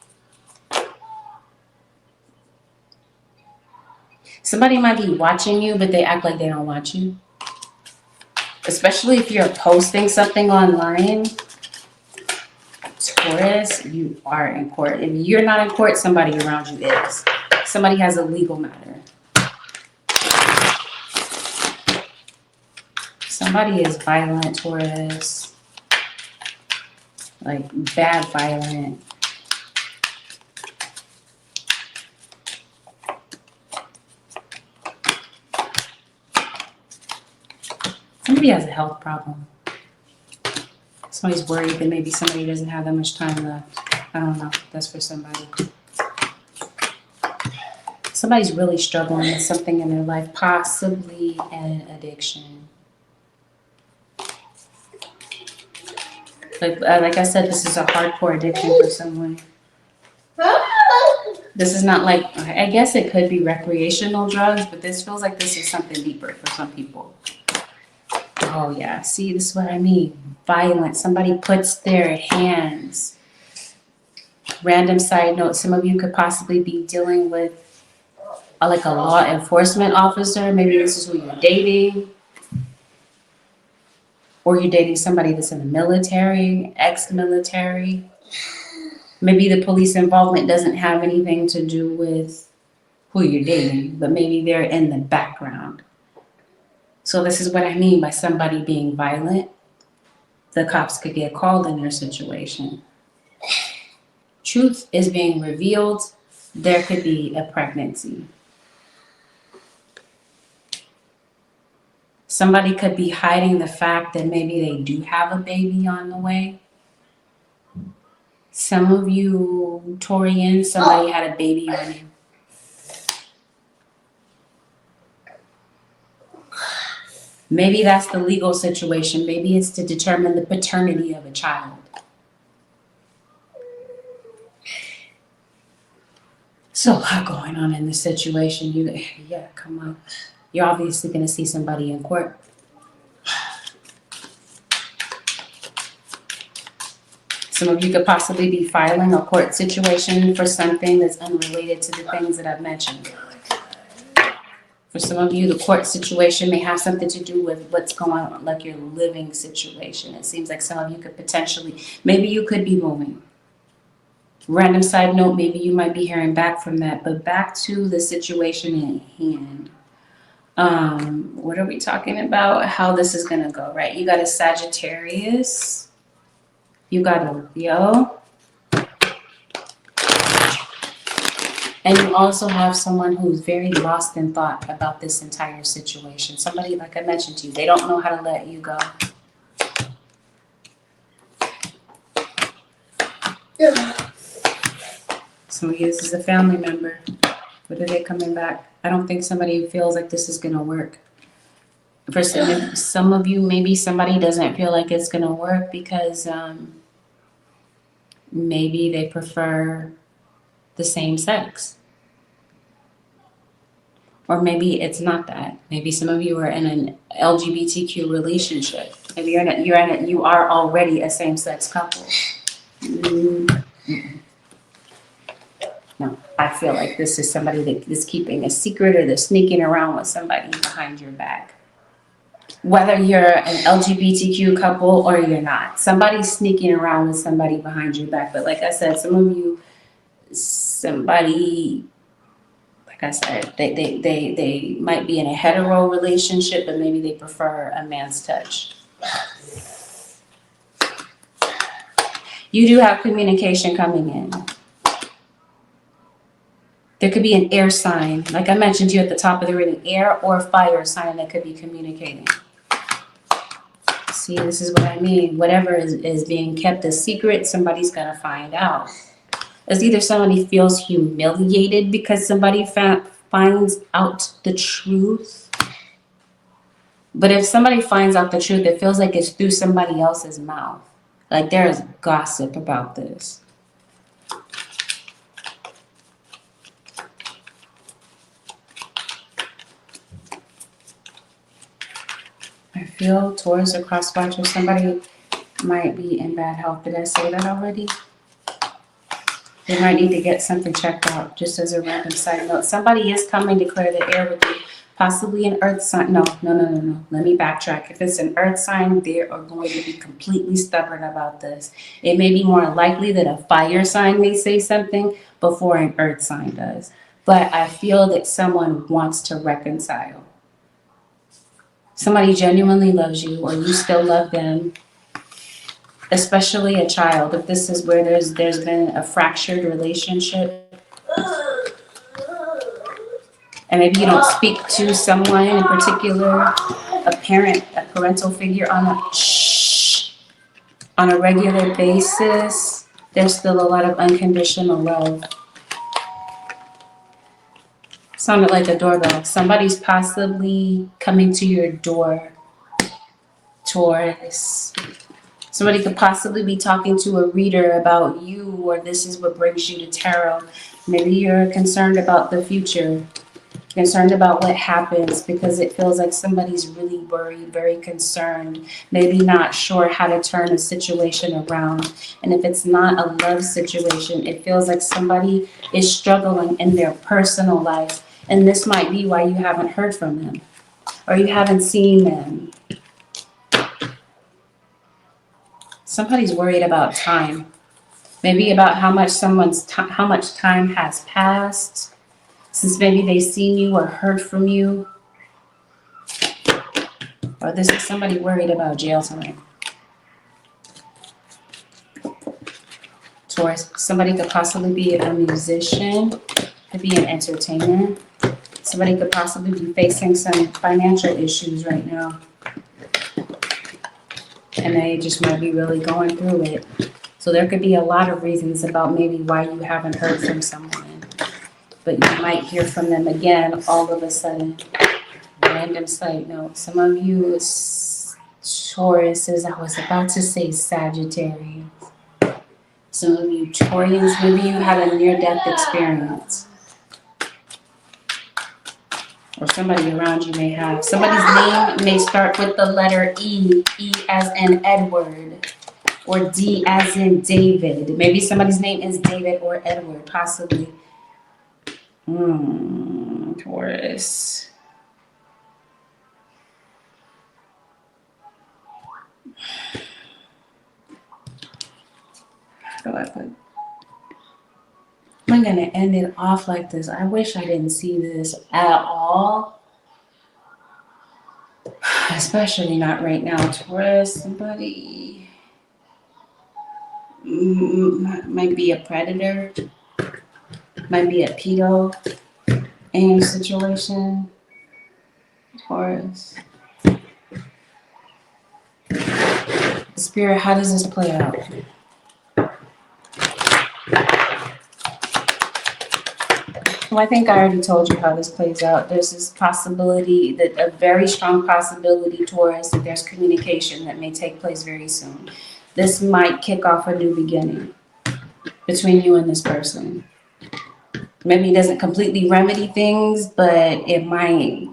Somebody might be watching you, but they act like they don't watch you. Especially if you're posting something online. Taurus, you are in court. If you're not in court, somebody around you is. Somebody has a legal matter. Somebody is violent, Taurus. Like bad violent. Somebody has a health problem. Somebody's worried that maybe somebody doesn't have that much time left. I don't know. That's for somebody. Somebody's really struggling with something in their life, possibly an addiction. Like I said, this is a hardcore addiction for someone. This is not like, I guess it could be recreational drugs, but this feels like this is something deeper for some people. Oh yeah, see, this is what I mean. Violence. Somebody puts their hands. Random side note, some of you could possibly be dealing with like a law enforcement officer. Maybe this is who you're dating. Or you're dating somebody that's in the military, ex-military. Maybe the police involvement doesn't have anything to do with who you're dating, but maybe they're in the background. So this is what I mean by somebody being violent. The cops could get called in their situation. Truth is being revealed. There could be a pregnancy. Somebody could be hiding the fact that maybe they do have a baby on the way. Some of you Taurians, somebody had a baby on you. Maybe that's the legal situation. Maybe it's to determine the paternity of a child. So a lot going on in this situation. Yeah, come on. You're obviously going to see somebody in court. Some of you could possibly be filing a court situation for something that's unrelated to the things that I've mentioned. For some of you, the court situation may have something to do with what's going on, like your living situation. It seems like some of you could potentially, maybe you could be moving. Random side note, maybe you might be hearing back from that, but back to the situation at hand. What are we talking about? How this is going to go, right? You got a Sagittarius. You got a Leo. And you also have someone who's very lost in thought about this entire situation. Somebody, like I mentioned to you, they don't know how to let you go. Some of you, this is a family member. What are they coming back? I don't think somebody feels like this is going to work. For some of you, maybe somebody doesn't feel like it's going to work because maybe they prefer the same sex. Or maybe it's not that. Maybe some of you are in an LGBTQ relationship. Maybe you are already a same-sex couple. No, I feel like this is somebody that is keeping a secret or they're sneaking around with somebody behind your back. Whether you're an LGBTQ couple or you're not, somebody's sneaking around with somebody behind your back. But like I said, some of you, somebody, like I said, they might be in a hetero relationship, but maybe they prefer a man's touch. You do have communication coming in. There could be an air sign, like I mentioned to you at the top of the reading, air or fire sign that could be communicating. See, this is what I mean. Whatever is being kept a secret, somebody's going to find out. It's either somebody feels humiliated because somebody finds out the truth. But if somebody finds out the truth, it feels like it's through somebody else's mouth. Like there's gossip about this. I feel Taurus or cross-watcher, somebody might be in bad health. Did I say that already? They might need to get something checked out, just as a random side note. Somebody is coming to clear the air with you, possibly an earth sign. No. Let me backtrack. If it's an earth sign, they are going to be completely stubborn about this. It may be more likely that a fire sign may say something before an earth sign does. But I feel that someone wants to reconcile. Somebody genuinely loves you, or you still love them, especially a child. If this is where there's been a fractured relationship, and maybe you don't speak to someone in particular, a parent, a parental figure on a regular basis, there's still a lot of unconditional love. Sounded like a doorbell. Somebody's possibly coming to your door, Taurus. Somebody could possibly be talking to a reader about you, or this is what brings you to tarot. Maybe you're concerned about the future, concerned about what happens, because it feels like somebody's really worried, very concerned, maybe not sure how to turn a situation around. And if it's not a love situation, it feels like somebody is struggling in their personal life. And this might be why you haven't heard from them or you haven't seen them. Somebody's worried about time. Maybe about how much how much time has passed since maybe they've seen you or heard from you. Or this is somebody worried about jail time. Taurus, somebody could possibly be a musician, could be an entertainer. Somebody could possibly be facing some financial issues right now. And they just might be really going through it. So there could be a lot of reasons about maybe why you haven't heard from someone. But you might hear from them again all of a sudden. Random side note. Some of you Tauruses, I was about to say Sagittarius. Some of you Taurians, maybe you had a near-death experience. Or somebody around you may have. Somebody's name may start with the letter E. E as in Edward. Or D as in David. Maybe somebody's name is David or Edward, possibly. Taurus. How do I put? I'm going to end it off like this. I wish I didn't see this at all. Especially not right now. Taurus, somebody might be a predator. Might be a pedo in your situation. Taurus. Spirit, how does this play out? Well, I think I already told you how this plays out. There's this possibility, that a very strong possibility, Taurus, that there's communication that may take place very soon. This might kick off a new beginning between you and this person. Maybe it doesn't completely remedy things, but it might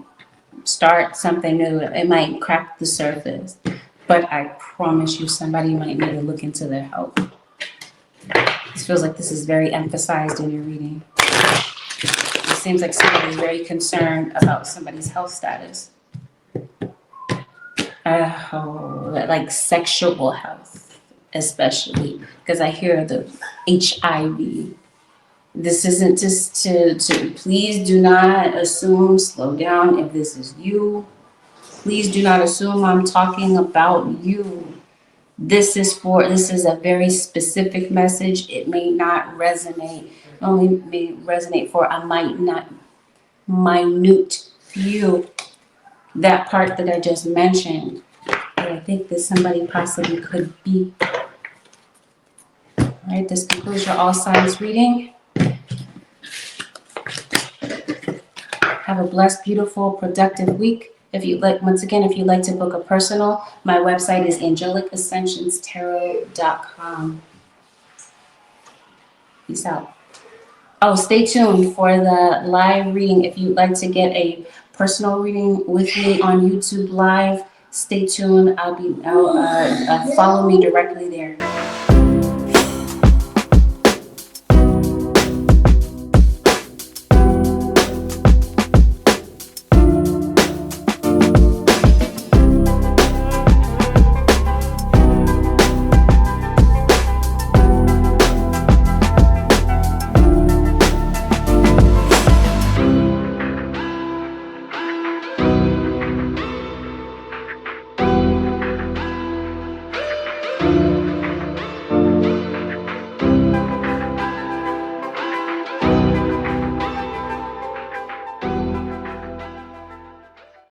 start something new. It might crack the surface. But I promise you, somebody might need to look into their health. It feels like this is very emphasized in your reading. It seems like somebody's very concerned about somebody's health status. Like sexual health, especially, because I hear the HIV. This isn't just to please do not assume, slow down if this is you. Please do not assume I'm talking about you. This is a very specific message. It may not resonate. Only may resonate for a minute few. That part that I just mentioned. But I think that somebody possibly could be. All right, this concludes your all signs reading. Have a blessed, beautiful, productive week. If you'd like, once again, if you'd like to book a personal, my website is angelic-ascensions-tarot.com. Peace out. Oh, stay tuned for the live reading. If you'd like to get a personal reading with me on YouTube Live, stay tuned. I'll follow me directly there.